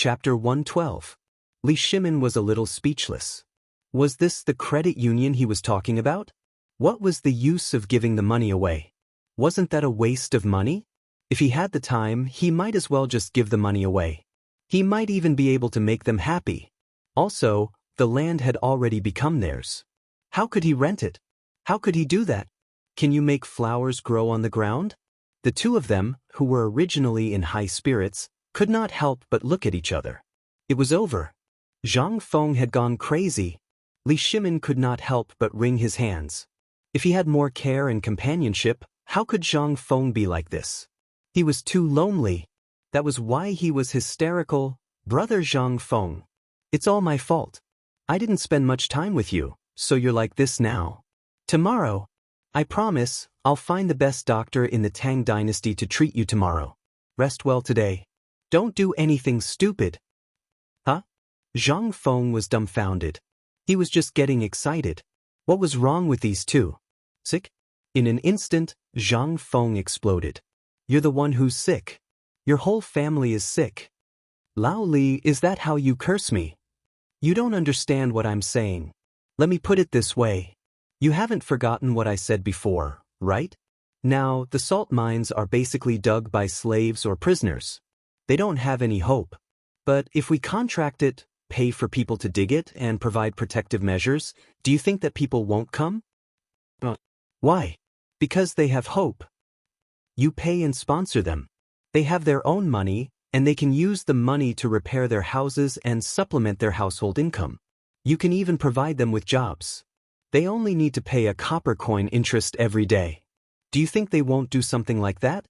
Chapter 112. Li Shimin was a little speechless. Was this the credit union he was talking about? What was the use of giving the money away? Wasn't that a waste of money? If he had the time, he might as well just give the money away. He might even be able to make them happy. Also, the land had already become theirs. How could he rent it? How could he do that? Can you make flowers grow on the ground? The two of them, who were originally in high spirits, could not help but look at each other. It was over. Zhang Feng had gone crazy. Li Shimin could not help but wring his hands. If he had more care and companionship, how could Zhang Feng be like this? He was too lonely. That was why he was hysterical. Brother Zhang Feng. It's all my fault. I didn't spend much time with you, so you're like this now. Tomorrow, I promise, I'll find the best doctor in the Tang dynasty to treat you tomorrow. Rest well today. Don't do anything stupid. Huh? Zhang Feng was dumbfounded. He was just getting excited. What was wrong with these two? Sick? In an instant, Zhang Feng exploded. You're the one who's sick. Your whole family is sick. Lao Li, is that how you curse me? You don't understand what I'm saying. Let me put it this way. You haven't forgotten what I said before, right? Now, the salt mines are basically dug by slaves or prisoners. They don't have any hope. But if we contract it, pay for people to dig it, and provide protective measures, do you think that people won't come? Why? Because they have hope. You pay and sponsor them. They have their own money, and they can use the money to repair their houses and supplement their household income. You can even provide them with jobs. They only need to pay a copper coin interest every day. Do you think they won't do something like that?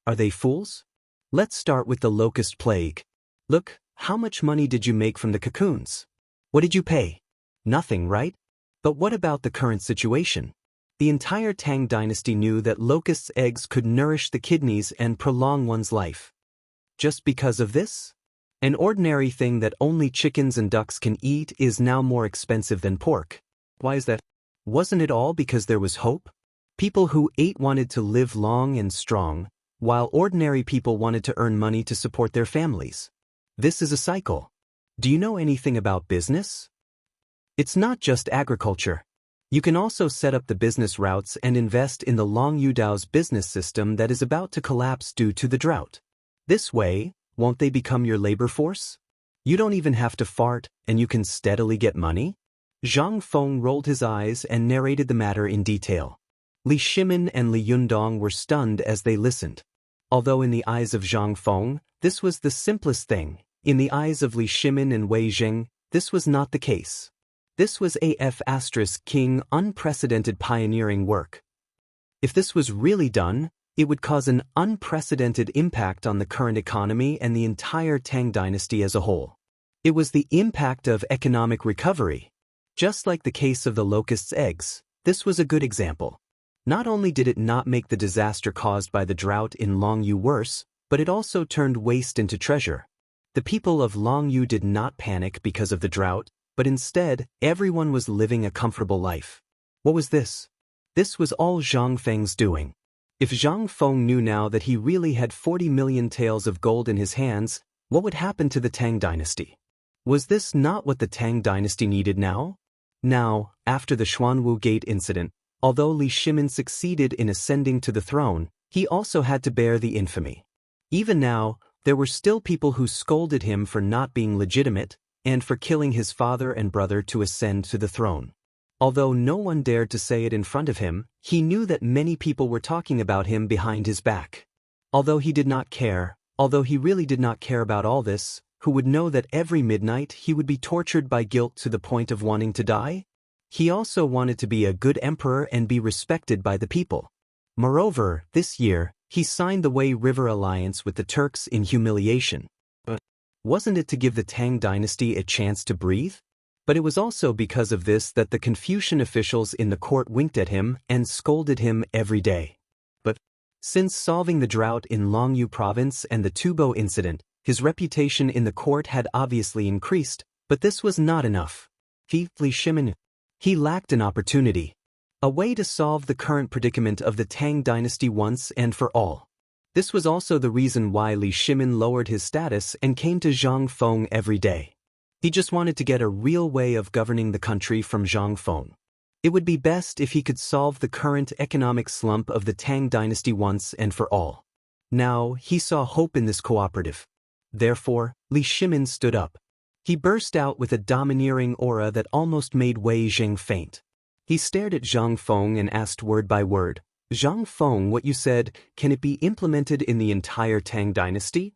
Are they fools? Let's start with the locust plague. Look, how much money did you make from the cocoons? What did you pay? Nothing, right? But what about the current situation? The entire Tang dynasty knew that locusts' eggs could nourish the kidneys and prolong one's life. Just because of this? An ordinary thing that only chickens and ducks can eat is now more expensive than pork. Why is that? Wasn't it all because there was hope? People who ate wanted to live long and strong, while ordinary people wanted to earn money to support their families. This is a cycle. Do you know anything about business? It's not just agriculture. You can also set up the business routes and invest in the Long Yudao's business system that is about to collapse due to the drought. This way, won't they become your labor force? You don't even have to fart, and you can steadily get money? Zhang Feng rolled his eyes and narrated the matter in detail. Li Shimin and Li Yundong were stunned as they listened. Although in the eyes of Zhang Feng, this was the simplest thing, in the eyes of Li Shimin and Wei Jing, this was not the case. This was King unprecedented pioneering work. If this was really done, it would cause an unprecedented impact on the current economy and the entire Tang dynasty as a whole. It was the impact of economic recovery. Just like the case of the locust's eggs, this was a good example. Not only did it not make the disaster caused by the drought in Longyu worse, but it also turned waste into treasure. The people of Longyu did not panic because of the drought, but instead, everyone was living a comfortable life. What was this? This was all Zhang Feng's doing. If Zhang Feng knew now that he really had 40 million taels of gold in his hands, what would happen to the Tang dynasty? Was this not what the Tang dynasty needed now? Now, after the Xuanwu Gate incident, although Li Shimin succeeded in ascending to the throne, he also had to bear the infamy. Even now, there were still people who scolded him for not being legitimate and for killing his father and brother to ascend to the throne. Although no one dared to say it in front of him, he knew that many people were talking about him behind his back. Although he really did not care about all this, who would know that every midnight he would be tortured by guilt to the point of wanting to die? He also wanted to be a good emperor and be respected by the people. Moreover, this year, he signed the Wei River alliance with the Turks in humiliation. But wasn't it to give the Tang dynasty a chance to breathe? But it was also because of this that the Confucian officials in the court winked at him and scolded him every day. But since solving the drought in Longyu province and the Tubo incident, his reputation in the court had obviously increased, but this was not enough. Li Shimin, he lacked an opportunity. A way to solve the current predicament of the Tang dynasty once and for all. This was also the reason why Li Shimin lowered his status and came to Zhang Feng every day. He just wanted to get a real way of governing the country from Zhang Feng. It would be best if he could solve the current economic slump of the Tang dynasty once and for all. Now, he saw hope in this cooperative. Therefore, Li Shimin stood up. He burst out with a domineering aura that almost made Wei Zheng faint. He stared at Zhang Feng and asked word by word, "Zhang Feng, what you said, can it be implemented in the entire Tang dynasty?"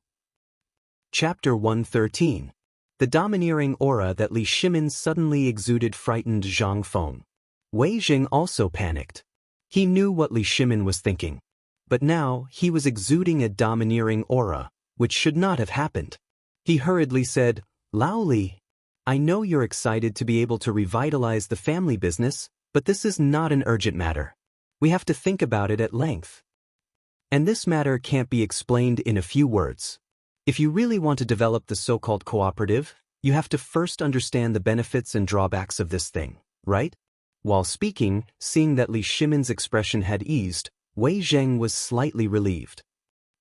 Chapter 113. The domineering aura that Li Shimin suddenly exuded frightened Zhang Feng. Wei Zheng also panicked. He knew what Li Shimin was thinking. But now, he was exuding a domineering aura, which should not have happened. He hurriedly said, "Lao Li, I know you're excited to be able to revitalize the family business, but this is not an urgent matter. We have to think about it at length. And this matter can't be explained in a few words. If you really want to develop the so-called cooperative, you have to first understand the benefits and drawbacks of this thing, right?" While speaking, seeing that Li Shimin's expression had eased, Wei Zheng was slightly relieved.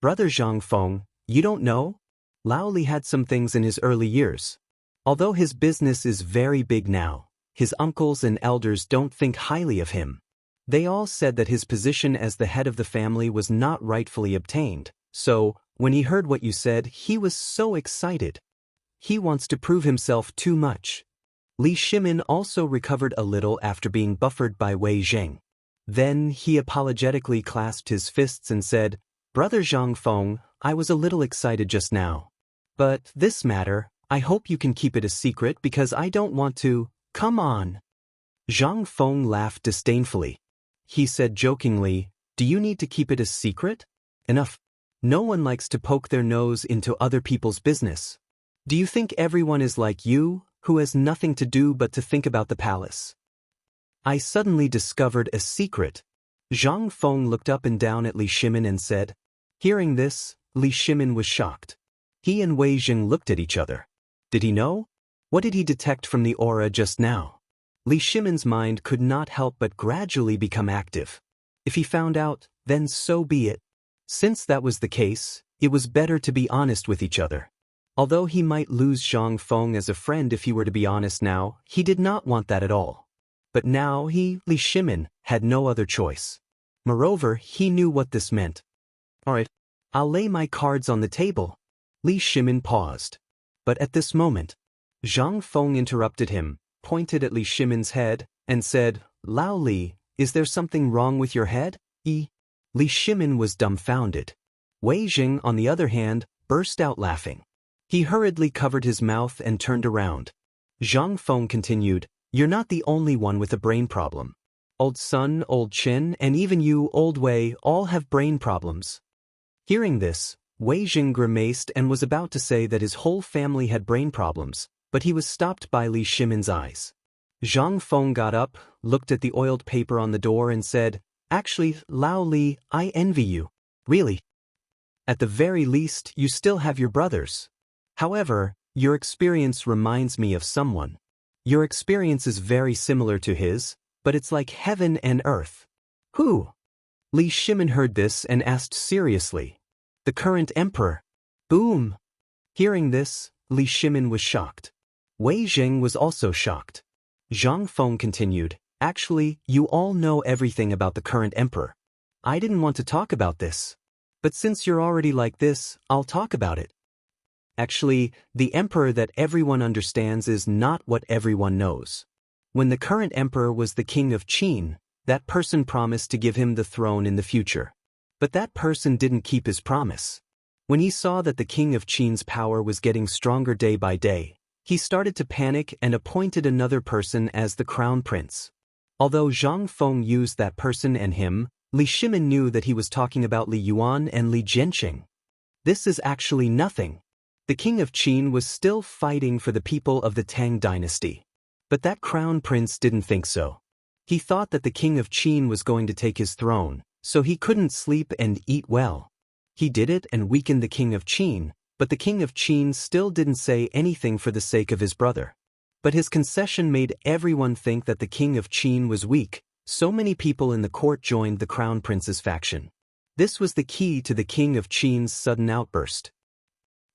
"Brother Zhang Feng, you don't know? Lao Li had some things in his early years. Although his business is very big now, his uncles and elders don't think highly of him. They all said that his position as the head of the family was not rightfully obtained, so, when he heard what you said, he was so excited. He wants to prove himself too much." Li Shimin also recovered a little after being buffered by Wei Zheng. Then he apologetically clasped his fists and said, "Brother Zhang Feng, I was a little excited just now. But this matter, I hope you can keep it a secret because I don't want to." "Come on." Zhang Feng laughed disdainfully. He said jokingly, "Do you need to keep it a secret? Enough. No one likes to poke their nose into other people's business. Do you think everyone is like you, who has nothing to do but to think about the palace?" I suddenly discovered a secret. Zhang Feng looked up and down at Li Shimin and said. Hearing this, Li Shimin was shocked. He and Wei Zheng looked at each other. Did he know? What did he detect from the aura just now? Li Shimin's mind could not help but gradually become active. If he found out, then so be it. Since that was the case, it was better to be honest with each other. Although he might lose Zhang Feng as a friend if he were to be honest now, he did not want that at all. But now he, Li Shimin, had no other choice. Moreover, he knew what this meant. "Alright, I'll lay my cards on the table." Li Shimin paused. But at this moment, Zhang Feng interrupted him, pointed at Li Shimin's head, and said, "Lao Li, is there something wrong with your head?" Li Shimin was dumbfounded. Wei Zheng, on the other hand, burst out laughing. He hurriedly covered his mouth and turned around. Zhang Feng continued, "You're not the only one with a brain problem. Old Sun, Old Qin, and even you, Old Wei, all have brain problems." Hearing this, Wei Zheng grimaced and was about to say that his whole family had brain problems, but he was stopped by Li Shimin's eyes. Zhang Feng got up, looked at the oiled paper on the door and said, "Actually, Lao Li, I envy you. Really. At the very least, you still have your brothers. However, your experience reminds me of someone. Your experience is very similar to his, but it's like heaven and earth." "Who?" Li Shimin heard this and asked seriously. "The current emperor." Boom! Hearing this, Li Shimin was shocked. Wei Zheng was also shocked. Zhang Feng continued, "Actually, you all know everything about the current emperor. I didn't want to talk about this. But since you're already like this, I'll talk about it. Actually, the emperor that everyone understands is not what everyone knows. When the current emperor was the king of Qin, that person promised to give him the throne in the future. But that person didn't keep his promise. When he saw that the king of Qin's power was getting stronger day by day, he started to panic and appointed another person as the crown prince. Although Zhang Feng used that person and him, Li Shimin knew that he was talking about Li Yuan and Li Jianqing. This is actually nothing. The king of Qin was still fighting for the people of the Tang dynasty. But that crown prince didn't think so. He thought that the king of Qin was going to take his throne, so he couldn't sleep and eat well. He did it and weakened the king of Qin, but the king of Qin still didn't say anything for the sake of his brother. But his concession made everyone think that the king of Qin was weak. So many people in the court joined the crown prince's faction. This was the key to the King of Qin's sudden outburst.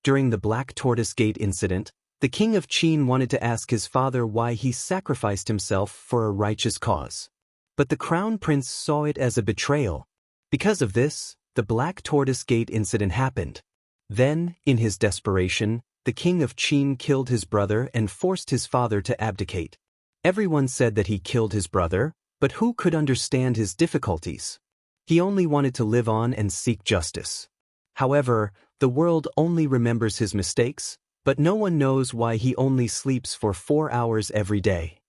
During the Black Tortoise Gate incident, the King of Qin wanted to ask his father why he sacrificed himself for a righteous cause. But the Crown Prince saw it as a betrayal. Because of this, the Black Tortoise Gate incident happened. Then, in his desperation, the King of Qin killed his brother and forced his father to abdicate. Everyone said that he killed his brother, but who could understand his difficulties? He only wanted to live on and seek justice. However, the world only remembers his mistakes, but no one knows why he only sleeps for 4 hours every day.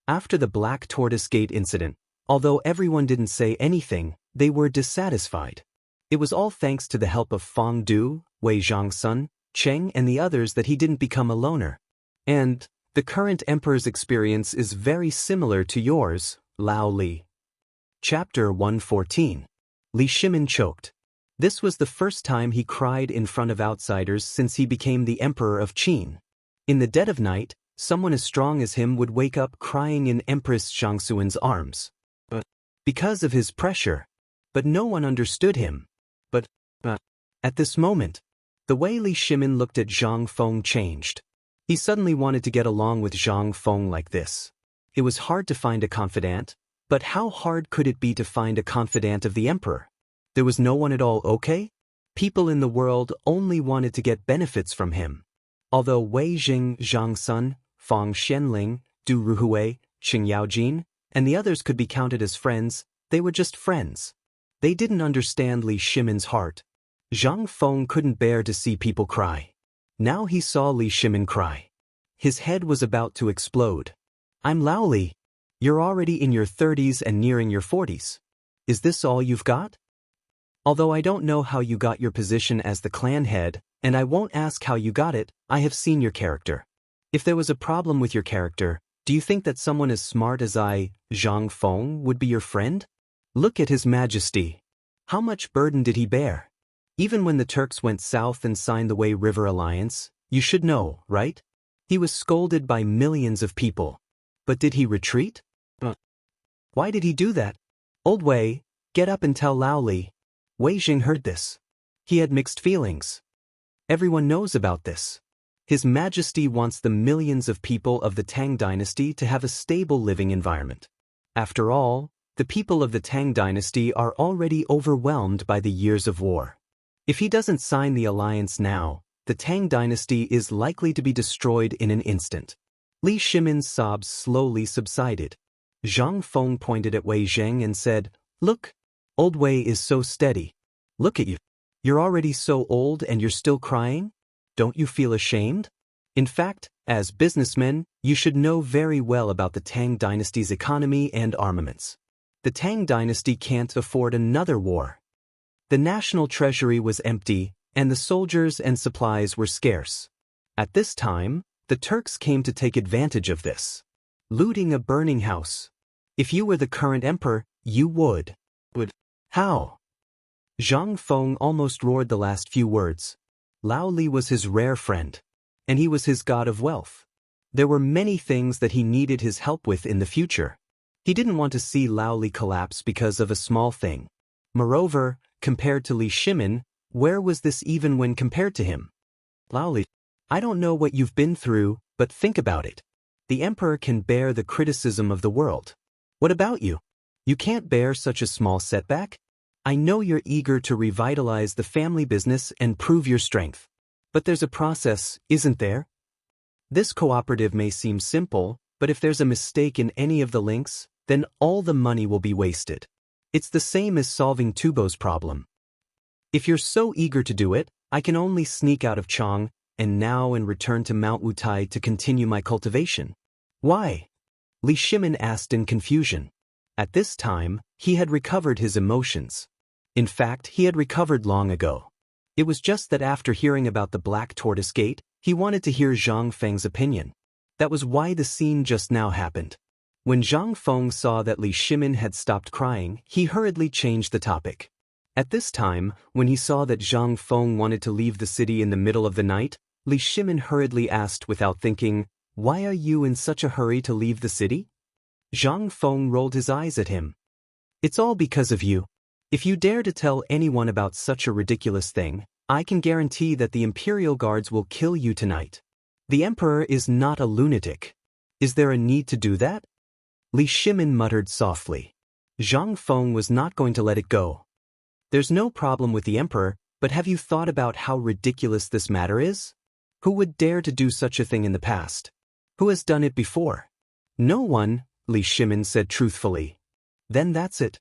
After the Black Tortoise Gate incident, although everyone didn't say anything, they were dissatisfied. It was all thanks to the help of Feng Du, Wei Zhangsun, Cheng and the others that he didn't become a loner. And the current emperor's experience is very similar to yours, Lao Li. Chapter 114. Li Shimin choked. This was the first time he cried in front of outsiders since he became the emperor of Qin. In the dead of night, someone as strong as him would wake up crying in Empress Xianxuan's arms. Because of his pressure. But no one understood him. But at this moment, the way Li Shimin looked at Zhang Feng changed. He suddenly wanted to get along with Zhang Feng like this. It was hard to find a confidant, but how hard could it be to find a confidant of the emperor? There was no one at all, okay? People in the world only wanted to get benefits from him. Although Wei Jing, Zhang Sun, Fang Xianling, Du Ruhui, Qing Yaojin, and the others could be counted as friends, they were just friends. They didn't understand Li Shimin's heart. Zhang Feng couldn't bear to see people cry. Now he saw Li Shimin cry. His head was about to explode. I'm Lao Li. You're already in your 30s and nearing your 40s. Is this all you've got? Although I don't know how you got your position as the clan head, and I won't ask how you got it, I have seen your character. If there was a problem with your character, do you think that someone as smart as I, Zhang Feng, would be your friend? Look at His Majesty. How much burden did he bear? Even when the Turks went south and signed the Wei River Alliance, you should know, right? He was scolded by millions of people. But did he retreat? Why did he do that? Old Wei, get up and tell Lao Li. Wei Jing heard this. He had mixed feelings. Everyone knows about this. His Majesty wants the millions of people of the Tang dynasty to have a stable living environment. After all, the people of the Tang dynasty are already overwhelmed by the years of war. If he doesn't sign the alliance now, the Tang dynasty is likely to be destroyed in an instant. Li Shimin's sobs slowly subsided. Zhang Feng pointed at Wei Zheng and said, Look, old Wei is so steady. Look at you. You're already so old and you're still crying? Don't you feel ashamed? In fact, as businessmen, you should know very well about the Tang dynasty's economy and armaments. The Tang dynasty can't afford another war. The national treasury was empty, and the soldiers and supplies were scarce. At this time, the Turks came to take advantage of this. Looting a burning house. If you were the current emperor, you would. How? Zhang Feng almost roared the last few words. Lao Li was his rare friend. And he was his god of wealth. There were many things that he needed his help with in the future. He didn't want to see Lao Li collapse because of a small thing. Moreover, compared to Li Shimin, where was this even when compared to him? Lao Li, I don't know what you've been through, but think about it. The emperor can bear the criticism of the world. What about you? You can't bear such a small setback? I know you're eager to revitalize the family business and prove your strength. But there's a process, isn't there? This cooperative may seem simple, but if there's a mistake in any of the links, then all the money will be wasted. It's the same as solving Tubo's problem. If you're so eager to do it, I can only sneak out of Chang, and return to Mount Wutai to continue my cultivation. Why? Li Shimin asked in confusion. At this time, he had recovered his emotions. In fact, he had recovered long ago. It was just that after hearing about the Black Tortoise Gate, he wanted to hear Zhang Feng's opinion. That was why the scene just now happened. When Zhang Feng saw that Li Shimin had stopped crying, he hurriedly changed the topic. At this time, when he saw that Zhang Feng wanted to leave the city in the middle of the night, Li Shimin hurriedly asked without thinking, Why are you in such a hurry to leave the city? Zhang Feng rolled his eyes at him. It's all because of you. If you dare to tell anyone about such a ridiculous thing, I can guarantee that the Imperial Guards will kill you tonight. The Emperor is not a lunatic. Is there a need to do that? Li Shimin muttered softly. Zhang Feng was not going to let it go. There's no problem with the Emperor, but have you thought about how ridiculous this matter is? Who would dare to do such a thing in the past? Who has done it before? No one, Li Shimin said truthfully. Then that's it.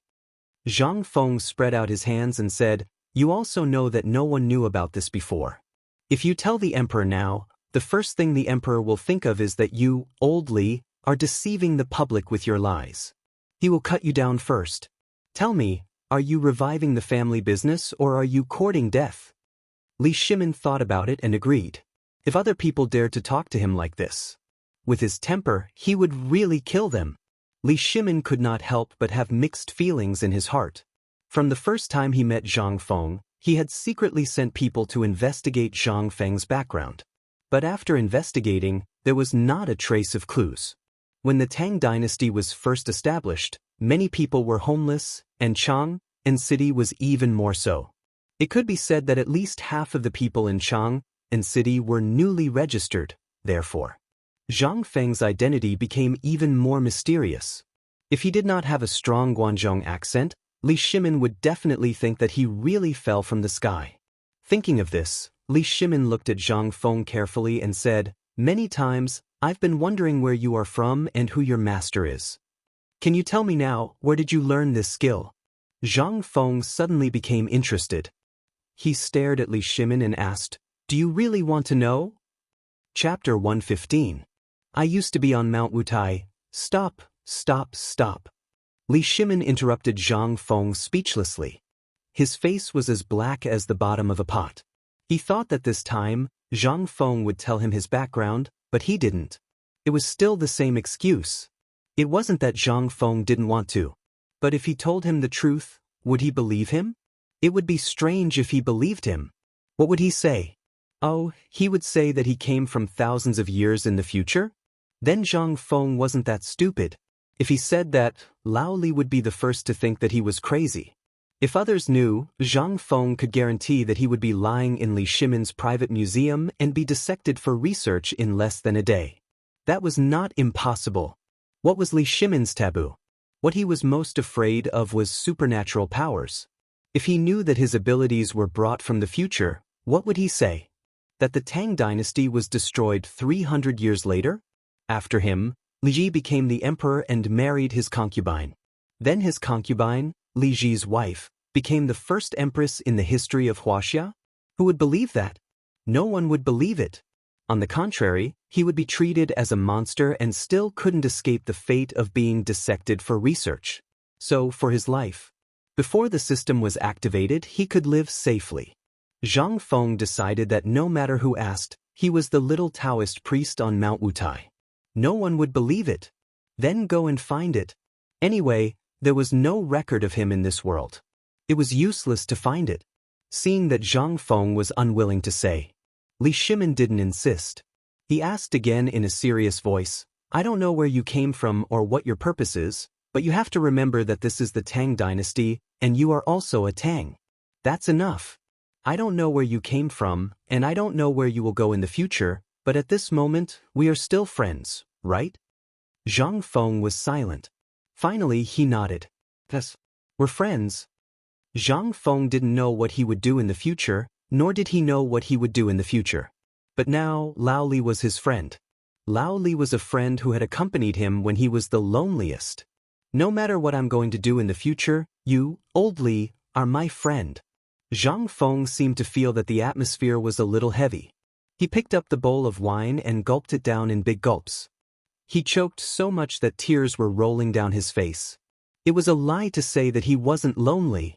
Zhang Feng spread out his hands and said, you also know that no one knew about this before. If you tell the Emperor now, the first thing the Emperor will think of is that you, old Li, are deceiving the public with your lies. He will cut you down first. Tell me, are you reviving the family business or are you courting death? Li Shimin thought about it and agreed. If other people dared to talk to him like this, with his temper, he would really kill them. Li Shimin could not help but have mixed feelings in his heart. From the first time he met Zhang Feng, he had secretly sent people to investigate Zhang Feng's background. But after investigating, there was not a trace of clues. When the Tang dynasty was first established, many people were homeless, and Chang and city was even more so. It could be said that at least half of the people in Chang and city were newly registered, therefore. Zhang Feng's identity became even more mysterious. If he did not have a strong Guangzhong accent, Li Shimin would definitely think that he really fell from the sky. Thinking of this, Li Shimin looked at Zhang Feng carefully and said, many times, I've been wondering where you are from and who your master is. Can you tell me now, where did you learn this skill? Zhang Feng suddenly became interested. He stared at Li Shimin and asked, do you really want to know? Chapter 115. I used to be on Mount Wutai. Stop, stop, stop. Li Shimin interrupted Zhang Feng speechlessly. His face was as black as the bottom of a pot. He thought that this time, Zhang Feng would tell him his background, but he didn't. It was still the same excuse. It wasn't that Zhang Feng didn't want to. But if he told him the truth, would he believe him? It would be strange if he believed him. What would he say? Oh, he would say that he came from thousands of years in the future? Then Zhang Feng wasn't that stupid. If he said that, Lao Li would be the first to think that he was crazy. If others knew, Zhang Feng could guarantee that he would be lying in Li Shimin's private museum and be dissected for research in less than a day. That was not impossible. What was Li Shimin's taboo? What he was most afraid of was supernatural powers. If he knew that his abilities were brought from the future, what would he say? That the Tang dynasty was destroyed 300 years later? After him, Li Ji became the emperor and married his concubine. Then his concubine, Li Ji's wife, became the first empress in the history of Wuxia? Who would believe that? No one would believe it. On the contrary, he would be treated as a monster and still couldn't escape the fate of being dissected for research. So, for his life, before the system was activated, he could live safely. Zhang Feng decided that no matter who asked, he was the little Taoist priest on Mount Wutai. No one would believe it. Then go and find it. Anyway, there was no record of him in this world. It was useless to find it. Seeing that Zhang Feng was unwilling to say, Li Shimin didn't insist. He asked again in a serious voice, I don't know where you came from or what your purpose is, but you have to remember that this is the Tang dynasty, and you are also a Tang. That's enough. I don't know where you came from, and I don't know where you will go in the future, but at this moment, we are still friends, right? Zhang Feng was silent. Finally, he nodded. Yes, we're friends. Zhang Feng didn't know what he would do in the future, nor did he know what he would do in the future. But now, Lao Li was his friend. Lao Li was a friend who had accompanied him when he was the loneliest. No matter what I'm going to do in the future, you, old Li, are my friend. Zhang Feng seemed to feel that the atmosphere was a little heavy. He picked up the bowl of wine and gulped it down in big gulps. He choked so much that tears were rolling down his face. It was a lie to say that he wasn't lonely.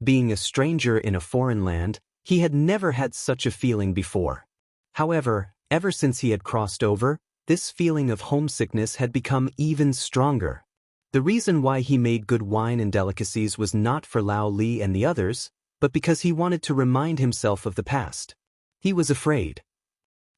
Being a stranger in a foreign land, he had never had such a feeling before. However, ever since he had crossed over, this feeling of homesickness had become even stronger. The reason why he made good wine and delicacies was not for Lao Li and the others, but because he wanted to remind himself of the past. He was afraid.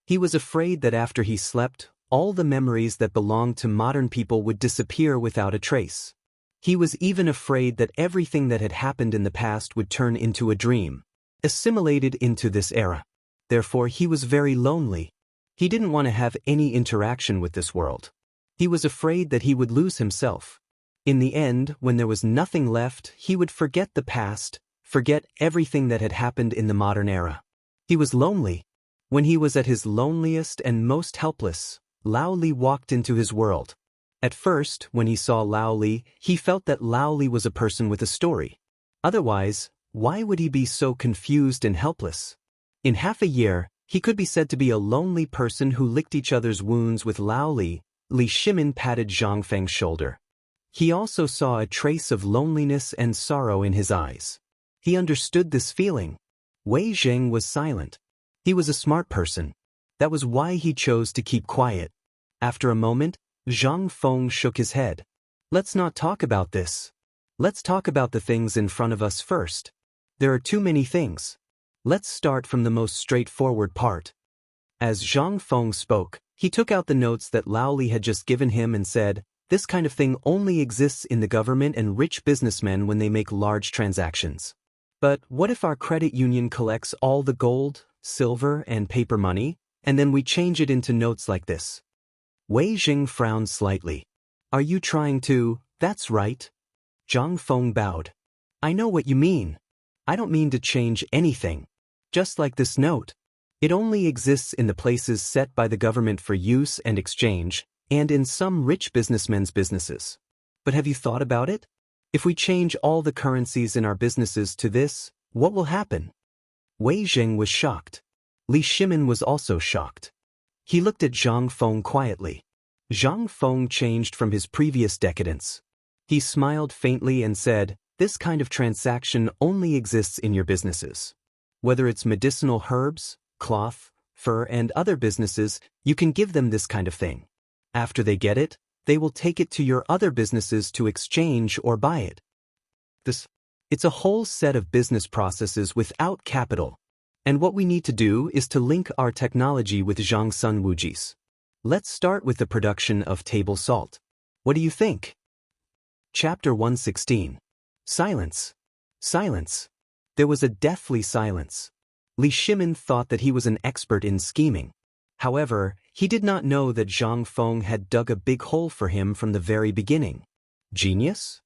He was afraid that after he slept, all the memories that belonged to modern people would disappear without a trace. He was even afraid that everything that had happened in the past would turn into a dream, assimilated into this era. Therefore, he was very lonely. He didn't want to have any interaction with this world. He was afraid that he would lose himself. In the end, when there was nothing left, he would forget the past, forget everything that had happened in the modern era. He was lonely. When he was at his loneliest and most helpless, Lao Li walked into his world. At first, when he saw Lao Li, he felt that Lao Li was a person with a story. Otherwise, why would he be so confused and helpless? In half a year, he could be said to be a lonely person who licked each other's wounds with Lao Li. Li Shimin patted Zhang Feng's shoulder. He also saw a trace of loneliness and sorrow in his eyes. He understood this feeling. Wei Zheng was silent. He was a smart person. That was why he chose to keep quiet. After a moment, Zhang Feng shook his head. Let's not talk about this. Let's talk about the things in front of us first. There are too many things. Let's start from the most straightforward part. As Zhang Feng spoke, he took out the notes that Lao Li had just given him and said, "This kind of thing only exists in the government and rich businessmen when they make large transactions. But what if our credit union collects all the gold, silver, and paper money, and then we change it into notes like this?" Wei Jing frowned slightly. "Are you trying to—" "That's right." Zhang Feng bowed. "I know what you mean. I don't mean to change anything. Just like this note. It only exists in the places set by the government for use and exchange, and in some rich businessmen's businesses. But have you thought about it? If we change all the currencies in our businesses to this, what will happen?" Wei Jing was shocked. Li Shimin was also shocked. He looked at Zhang Feng quietly. Zhang Feng changed from his previous decadence. He smiled faintly and said, "This kind of transaction only exists in your businesses. Whether it's medicinal herbs, cloth, fur, and other businesses, you can give them this kind of thing. After they get it, they will take it to your other businesses to exchange or buy it. It's a whole set of business processes without capital. And what we need to do is to link our technology with Zhangsun Wuji's. Let's start with the production of table salt. What do you think?" Chapter 116. Silence. Silence. There was a deathly silence. Li Shimin thought that he was an expert in scheming. However, he did not know that Zhang Feng had dug a big hole for him from the very beginning. Genius?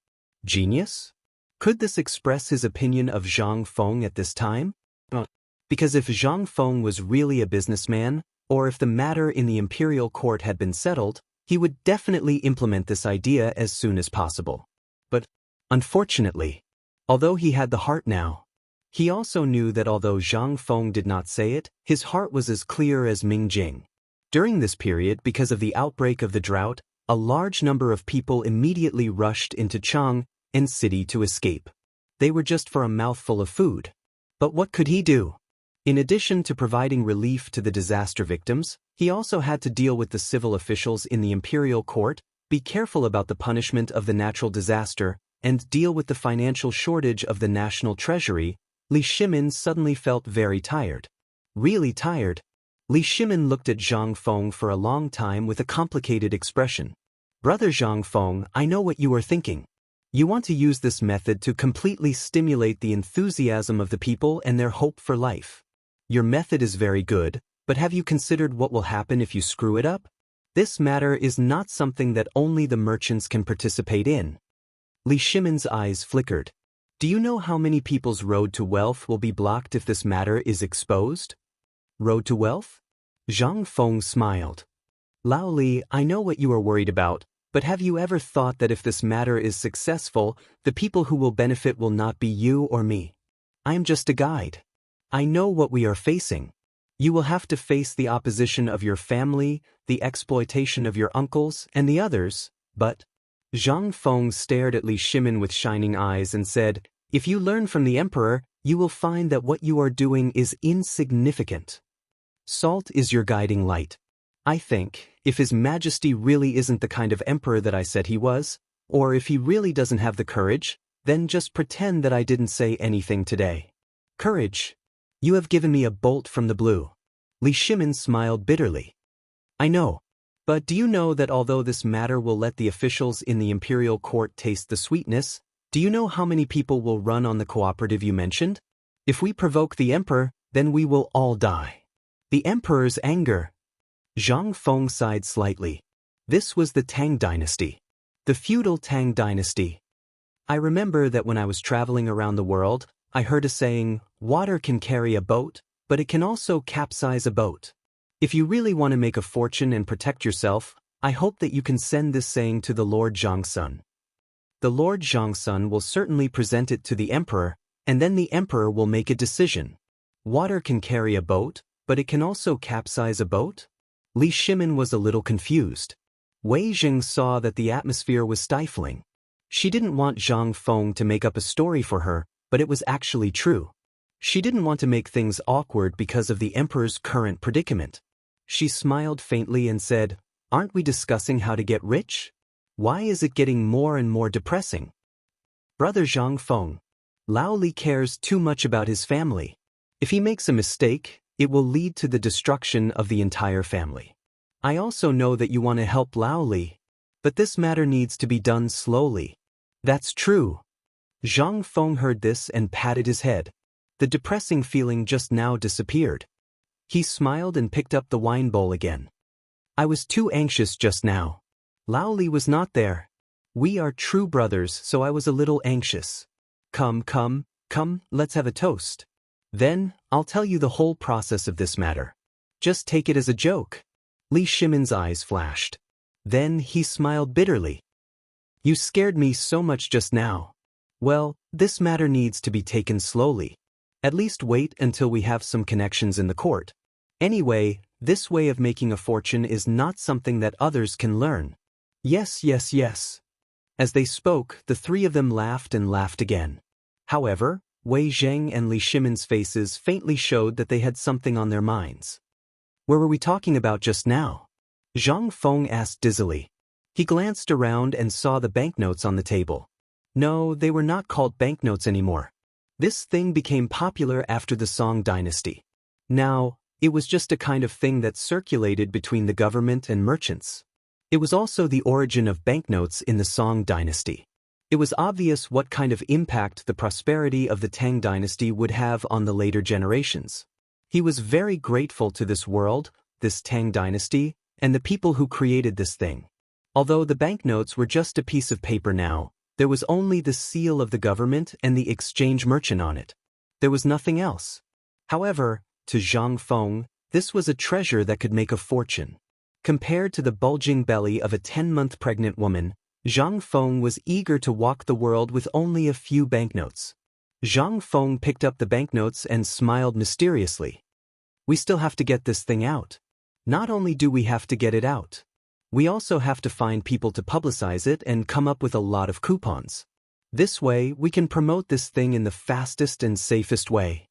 Genius? Could this express his opinion of Zhang Feng at this time? Because if Zhang Feng was really a businessman, or if the matter in the imperial court had been settled, he would definitely implement this idea as soon as possible. But, unfortunately, although he had the heart now, he also knew that although Zhang Feng did not say it, his heart was as clear as Ming Jing. During this period, because of the outbreak of the drought, a large number of people immediately rushed into Chang and city to escape. They were just for a mouthful of food. But what could he do? In addition to providing relief to the disaster victims, he also had to deal with the civil officials in the imperial court, be careful about the punishment of the natural disaster, and deal with the financial shortage of the national treasury. Li Shimin suddenly felt very tired. Really tired. Li Shimin looked at Zhang Feng for a long time with a complicated expression. "Brother Zhang Feng, I know what you are thinking. You want to use this method to completely stimulate the enthusiasm of the people and their hope for life. Your method is very good, but have you considered what will happen if you screw it up? This matter is not something that only the merchants can participate in." Li Shimin's eyes flickered. "Do you know how many people's road to wealth will be blocked if this matter is exposed?" "Road to wealth?" Zhang Feng smiled. "Lao Li, I know what you are worried about, but have you ever thought that if this matter is successful, the people who will benefit will not be you or me? I am just a guide. I know what we are facing. You will have to face the opposition of your family, the exploitation of your uncles, and the others, but—" Zhang Feng stared at Li Shimin with shining eyes and said, "If you learn from the emperor, you will find that what you are doing is insignificant. Salt is your guiding light. I think, if His Majesty really isn't the kind of emperor that I said he was, or if he really doesn't have the courage, then just pretend that I didn't say anything today." "Courage? You have given me a bolt from the blue." Li Shimin smiled bitterly. "I know. But do you know that although this matter will let the officials in the imperial court taste the sweetness, do you know how many people will run on the cooperative you mentioned? If we provoke the emperor, then we will all die. The emperor's anger. Zhang Feng sighed slightly. This was the Tang dynasty. The feudal Tang dynasty. I remember that when I was traveling around the world, I heard a saying, water can carry a boat, but it can also capsize a boat. If you really want to make a fortune and protect yourself, I hope that you can send this saying to the Lord Zhangsun. The Lord Zhangsun will certainly present it to the emperor, and then the emperor will make a decision. Water can carry a boat, but it can also capsize a boat? Li Shimin was a little confused. Wei Jing saw that the atmosphere was stifling. She didn't want Zhang Feng to make up a story for her, but it was actually true. She didn't want to make things awkward because of the emperor's current predicament. She smiled faintly and said, "Aren't we discussing how to get rich? Why is it getting more and more depressing?" Brother Zhang Feng. Lao Li cares too much about his family. If he makes a mistake, it will lead to the destruction of the entire family. I also know that you want to help Lao Li, but this matter needs to be done slowly. That's true. Zhang Feng heard this and patted his head. The depressing feeling just now disappeared. He smiled and picked up the wine bowl again. I was too anxious just now. Lao Li was not there. We are true brothers, so I was a little anxious. Come, let's have a toast. Then, I'll tell you the whole process of this matter. Just take it as a joke. Li Shimin's eyes flashed. Then he smiled bitterly. You scared me so much just now. Well, this matter needs to be taken slowly. At least wait until we have some connections in the court. Anyway, this way of making a fortune is not something that others can learn. Yes. As they spoke, the three of them laughed and laughed again. However, Wei Zheng and Li Shimin's faces faintly showed that they had something on their minds. Where were we talking about just now? Zhang Feng asked dizzily. He glanced around and saw the banknotes on the table. No, they were not called banknotes anymore. This thing became popular after the Song dynasty. Now, it was just a kind of thing that circulated between the government and merchants. It was also the origin of banknotes in the Song dynasty. It was obvious what kind of impact the prosperity of the Tang dynasty would have on the later generations. He was very grateful to this world, this Tang dynasty, and the people who created this thing. Although the banknotes were just a piece of paper now, there was only the seal of the government and the exchange merchant on it. There was nothing else. However, to Zhang Feng, this was a treasure that could make a fortune. Compared to the bulging belly of a 10-month pregnant woman, Zhang Feng was eager to walk the world with only a few banknotes. Zhang Feng picked up the banknotes and smiled mysteriously. We still have to get this thing out. Not only do we have to get it out, we also have to find people to publicize it and come up with a lot of coupons. This way, we can promote this thing in the fastest and safest way.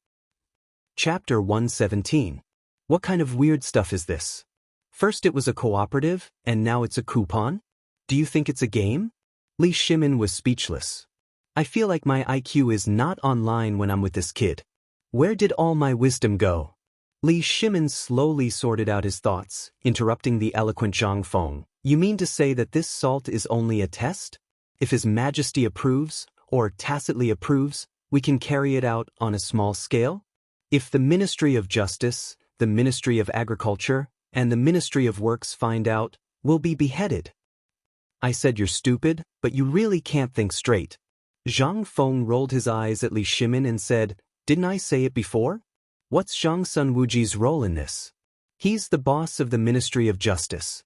Chapter 117. What kind of weird stuff is this? First it was a cooperative, and now it's a coupon? Do you think it's a game? Li Shimin was speechless. I feel like my IQ is not online when I'm with this kid. Where did all my wisdom go? Li Shimin slowly sorted out his thoughts, interrupting the eloquent Zhang Feng. You mean to say that this salt is only a test? If His Majesty approves, or tacitly approves, we can carry it out on a small scale? If the Ministry of Justice, the Ministry of Agriculture, and the Ministry of Works find out, we'll be beheaded. I said you're stupid, but you really can't think straight. Zhang Feng rolled his eyes at Li Shimin and said, Didn't I say it before? What's Zhang Sun Wuji's role in this? He's the boss of the Ministry of Justice.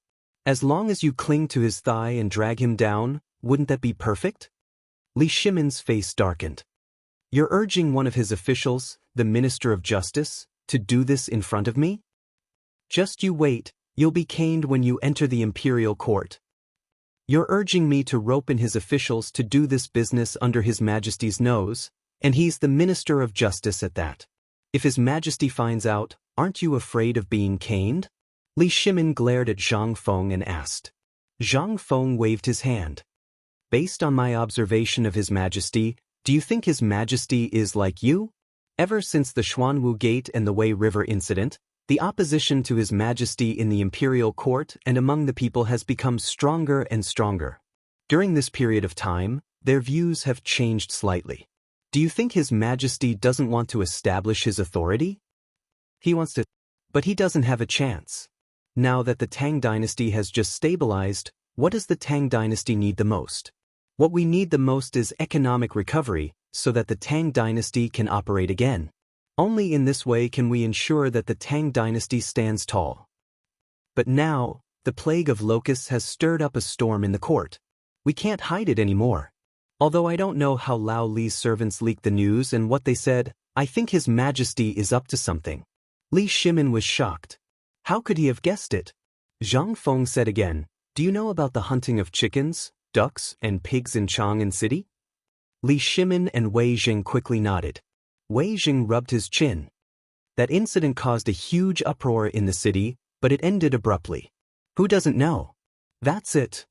As long as you cling to his thigh and drag him down, wouldn't that be perfect? Li Shimin's face darkened. You're urging one of his officials, the Minister of Justice, to do this in front of me? Just you wait, you'll be caned when you enter the imperial court. You're urging me to rope in his officials to do this business under His Majesty's nose, and he's the Minister of Justice at that. If His Majesty finds out, aren't you afraid of being caned? Li Shimin glared at Zhang Feng and asked. Zhang Feng waved his hand. Based on my observation of His Majesty, do you think His Majesty is like you? Ever since the Xuanwu Gate and the Wei River incident, The opposition to His Majesty in the imperial court and among the people has become stronger and stronger. During this period of time, their views have changed slightly. Do you think His Majesty doesn't want to establish his authority? He wants to, but he doesn't have a chance. Now that the Tang dynasty has just stabilized, what does the Tang dynasty need the most? What we need the most is economic recovery, so that the Tang dynasty can operate again. Only in this way can we ensure that the Tang dynasty stands tall. But now, the plague of locusts has stirred up a storm in the court. We can't hide it anymore. Although I don't know how Lao Li's servants leaked the news and what they said, I think His Majesty is up to something. Li Shimin was shocked. How could he have guessed it? Zhang Feng said again, do you know about the hunting of chickens, ducks, and pigs in Chang'an City? Li Shimin and Wei Jing quickly nodded. Wei Jing rubbed his chin. That incident caused a huge uproar in the city, but it ended abruptly. Who doesn't know? That's it.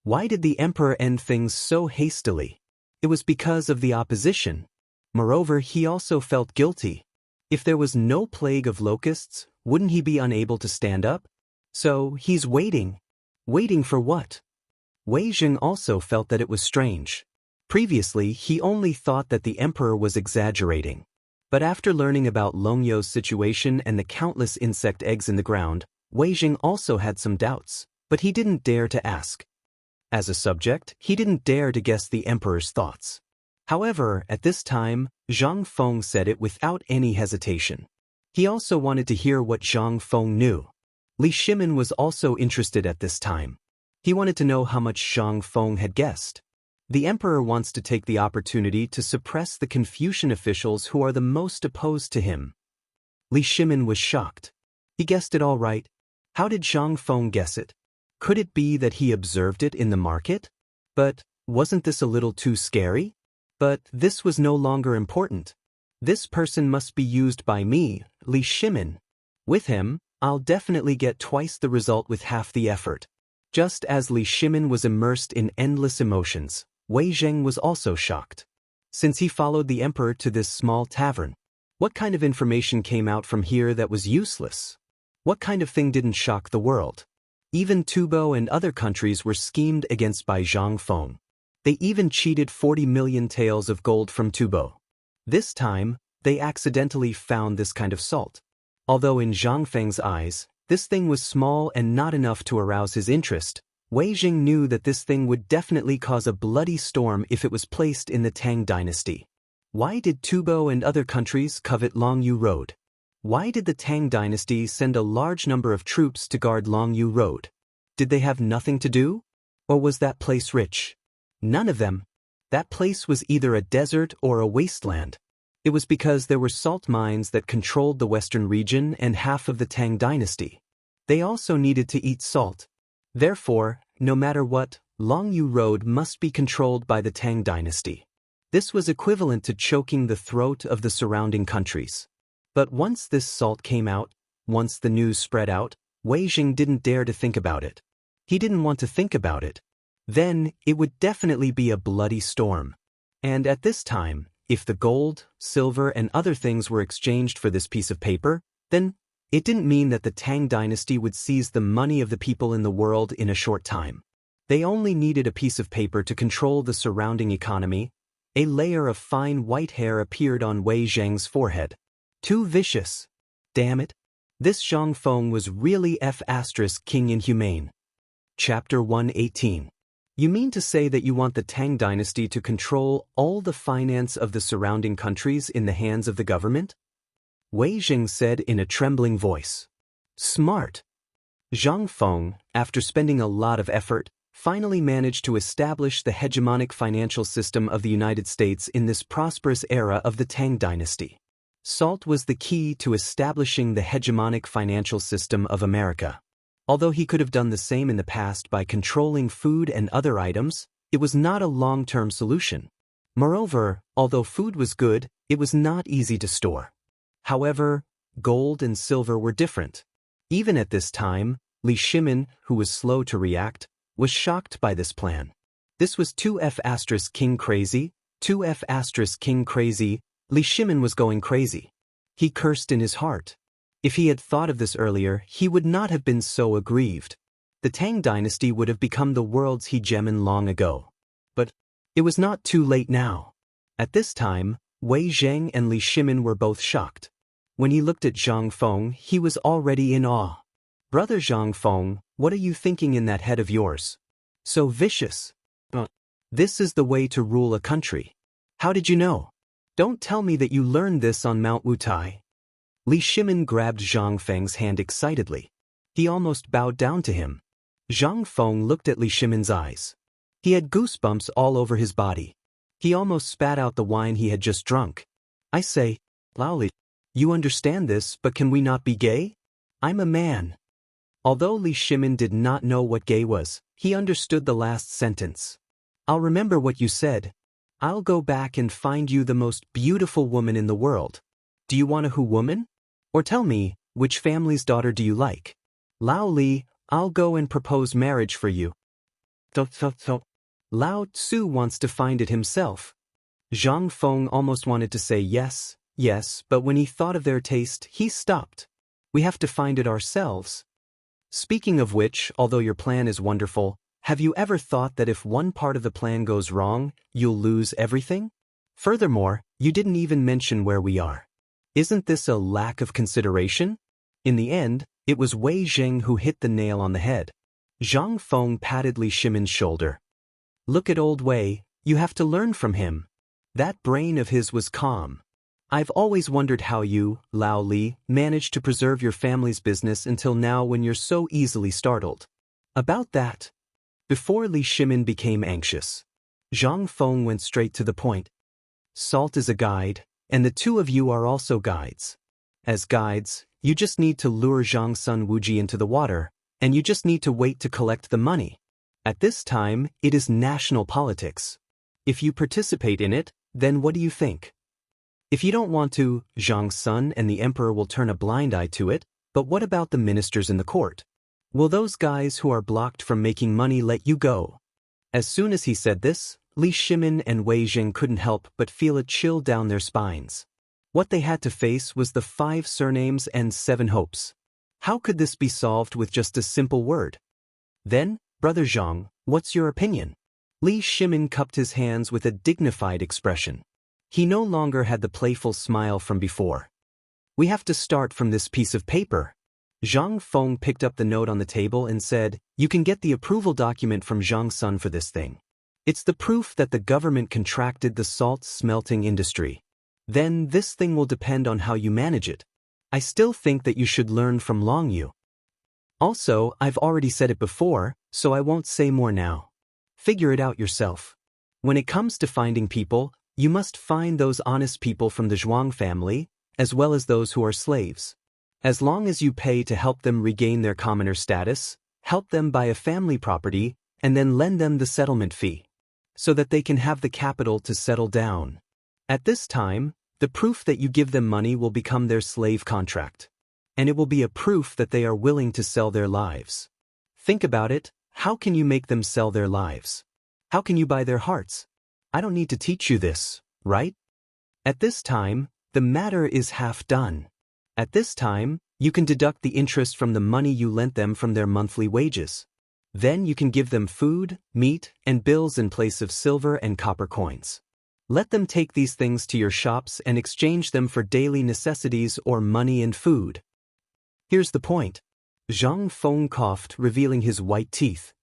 Why did the emperor end things so hastily? It was because of the opposition. Moreover, he also felt guilty. If there was no plague of locusts, wouldn't he be unable to stand up? So, he's waiting. Waiting for what? Wei Jing also felt that it was strange. Previously, he only thought that the emperor was exaggerating. But after learning about Longyo's situation and the countless insect eggs in the ground, Wei Jing also had some doubts, but he didn't dare to ask. As a subject, he didn't dare to guess the emperor's thoughts. However, at this time, Zhang Feng said it without any hesitation. He also wanted to hear what Zhang Feng knew. Li Shimin was also interested at this time. He wanted to know how much Zhang Feng had guessed. The emperor wants to take the opportunity to suppress the Confucian officials who are the most opposed to him. Li Shimin was shocked. He guessed it all right. How did Zhang Feng guess it? Could it be that he observed it in the market? But wasn't this a little too scary? But this was no longer important. This person must be used by me, Li Shimin. With him, I'll definitely get twice the result with half the effort. Just as Li Shimin was immersed in endless emotions, Wei Zheng was also shocked. Since he followed the emperor to this small tavern, what kind of information came out from here that was useless? What kind of thing didn't shock the world? Even Tubo and other countries were schemed against by Zhang Feng. They even cheated 40 million taels of gold from Tubo. This time, they accidentally found this kind of salt. Although in Zhang Feng's eyes, this thing was small and not enough to arouse his interest, Wei Jing knew that this thing would definitely cause a bloody storm if it was placed in the Tang dynasty. Why did Tubo and other countries covet Longyu Road? Why did the Tang dynasty send a large number of troops to guard Longyu Road? Did they have nothing to do? Or was that place rich? None of them. That place was either a desert or a wasteland. It was because there were salt mines that controlled the western region and half of the Tang dynasty. They also needed to eat salt. Therefore, no matter what, Longyu Road must be controlled by the Tang dynasty. This was equivalent to choking the throat of the surrounding countries. But once this salt came out, once the news spread out, Wei Jing didn't dare to think about it. He didn't want to think about it. Then, it would definitely be a bloody storm. And at this time, if the gold, silver, and other things were exchanged for this piece of paper, then it didn't mean that the Tang dynasty would seize the money of the people in the world in a short time. They only needed a piece of paper to control the surrounding economy. A layer of fine white hair appeared on Wei Zheng's forehead. Too vicious. Damn it. This Zhang Feng was really King inhumane. Chapter 118. You mean to say that you want the Tang dynasty to control all the finance of the surrounding countries in the hands of the government? Wei Jing said in a trembling voice. Smart. Zhang Feng, after spending a lot of effort, finally managed to establish the hegemonic financial system of the United States in this prosperous era of the Tang dynasty. Salt was the key to establishing the hegemonic financial system of America. Although he could have done the same in the past by controlling food and other items, it was not a long-term solution. Moreover, although food was good, it was not easy to store. However, gold and silver were different. Even at this time, Li Shimin, who was slow to react, was shocked by this plan. This was 2F** King crazy, 2F** King crazy. Li Shimin was going crazy. He cursed in his heart. If he had thought of this earlier, he would not have been so aggrieved. The Tang dynasty would have become the world's hegemon long ago. But it was not too late now. At this time, Wei Zheng and Li Shimin were both shocked. When he looked at Zhang Feng, he was already in awe. "Brother Zhang Feng, what are you thinking in that head of yours? So vicious. This is the way to rule a country. How did you know? Don't tell me that you learned this on Mount Wutai." Li Shimin grabbed Zhang Feng's hand excitedly. He almost bowed down to him. Zhang Feng looked at Li Shimin's eyes. He had goosebumps all over his body. He almost spat out the wine he had just drunk. "I say, Lao Li, you understand this, but can we not be gay? I'm a man." Although Li Shimin did not know what gay was, he understood the last sentence. "I'll remember what you said. I'll go back and find you the most beautiful woman in the world. Do you want a woman? Or tell me, which family's daughter do you like? Lao Li, I'll go and propose marriage for you." Lao Tzu wants to find it himself. Zhang Feng almost wanted to say yes, yes, but when he thought of their taste, he stopped. "We have to find it ourselves." Speaking of which, although your plan is wonderful, have you ever thought that if one part of the plan goes wrong, you'll lose everything? Furthermore, you didn't even mention where we are. Isn't this a lack of consideration? In the end, it was Wei Zheng who hit the nail on the head. Zhang Feng patted Li Shimin's shoulder. "Look at old Wei, you have to learn from him. That brain of his was calm. I've always wondered how you, Lao Li, managed to preserve your family's business until now when you're so easily startled." About that. Before Li Shimin became anxious, Zhang Feng went straight to the point. "Salt is a guide, and the two of you are also guides. As guides, you just need to lure Zhang Sun Wuji into the water, and you just need to wait to collect the money. At this time, it is national politics. If you participate in it, then what do you think? If you don't want to, Zhang Sun and the emperor will turn a blind eye to it, but what about the ministers in the court? Will those guys who are blocked from making money let you go?" As soon as he said this, Li Shimin and Wei Zheng couldn't help but feel a chill down their spines. What they had to face was the 5 surnames and 7 hopes. How could this be solved with just a simple word? "Then, Brother Zhang, what's your opinion?" Li Shimin cupped his hands with a dignified expression. He no longer had the playful smile from before. "We have to start from this piece of paper." Zhang Feng picked up the note on the table and said, "You can get the approval document from Zhang Sun for this thing. It's the proof that the government contracted the salt smelting industry. Then this thing will depend on how you manage it. I still think that you should learn from Long Yu. Also, I've already said it before, so I won't say more now. Figure it out yourself. When it comes to finding people, you must find those honest people from the Zhuang family, as well as those who are slaves. As long as you pay to help them regain their commoner status, help them buy a family property, and then lend them the settlement fee, so that they can have the capital to settle down. At this time, the proof that you give them money will become their slave contract. And it will be a proof that they are willing to sell their lives. Think about it, how can you make them sell their lives? How can you buy their hearts? I don't need to teach you this, right? At this time, the matter is half done. At this time, you can deduct the interest from the money you lent them from their monthly wages. Then you can give them food, meat, and bills in place of silver and copper coins. Let them take these things to your shops and exchange them for daily necessities or money and food. Here's the point. Zhang Feng coughed, revealing his white teeth.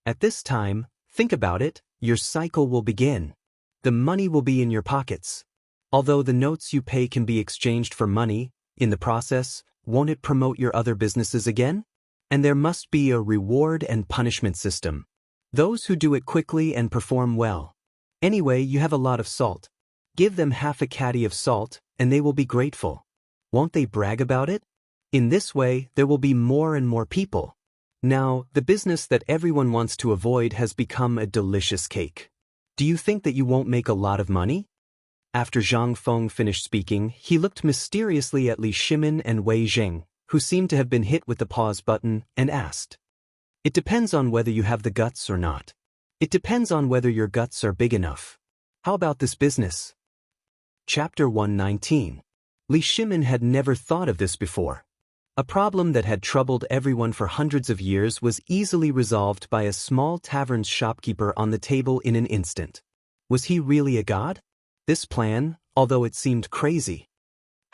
At this time, think about it, your cycle will begin. The money will be in your pockets. Although the notes you pay can be exchanged for money, in the process, won't it promote your other businesses again? And there must be a reward and punishment system. Those who do it quickly and perform well. Anyway, you have a lot of salt. Give them half a caddy of salt, and they will be grateful. Won't they brag about it? In this way, there will be more and more people. Now, the business that everyone wants to avoid has become a delicious cake. Do you think that you won't make a lot of money? After Zhang Feng finished speaking, he looked mysteriously at Li Shimin and Wei Zheng, who seemed to have been hit with the pause button, and asked. It depends on whether you have the guts or not. It depends on whether your guts are big enough. How about this business? Chapter 119. Li Shimin had never thought of this before. A problem that had troubled everyone for hundreds of years was easily resolved by a small tavern's shopkeeper on the table in an instant. Was he really a god? This plan, although it seemed crazy.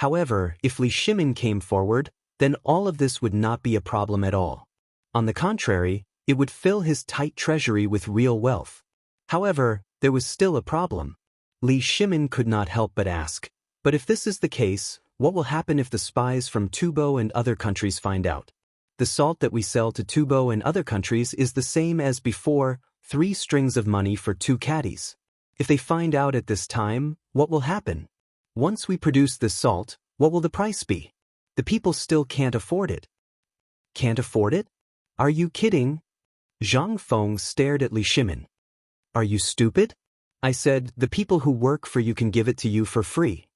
However, if Li Shimin came forward, then all of this would not be a problem at all. On the contrary, it would fill his tight treasury with real wealth. However, there was still a problem. Li Shimin could not help but ask, but if this is the case, what will happen if the spies from Tubo and other countries find out? The salt that we sell to Tubo and other countries is the same as before, 3 strings of money for 2 caddies. If they find out at this time, what will happen? Once we produce this salt, what will the price be? The people still can't afford it. Can't afford it? Are you kidding? Zhang Feng stared at Li Shimin. Are you stupid? I said, the people who work for you can give it to you for free.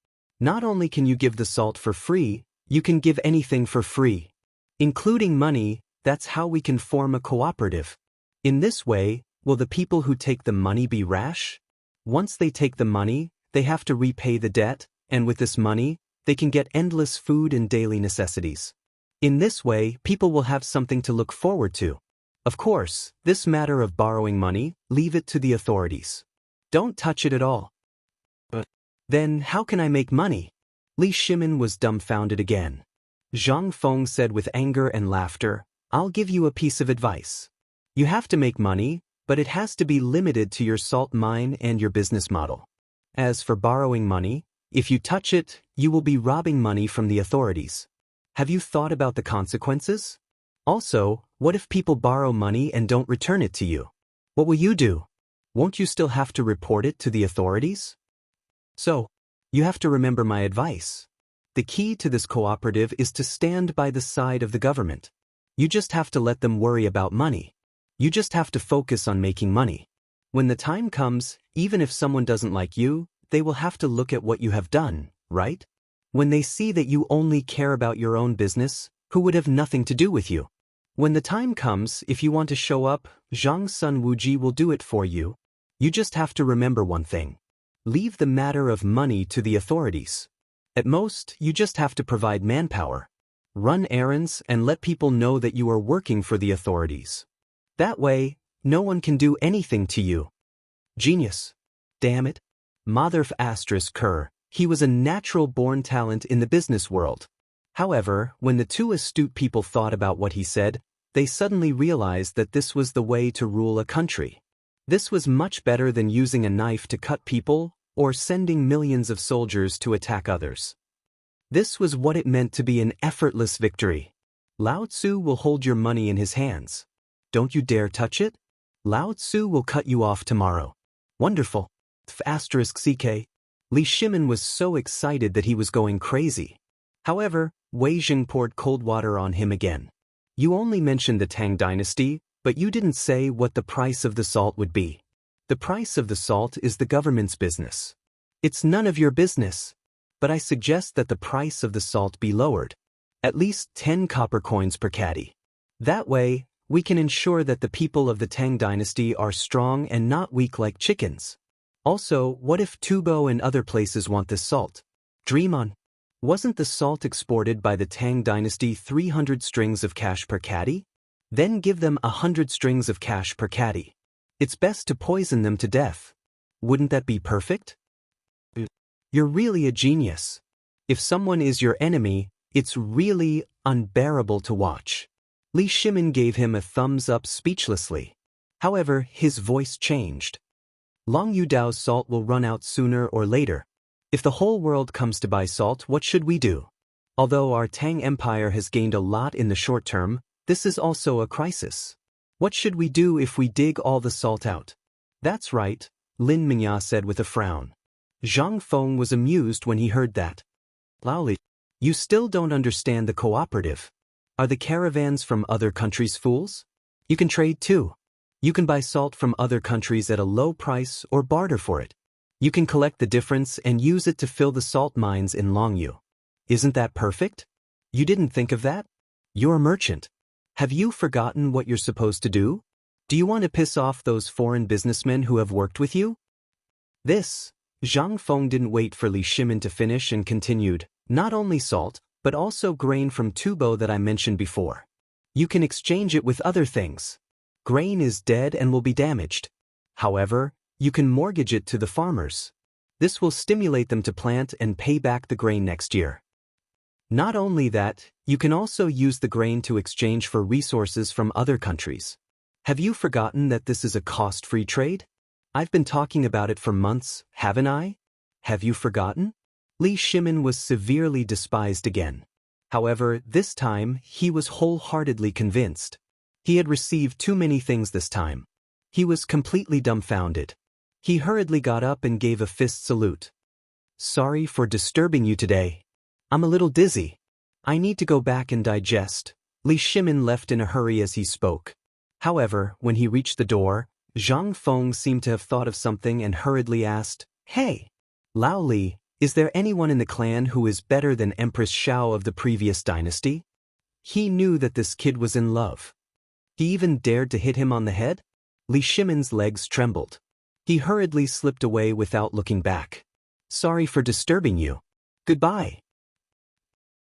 Not only can you give the salt for free, you can give anything for free. Including money, that's how we can form a cooperative. In this way, will the people who take the money be rash? Once they take the money, they have to repay the debt, and with this money, they can get endless food and daily necessities. In this way, people will have something to look forward to. Of course, this matter of borrowing money, leave it to the authorities. Don't touch it at all. But then how can I make money? Li Shimin was dumbfounded again. Zhang Feng said with anger and laughter, I'll give you a piece of advice. You have to make money, but it has to be limited to your salt mine and your business model. As for borrowing money, if you touch it, you will be robbing money from the authorities. Have you thought about the consequences? Also, what if people borrow money and don't return it to you? What will you do? Won't you still have to report it to the authorities? So, you have to remember my advice. The key to this cooperative is to stand by the side of the government. You just have to let them worry about money. You just have to focus on making money. When the time comes, even if someone doesn't like you, they will have to look at what you have done, right? When they see that you only care about your own business, who would have nothing to do with you? When the time comes, if you want to show up, Zhang Sun Wuji will do it for you. You just have to remember one thing. Leave the matter of money to the authorities. At most, you just have to provide manpower. Run errands and let people know that you are working for the authorities. That way, no one can do anything to you. Genius. Damn it. Motherf asterisk Kerr, he was a natural-born talent in the business world. However, when the 2 astute people thought about what he said, they suddenly realized that this was the way to rule a country. This was much better than using a knife to cut people or sending millions of soldiers to attack others. This was what it meant to be an effortless victory. Lao Tzu will hold your money in his hands. Don't you dare touch it? Lao Tzu will cut you off tomorrow. Wonderful. *CK. Li Shimin was so excited that he was going crazy. However, Wei Jing poured cold water on him again. You only mentioned the Tang dynasty, but you didn't say what the price of the salt would be. The price of the salt is the government's business. It's none of your business. But I suggest that the price of the salt be lowered. At least 10 copper coins per caddy. That way, we can ensure that the people of the Tang dynasty are strong and not weak like chickens. Also, what if Tubo and other places want this salt? Dream on. Wasn't the salt exported by the Tang dynasty 300 strings of cash per caddy? Then give them 100 strings of cash per caddy. It's best to poison them to death. Wouldn't that be perfect? You're really a genius. If someone is your enemy, it's really unbearable to watch. Li Shimin gave him a thumbs up speechlessly. However, his voice changed. Long Yudao's salt will run out sooner or later. If the whole world comes to buy salt, what should we do? Although our Tang Empire has gained a lot in the short term, this is also a crisis. What should we do if we dig all the salt out? That's right, Lin Mingya said with a frown. Zhang Feng was amused when he heard that. Laoli, you still don't understand the cooperative. Are the caravans from other countries fools? You can trade too. You can buy salt from other countries at a low price or barter for it. You can collect the difference and use it to fill the salt mines in Longyu. Isn't that perfect? You didn't think of that? You're a merchant. Have you forgotten what you're supposed to do? Do you want to piss off those foreign businessmen who have worked with you? Zhang Feng didn't wait for Li Shimin to finish and continued, not only salt, but also grain from tubo that I mentioned before. You can exchange it with other things. Grain is dead and will be damaged. However, you can mortgage it to the farmers. This will stimulate them to plant and pay back the grain next year. Not only that, you can also use the grain to exchange for resources from other countries. Have you forgotten that this is a cost-free trade? I've been talking about it for months, haven't I? Have you forgotten? Li Shimin was severely despised again. However, this time, he was wholeheartedly convinced. He had received too many things this time. He was completely dumbfounded. He hurriedly got up and gave a fist salute. Sorry for disturbing you today. I'm a little dizzy. I need to go back and digest. Li Shimin left in a hurry as he spoke. However, when he reached the door, Zhang Feng seemed to have thought of something and hurriedly asked, Hey, Lao Li, is there anyone in the clan who is better than Empress Xiao of the previous dynasty? He knew that this kid was in love. He even dared to hit him on the head? Li Shimin's legs trembled. He hurriedly slipped away without looking back. Sorry for disturbing you. Goodbye.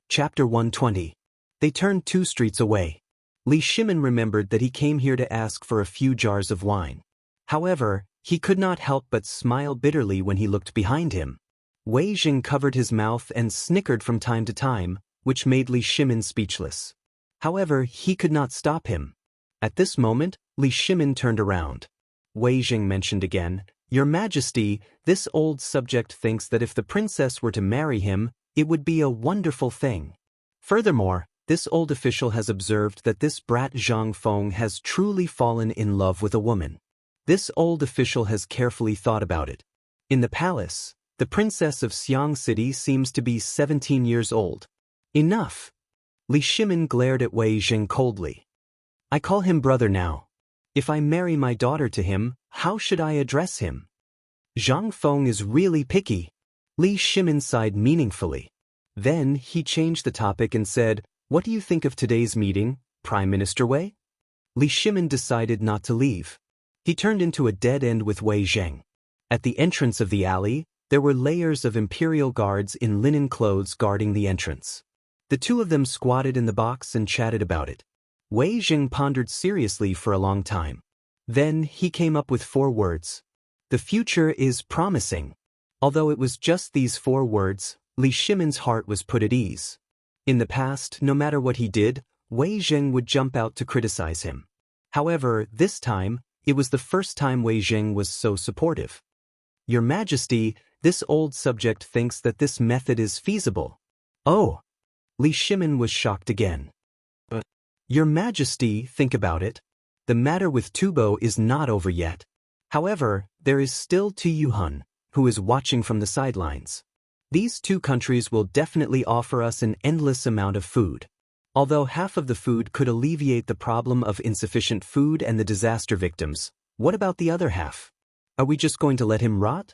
Chapter 120. They turned 2 streets away. Li Shimin remembered that he came here to ask for a few jars of wine. However, he could not help but smile bitterly when he looked behind him. Wei Jing covered his mouth and snickered from time to time, which made Li Shimin speechless. However, he could not stop him. At this moment, Li Shimin turned around. Wei Jing mentioned again, Your Majesty, this old subject thinks that if the princess were to marry him, it would be a wonderful thing. Furthermore, this old official has observed that this brat Zhang Feng has truly fallen in love with a woman. This old official has carefully thought about it. In the palace, the princess of Xiang City seems to be 17 years old. Enough! Li Shimin glared at Wei Jing coldly. I call him brother now. If I marry my daughter to him, how should I address him? Zhang Feng is really picky. Li Shimin sighed meaningfully. Then he changed the topic and said, What do you think of today's meeting, Prime Minister Wei? Li Shimin decided not to leave. He turned into a dead end with Wei Zheng. At the entrance of the alley, there were layers of imperial guards in linen clothes guarding the entrance. The two of them squatted in the box and chatted about it. Wei Jing pondered seriously for a long time. Then he came up with 4 words. The future is promising. Although it was just these 4 words, Li Shimin's heart was put at ease. In the past, no matter what he did, Wei Jing would jump out to criticize him. However, this time, it was the first time Wei Jing was so supportive. Your Majesty, this old subject thinks that this method is feasible. Oh! Li Shimin was shocked again. But, Your Majesty, think about it. The matter with Tubo is not over yet. However, there is still Tuyuhun, who is watching from the sidelines. These 2 countries will definitely offer us an endless amount of food. Although half of the food could alleviate the problem of insufficient food and the disaster victims, what about the other half? Are we just going to let him rot?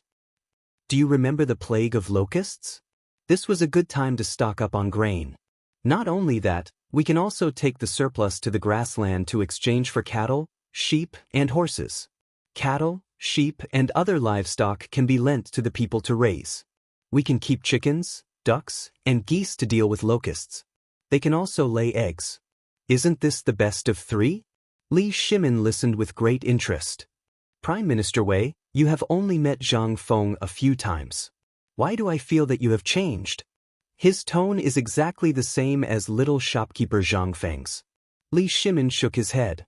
Do you remember the plague of locusts? This was a good time to stock up on grain. Not only that, we can also take the surplus to the grassland to exchange for cattle, sheep, and horses. Cattle, sheep, and other livestock can be lent to the people to raise. We can keep chickens, ducks, and geese to deal with locusts. They can also lay eggs. Isn't this the best of 3? Li Shimin listened with great interest. Prime Minister Wei, you have only met Zhang Feng a few times. Why do I feel that you have changed? His tone is exactly the same as little shopkeeper Zhang Feng's. Li Shimin shook his head.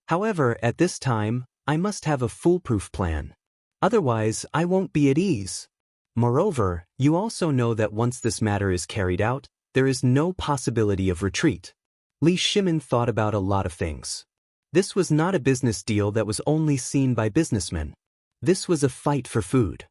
However, at this time, I must have a foolproof plan. Otherwise, I won't be at ease. Moreover, you also know that once this matter is carried out, there is no possibility of retreat. Li Shimin thought about a lot of things. This was not a business deal that was only seen by businessmen. This was a fight for food.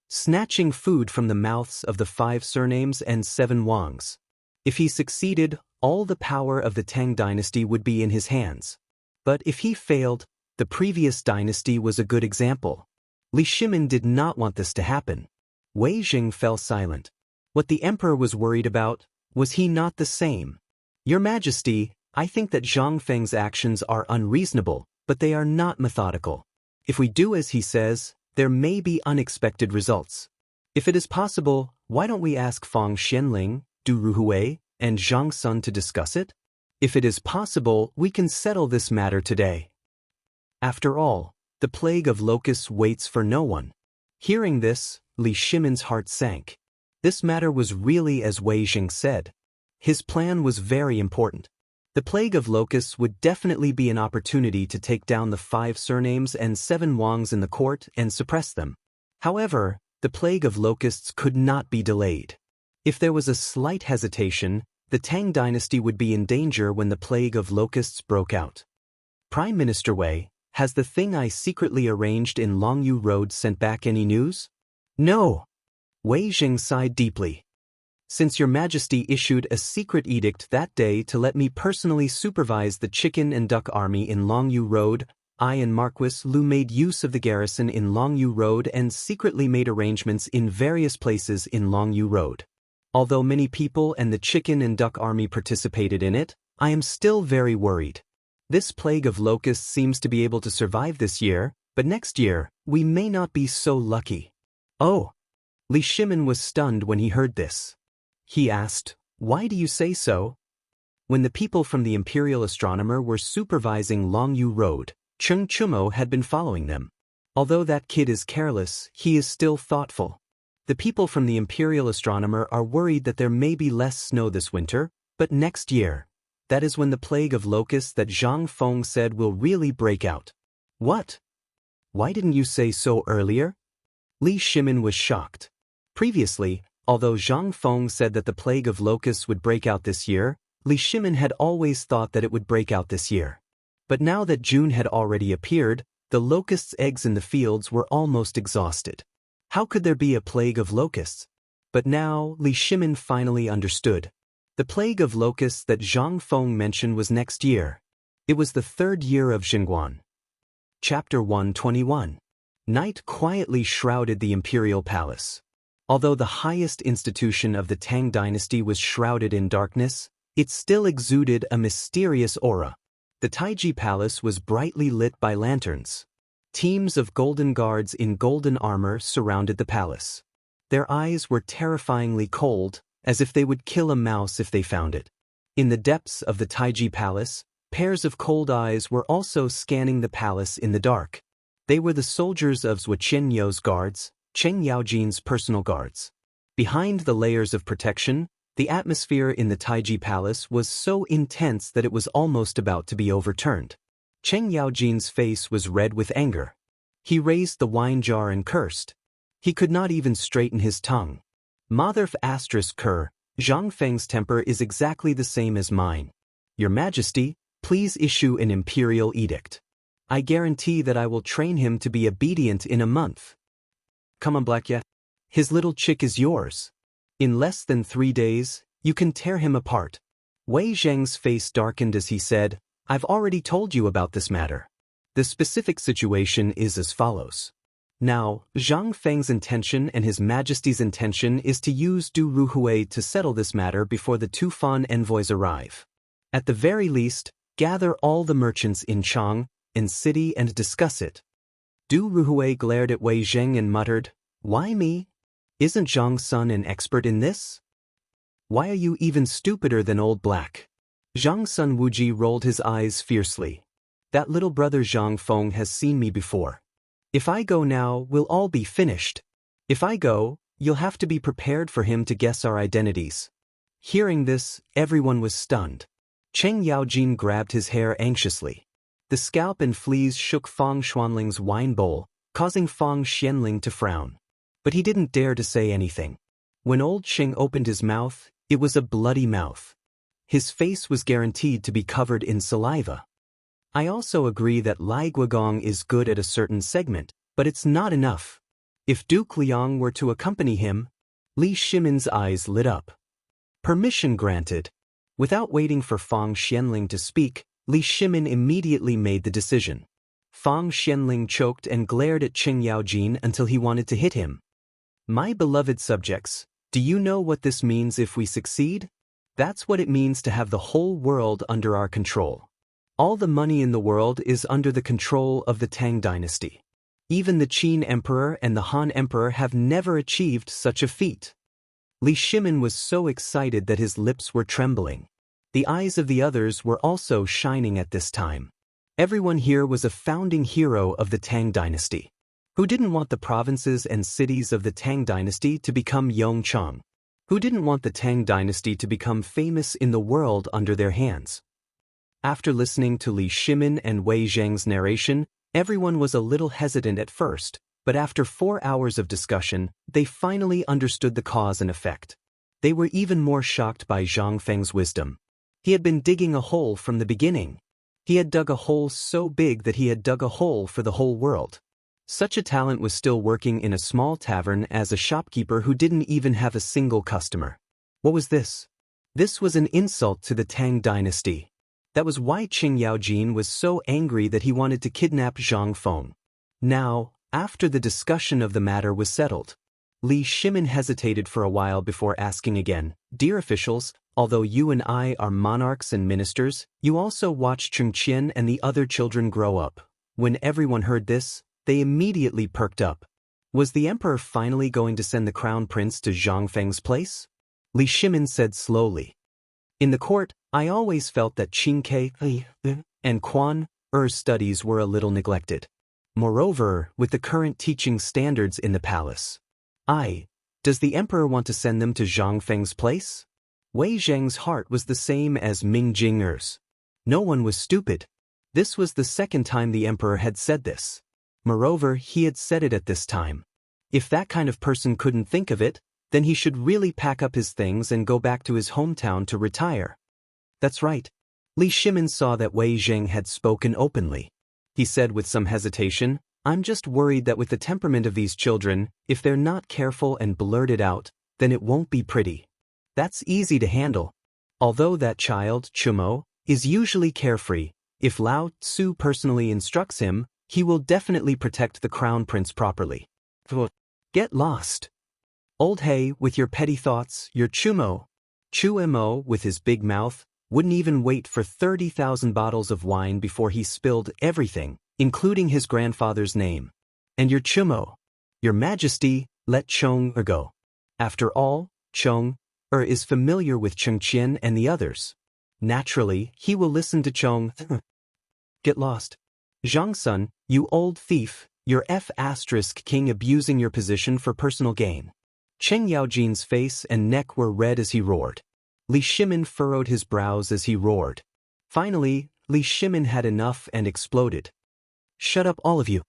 Snatching food from the mouths of the 5 surnames and 7 Wangs. If he succeeded, all the power of the Tang dynasty would be in his hands. But if he failed, the previous dynasty was a good example. Li Shimin did not want this to happen. Wei Jing fell silent. What the emperor was worried about, was he not the same? Your Majesty, I think that Zhang Feng's actions are unreasonable, but they are not methodical. If we do as he says, there may be unexpected results. If it is possible, why don't we ask Feng Xianling, Du Ruhui, and Zhang Sun to discuss it? If it is possible, we can settle this matter today. After all, the plague of locusts waits for no one. Hearing this, Li Shimin's heart sank. This matter was really as Wei Jing said. His plan was very important. The plague of locusts would definitely be an opportunity to take down the 5 surnames and 7 Wangs in the court and suppress them. However, the plague of locusts could not be delayed. If there was a slight hesitation, the Tang dynasty would be in danger when the plague of locusts broke out. Prime Minister Wei, has the thing I secretly arranged in Longyu Road sent back any news? No. Wei Jing sighed deeply. Since Your Majesty issued a secret edict that day to let me personally supervise the chicken and duck army in Longyu Road, I and Marquis Lu made use of the garrison in Longyu Road and secretly made arrangements in various places in Longyu Road. Although many people and the chicken and duck army participated in it, I am still very worried. This plague of locusts seems to be able to survive this year, but next year, we may not be so lucky. Oh! Li Shimin was stunned when he heard this. He asked, "Why do you say so?" When the people from the Imperial Astronomer were supervising Longyu Road, Cheng Chumo had been following them. Although that kid is careless, he is still thoughtful. The people from the Imperial Astronomer are worried that there may be less snow this winter, but next year, that is when the plague of locusts that Zhang Feng said will really break out. What? Why didn't you say so earlier? Li Shimin was shocked. Previously, although Zhang Feng said that the plague of locusts would break out this year, Li Shimin had always thought that it would break out this year. But now that June had already appeared, the locusts' eggs in the fields were almost exhausted. How could there be a plague of locusts? But now Li Shimin finally understood. The plague of locusts that Zhang Feng mentioned was next year. It was the 3rd year of Xinguan. Chapter 121. Night quietly shrouded the imperial palace. Although the highest institution of the Tang dynasty was shrouded in darkness, it still exuded a mysterious aura. The Taiji Palace was brightly lit by lanterns. Teams of golden guards in golden armor surrounded the palace. Their eyes were terrifyingly cold, as if they would kill a mouse if they found it. In the depths of the Taiji Palace, pairs of cold eyes were also scanning the palace in the dark. They were the soldiers of Zhuo Qianyou's guards, Cheng Yaojin's personal guards. Behind the layers of protection, the atmosphere in the Taiji Palace was so intense that it was almost about to be overturned. Cheng Yaojin's face was red with anger. He raised the wine jar and cursed. He could not even straighten his tongue. Motherf *Ker, Zhang Feng's temper is exactly the same as mine. Your Majesty, please issue an imperial edict. I guarantee that I will train him to be obedient in a month. Come on, Black Yet. His little chick is yours. In less than 3 days, you can tear him apart. Wei Zheng's face darkened as he said, I've already told you about this matter. The specific situation is as follows. Now, Zhang Feng's intention and His Majesty's intention is to use Du Ruhui to settle this matter before the Tufan envoys arrive. At the very least, gather all the merchants in Chang, in city and discuss it. Du Ruhui glared at Wei Zheng and muttered, Why me? Isn't Zhang Sun an expert in this? Why are you even stupider than Old Black? Zhang Sun Wuji rolled his eyes fiercely. That little brother Zhang Feng has seen me before. If I go now, we'll all be finished. If I go, you'll have to be prepared for him to guess our identities. Hearing this, everyone was stunned. Cheng Yaojin grabbed his hair anxiously. The scalp and fleas shook Fang Xuanling's wine bowl, causing Fang Xianling to frown. But he didn't dare to say anything. When old Qing opened his mouth, it was a bloody mouth. His face was guaranteed to be covered in saliva. I also agree that Lai Guogong is good at a certain segment, but it's not enough. If Duke Liang were to accompany him, Li Shimin's eyes lit up. Permission granted. Without waiting for Fang Xianling to speak, Li Shimin immediately made the decision. Fang Xianling choked and glared at Cheng Yaojin until he wanted to hit him. My beloved subjects, do you know what this means if we succeed? That's what it means to have the whole world under our control. All the money in the world is under the control of the Tang dynasty. Even the Qin Emperor and the Han Emperor have never achieved such a feat. Li Shimin was so excited that his lips were trembling. The eyes of the others were also shining at this time. Everyone here was a founding hero of the Tang dynasty. Who didn't want the provinces and cities of the Tang dynasty to become Yongchang? Who didn't want the Tang dynasty to become famous in the world under their hands? After listening to Li Shimin and Wei Zheng's narration, everyone was a little hesitant at first, but after 4 hours of discussion, they finally understood the cause and effect. They were even more shocked by Zhang Feng's wisdom. He had been digging a hole from the beginning. He had dug a hole so big that he had dug a hole for the whole world. Such a talent was still working in a small tavern as a shopkeeper who didn't even have a single customer. What was this? This was an insult to the Tang dynasty. That was why Qing Yaojin was so angry that he wanted to kidnap Zhang Feng. Now, after the discussion of the matter was settled, Li Shimin hesitated for a while before asking again, "Dear officials, although you and I are monarchs and ministers, you also watched Chengqian and the other children grow up." When everyone heard this, they immediately perked up. Was the emperor finally going to send the crown prince to Zhang Feng's place? Li Shimin said slowly. In the court, I always felt that Qing Ke and Quan Er's studies were a little neglected. Moreover, with the current teaching standards in the palace, does the emperor want to send them to Zhang Feng's place? Wei Zheng's heart was the same as Ming Jing'er's. No one was stupid. This was the second time the emperor had said this. Moreover, he had said it at this time. If that kind of person couldn't think of it, then he should really pack up his things and go back to his hometown to retire. That's right. Li Shimin saw that Wei Zheng had spoken openly. He said with some hesitation, "I'm just worried that with the temperament of these children, if they're not careful and blurt it out, then it won't be pretty. That's easy to handle. Although that child, Chumo, is usually carefree, if Lao Tzu personally instructs him, he will definitely protect the crown prince properly." Get lost. Old Hay, with your petty thoughts, your Chumo. Chumo, with his big mouth, wouldn't even wait for 30,000 bottles of wine before he spilled everything, including his grandfather's name. And your Chumo. Your Majesty, let Chong-er go. After all, Chong-er is familiar with Chengqian and the others. Naturally, he will listen to Chong. Get lost. Zhang-sun, you old thief, your king abusing your position for personal gain. Cheng Yaojin's face and neck were red as he roared. Li Shimin furrowed his brows as he roared. Finally, Li Shimin had enough and exploded. Shut up all of you.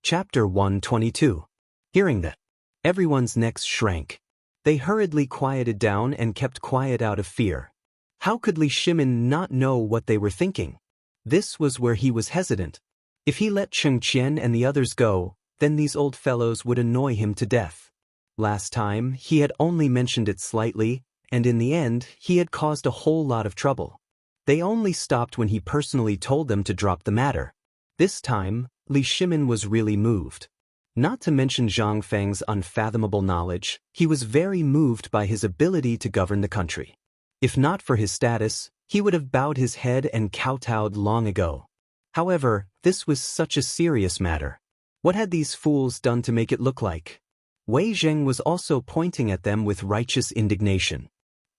Chapter 122. Hearing that, everyone's necks shrank. They hurriedly quieted down and kept quiet out of fear. How could Li Shimin not know what they were thinking? This was where he was hesitant. If he let Chengqian and the others go, then these old fellows would annoy him to death. Last time, he had only mentioned it slightly, and in the end, he had caused a whole lot of trouble. They only stopped when he personally told them to drop the matter. This time, Li Shimin was really moved. Not to mention Zhang Feng's unfathomable knowledge, he was very moved by his ability to govern the country. If not for his status, he would have bowed his head and kowtowed long ago. However, this was such a serious matter. What had these fools done to make it look like? Wei Zheng was also pointing at them with righteous indignation.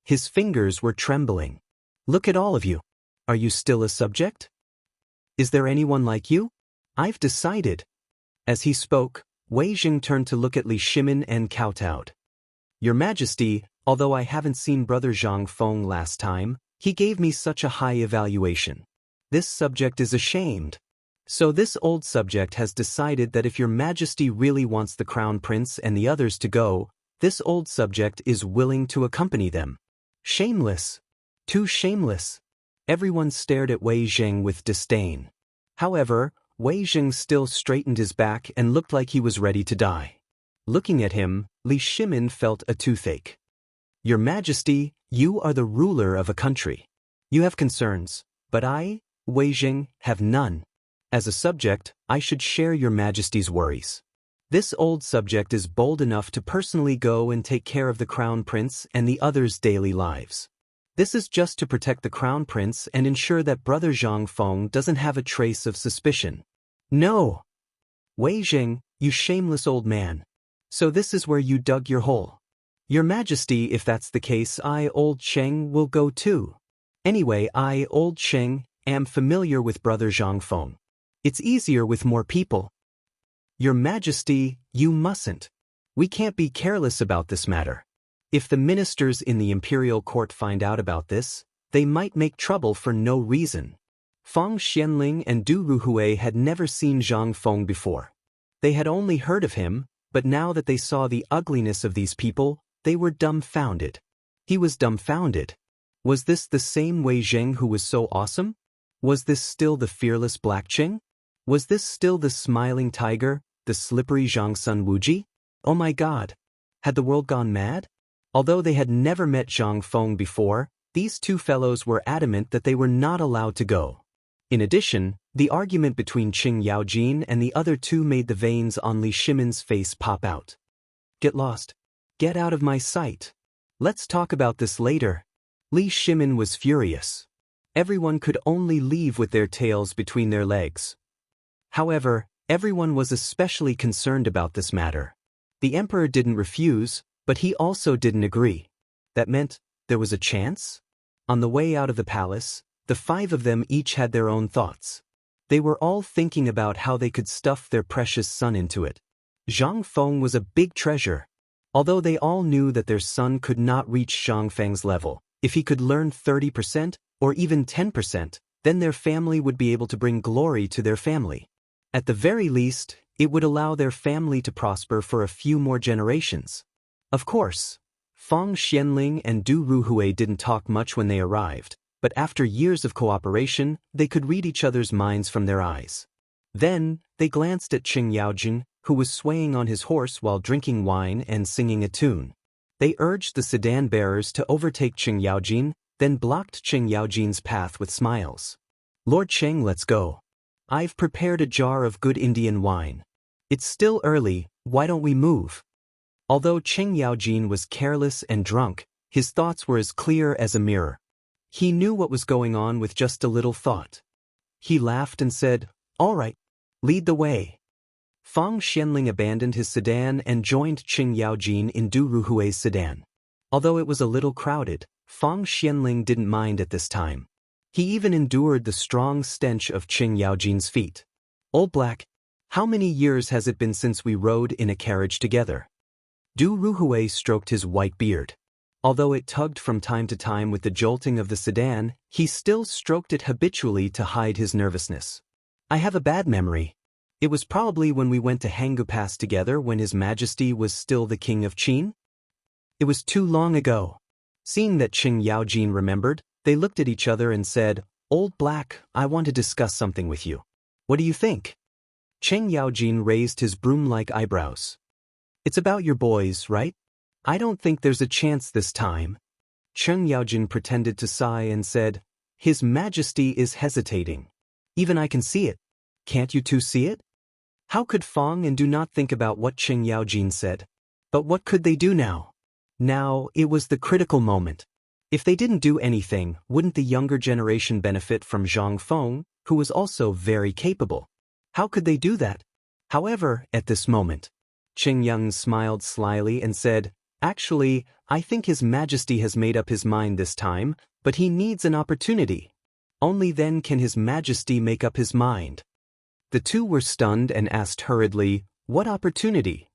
His fingers were trembling. Look at all of you. Are you still a subject? Is there anyone like you? I've decided. As he spoke, Wei Zheng turned to look at Li Shimin and kowtowed. Your Majesty, although I haven't seen Brother Zhang Feng last time, he gave me such a high evaluation. This subject is ashamed. So this old subject has decided that if your Majesty really wants the crown prince and the others to go, this old subject is willing to accompany them. Shameless. Too shameless. Everyone stared at Wei Zheng with disdain. However, Wei Zheng still straightened his back and looked like he was ready to die. Looking at him, Li Shimin felt a toothache. Your Majesty, you are the ruler of a country. You have concerns, but I, Wei Zheng, have none. As a subject, I should share your Majesty's worries. This old subject is bold enough to personally go and take care of the crown prince and the others' daily lives. This is just to protect the crown prince and ensure that Brother Zhang Feng doesn't have a trace of suspicion. No! Wei Zheng, you shameless old man. So this is where you dug your hole. Your Majesty, if that's the case, I, Old Sheng, will go too. Anyway, I, Old Sheng, am familiar with Brother Zhang Feng. It's easier with more people. Your Majesty, you mustn't. We can't be careless about this matter. If the ministers in the imperial court find out about this, they might make trouble for no reason. Fang Xianling and Du Ruhui had never seen Zhang Feng before. They had only heard of him, but now that they saw the ugliness of these people, they were dumbfounded. He was dumbfounded. Was this the same Wei Zheng who was so awesome? Was this still the fearless Black Qing? Was this still the smiling tiger, the slippery Zhang Sun Wuji? Oh my God! Had the world gone mad? Although they had never met Zhang Feng before, these two fellows were adamant that they were not allowed to go. In addition, the argument between Qing Yaojin and the other two made the veins on Li Shimin's face pop out. Get lost. Get out of my sight. Let's talk about this later. Li Shimin was furious. Everyone could only leave with their tails between their legs. However, everyone was especially concerned about this matter. The emperor didn't refuse, but he also didn't agree. That meant there was a chance? On the way out of the palace, the five of them each had their own thoughts. They were all thinking about how they could stuff their precious son into it. Zhang Feng was a big treasure. Although they all knew that their son could not reach Zhang Feng's level, if he could learn 30% or even 10%, then their family would be able to bring glory to their family. At the very least, it would allow their family to prosper for a few more generations. Of course, Fang Xianling and Du Ruhui didn't talk much when they arrived, but after years of cooperation, they could read each other's minds from their eyes. Then, they glanced at Qing Yaojin, who was swaying on his horse while drinking wine and singing a tune. They urged the sedan bearers to overtake Qing Yaojin, then blocked Qing Yaojin's path with smiles. Lord Cheng, let's go. I've prepared a jar of good Indian wine. It's still early, why don't we move? Although Qing Yaojin was careless and drunk, his thoughts were as clear as a mirror. He knew what was going on with just a little thought. He laughed and said, "All right, lead the way." Fang Xianling abandoned his sedan and joined Qing Yaojin in Du Ruhui's sedan. Although it was a little crowded, Fang Xianling didn't mind at this time. He even endured the strong stench of Qing Yaojin's feet. "Old Black, how many years has it been since we rode in a carriage together?" Du Ruhui stroked his white beard. Although it tugged from time to time with the jolting of the sedan, he still stroked it habitually to hide his nervousness. "I have a bad memory. It was probably when we went to Hangu Pass together when His Majesty was still the King of Qin. It was too long ago." Seeing that Qing Yaojin remembered, they looked at each other and said, "Old Black, I want to discuss something with you. What do you think?" Qing Yaojin raised his broom-like eyebrows. "It's about your boys, right? I don't think there's a chance this time." Qing Yaojin pretended to sigh and said, "His Majesty is hesitating. Even I can see it. Can't you two see it?" How could Fang and Du not think about what Qing Yaojin said? But what could they do now? Now, it was the critical moment. If they didn't do anything, wouldn't the younger generation benefit from Zhang Feng, who was also very capable? How could they do that? However, at this moment, Qing Yang smiled slyly and said, "Actually, I think His Majesty has made up his mind this time, but he needs an opportunity. Only then can His Majesty make up his mind." The two were stunned and asked hurriedly, "What opportunity?"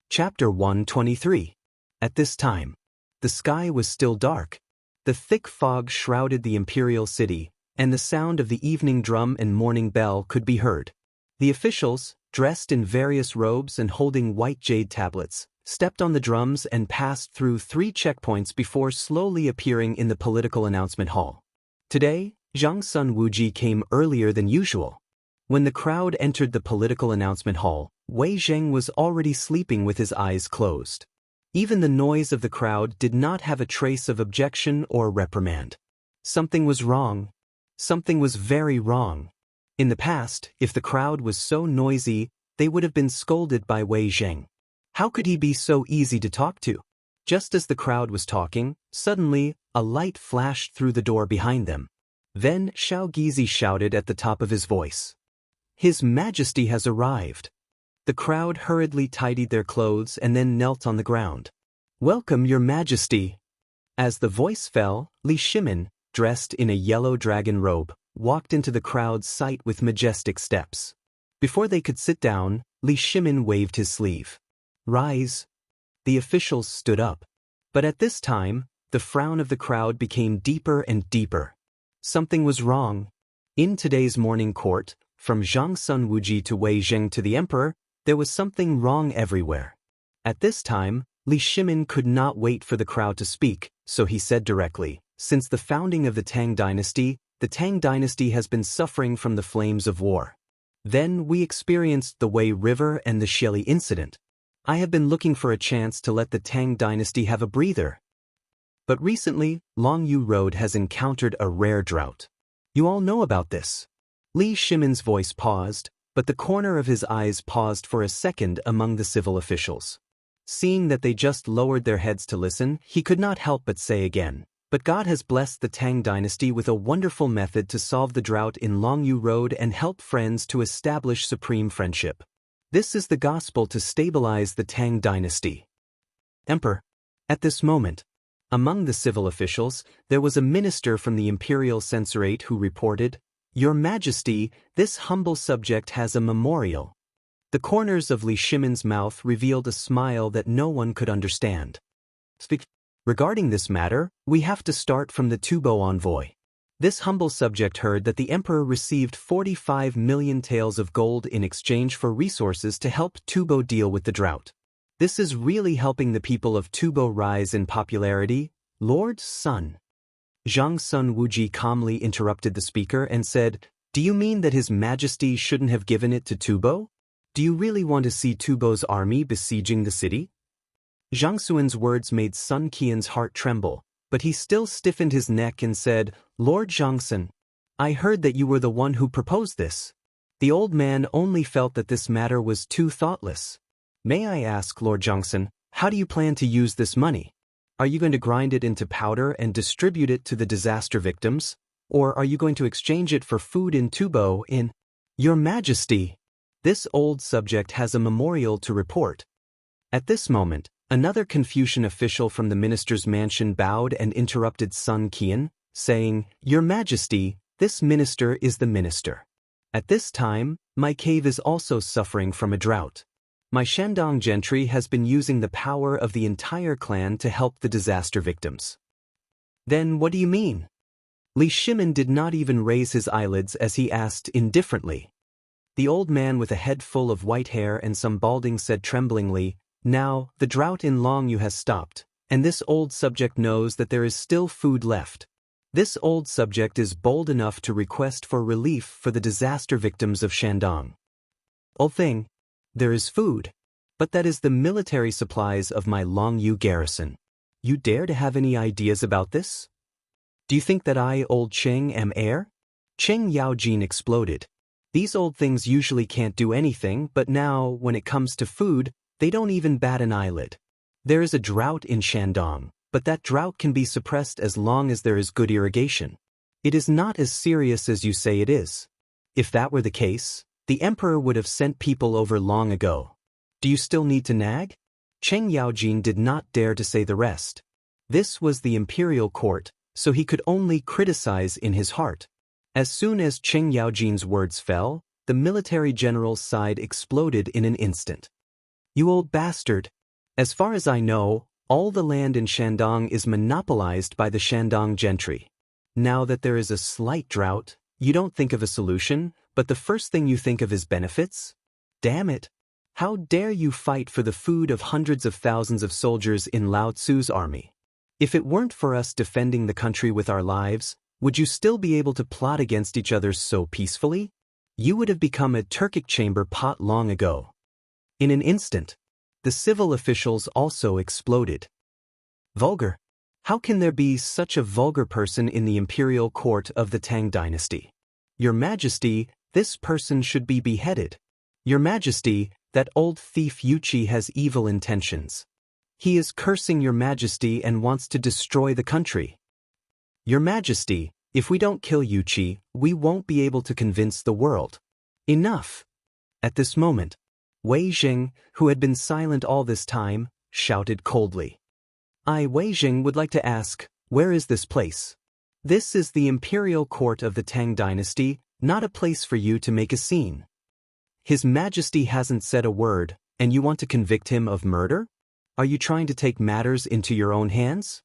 Chapter 123. At this time, the sky was still dark. The thick fog shrouded the imperial city, and the sound of the evening drum and morning bell could be heard. The officials, dressed in various robes and holding white jade tablets, stepped on the drums and passed through 3 checkpoints before slowly appearing in the political announcement hall. Today, Zhang Sun Wuji came earlier than usual. When the crowd entered the political announcement hall, Wei Zheng was already sleeping with his eyes closed. Even the noise of the crowd did not have a trace of objection or reprimand. Something was wrong. Something was very wrong. In the past, if the crowd was so noisy, they would have been scolded by Wei Zheng. How could he be so easy to talk to? Just as the crowd was talking, suddenly, a light flashed through the door behind them. Then Xiao Gizi shouted at the top of his voice, "His Majesty has arrived." The crowd hurriedly tidied their clothes and then knelt on the ground. Welcome, Your Majesty. As the voice fell, Li Shimin, dressed in a yellow dragon robe, walked into the crowd's sight with majestic steps. Before they could sit down, Li Shimin waved his sleeve. Rise. The officials stood up. But at this time, the frown of the crowd became deeper and deeper. Something was wrong. In today's morning court, from Zhang Sun Wuji to Wei Zheng to the emperor, there was something wrong everywhere. At this time, Li Shimin could not wait for the crowd to speak, so he said directly, since the founding of the Tang dynasty has been suffering from the flames of war. Then we experienced the Wei River and the Xieli incident. I have been looking for a chance to let the Tang dynasty have a breather. But recently, Longyu Road has encountered a rare drought. You all know about this. Li Shimin's voice paused, but the corner of his eyes paused for a second among the civil officials. Seeing that they just lowered their heads to listen, he could not help but say again, but God has blessed the Tang dynasty with a wonderful method to solve the drought in Longyu Road and help friends to establish supreme friendship. This is the gospel to stabilize the Tang dynasty. Emperor. At this moment, among the civil officials, there was a minister from the imperial censorate who reported, Your Majesty, this humble subject has a memorial. The corners of Li Shimin's mouth revealed a smile that no one could understand. Regarding this matter, we have to start from the Tubo envoy. This humble subject heard that the emperor received 45 million taels of gold in exchange for resources to help Tubo deal with the drought. This is really helping the people of Tubo rise in popularity, Lord Sun. Zhang Sun Wuji calmly interrupted the speaker and said, Do you mean that His Majesty shouldn't have given it to Tubo? Do you really want to see Tubo's army besieging the city? Zhang Xuan's words made Sun Qian's heart tremble, but he still stiffened his neck and said, Lord Zhangsun, I heard that you were the one who proposed this. The old man only felt that this matter was too thoughtless. May I ask, Lord Zhangsun, how do you plan to use this money? Are you going to grind it into powder and distribute it to the disaster victims? Or are you going to exchange it for food in Tubo in? Your Majesty, this old subject has a memorial to report. At this moment, another Confucian official from the minister's mansion bowed and interrupted Sun Qian, saying, Your Majesty, this minister is the minister. At this time, my cave is also suffering from a drought. My Shandong gentry has been using the power of the entire clan to help the disaster victims. Then what do you mean? Li Shimin did not even raise his eyelids as he asked indifferently. The old man with a head full of white hair and some balding said tremblingly, Now, the drought in Longyu has stopped, and this old subject knows that there is still food left. This old subject is bold enough to request for relief for the disaster victims of Shandong. Old thing, there is food, but that is the military supplies of my Longyu garrison. You dare to have any ideas about this? Do you think that I, old Cheng, am heir? Cheng Yaojin exploded. These old things usually can't do anything, but now, when it comes to food, they don't even bat an eyelid. There is a drought in Shandong, but that drought can be suppressed as long as there is good irrigation. It is not as serious as you say it is. If that were the case, the emperor would have sent people over long ago. Do you still need to nag? Cheng Yaojin did not dare to say the rest. This was the imperial court, so he could only criticize in his heart. As soon as Cheng Yaojin's words fell, the military general's side exploded in an instant. You old bastard! As far as I know, all the land in Shandong is monopolized by the Shandong gentry. Now that there is a slight drought, you don't think of a solution, but the first thing you think of is benefits? Damn it! How dare you fight for the food of hundreds of thousands of soldiers in Lao Tzu's army? If it weren't for us defending the country with our lives, would you still be able to plot against each other so peacefully? You would have become a Turkic chamber pot long ago. In an instant, the civil officials also exploded. Vulgar. How can there be such a vulgar person in the imperial court of the Tang dynasty? Your Majesty, this person should be beheaded. Your Majesty, that old thief Yuchi has evil intentions. He is cursing Your Majesty and wants to destroy the country. Your Majesty, if we don't kill Yuchi, we won't be able to convince the world. Enough! At this moment, Wei Zheng, who had been silent all this time, shouted coldly. I, Wei Jing, would like to ask, where is this place? This is the imperial court of the Tang dynasty, not a place for you to make a scene. His Majesty hasn't said a word, and you want to convict him of murder? Are you trying to take matters into your own hands?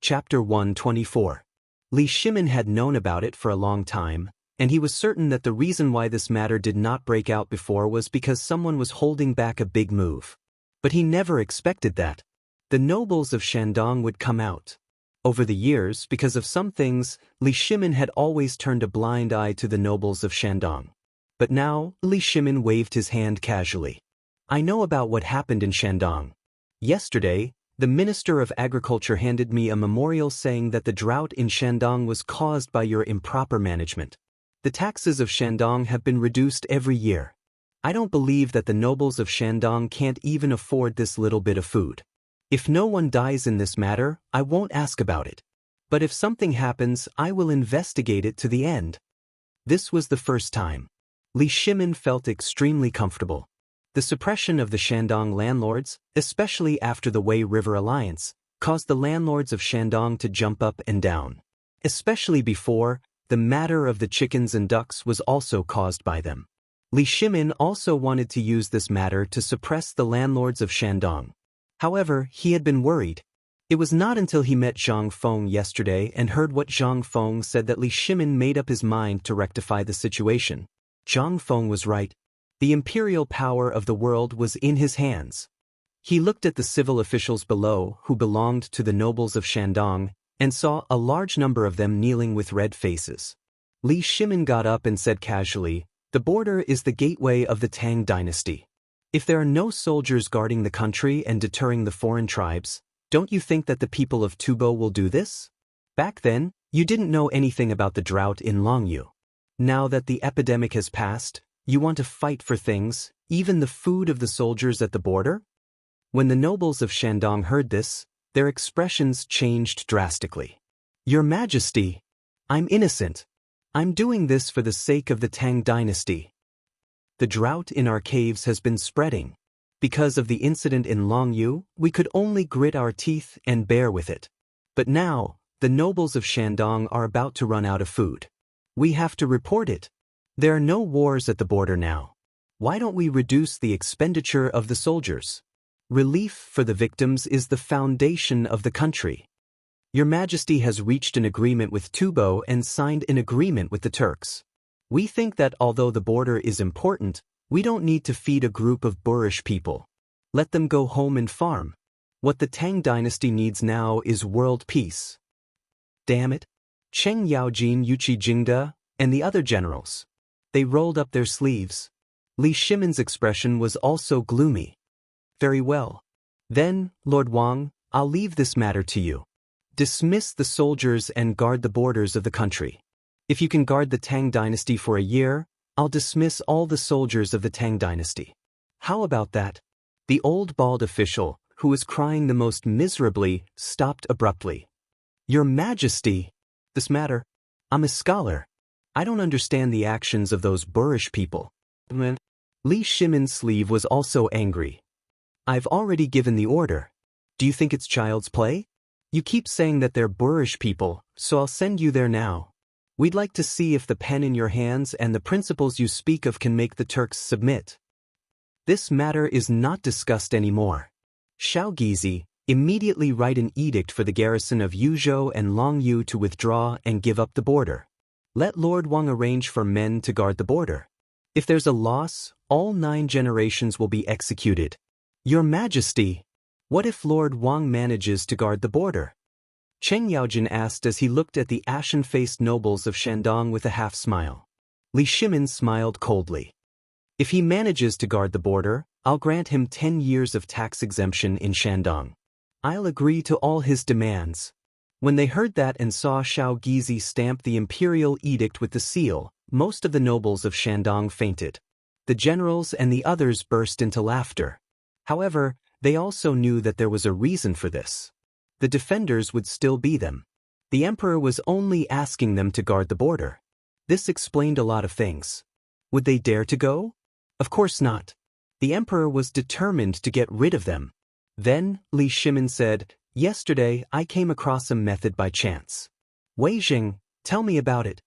Chapter 124. Li Shimin had known about it for a long time, and he was certain that the reason why this matter did not break out before was because someone was holding back a big move. But he never expected that. The nobles of Shandong would come out. Over the years, because of some things, Li Shimin had always turned a blind eye to the nobles of Shandong. But now, Li Shimin waved his hand casually. I know about what happened in Shandong. Yesterday, the Minister of Agriculture handed me a memorial saying that the drought in Shandong was caused by your improper management. The taxes of Shandong have been reduced every year. I don't believe that the nobles of Shandong can't even afford this little bit of food. If no one dies in this matter, I won't ask about it. But if something happens, I will investigate it to the end. This was the first time. Li Shimin felt extremely comfortable. The suppression of the Shandong landlords, especially after the Wei River Alliance, caused the landlords of Shandong to jump up and down. Especially before, the matter of the chickens and ducks was also caused by them. Li Shimin also wanted to use this matter to suppress the landlords of Shandong. However, he had been worried. It was not until he met Zhang Feng yesterday and heard what Zhang Feng said that Li Shimin made up his mind to rectify the situation. Zhang Feng was right. The imperial power of the world was in his hands. He looked at the civil officials below who belonged to the nobles of Shandong and saw a large number of them kneeling with red faces. Li Shimin got up and said casually, "The border is the gateway of the Tang dynasty. If there are no soldiers guarding the country and deterring the foreign tribes, don't you think that the people of Tubo will do this? Back then, you didn't know anything about the drought in Longyu. Now that the epidemic has passed, you want to fight for things, even the food of the soldiers at the border?" When the nobles of Shandong heard this, their expressions changed drastically. "Your Majesty, I'm innocent. I'm doing this for the sake of the Tang dynasty. The drought in our caves has been spreading. Because of the incident in Longyu, we could only grit our teeth and bear with it. But now, the nobles of Shandong are about to run out of food. We have to report it. There are no wars at the border now. Why don't we reduce the expenditure of the soldiers? Relief for the victims is the foundation of the country. Your Majesty has reached an agreement with Tubo and signed an agreement with the Turks. We think that although the border is important, we don't need to feed a group of boorish people. Let them go home and farm. What the Tang dynasty needs now is world peace." Damn it. Cheng Yaojin, Yuqi Jingda, and the other generals. They rolled up their sleeves. Li Shimin's expression was also gloomy. "Very well. Then, Lord Wang, I'll leave this matter to you. Dismiss the soldiers and guard the borders of the country. If you can guard the Tang dynasty for a year, I'll dismiss all the soldiers of the Tang dynasty. How about that?" The old bald official, who was crying the most miserably, stopped abruptly. "Your Majesty, this matter, I'm a scholar. I don't understand the actions of those boorish people." Li Shimin's sleeve was also angry. "I've already given the order. Do you think it's child's play? You keep saying that they're boorish people, so I'll send you there now. We'd like to see if the pen in your hands and the principles you speak of can make the Turks submit. This matter is not discussed anymore. Xiaogizi, immediately write an edict for the garrison of Yuzhou and Longyu to withdraw and give up the border. Let Lord Wang arrange for men to guard the border. If there's a loss, all 9 generations will be executed. Your Majesty, what if Lord Wang manages to guard the border?" Cheng Yaojin asked as he looked at the ashen-faced nobles of Shandong with a half-smile. Li Shimin smiled coldly. "If he manages to guard the border, I'll grant him 10 years of tax exemption in Shandong. I'll agree to all his demands." When they heard that and saw Xiaogizi stamp the imperial edict with the seal, most of the nobles of Shandong fainted. The generals and the others burst into laughter. However, they also knew that there was a reason for this. The defenders would still be them. The emperor was only asking them to guard the border. This explained a lot of things. Would they dare to go? Of course not. The emperor was determined to get rid of them. Then, Li Shimin said, Yesterday, I came across a method by chance. Wei Jing, tell me about it.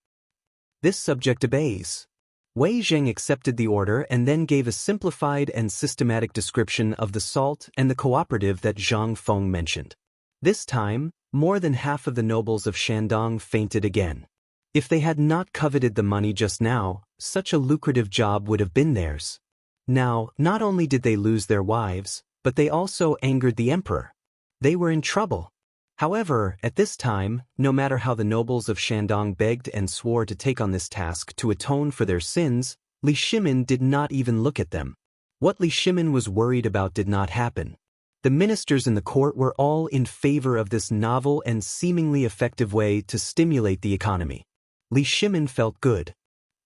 This subject obeys. Wei Jing accepted the order and then gave a simplified and systematic description of the salt and the cooperative that Zhang Feng mentioned. This time, more than half of the nobles of Shandong fainted again. If they had not coveted the money just now, such a lucrative job would have been theirs. Now, not only did they lose their wives, but they also angered the emperor. They were in trouble. However, at this time, no matter how the nobles of Shandong begged and swore to take on this task to atone for their sins, Li Shimin did not even look at them. What Li Shimin was worried about did not happen. The ministers in the court were all in favor of this novel and seemingly effective way to stimulate the economy. Li Shimin felt good.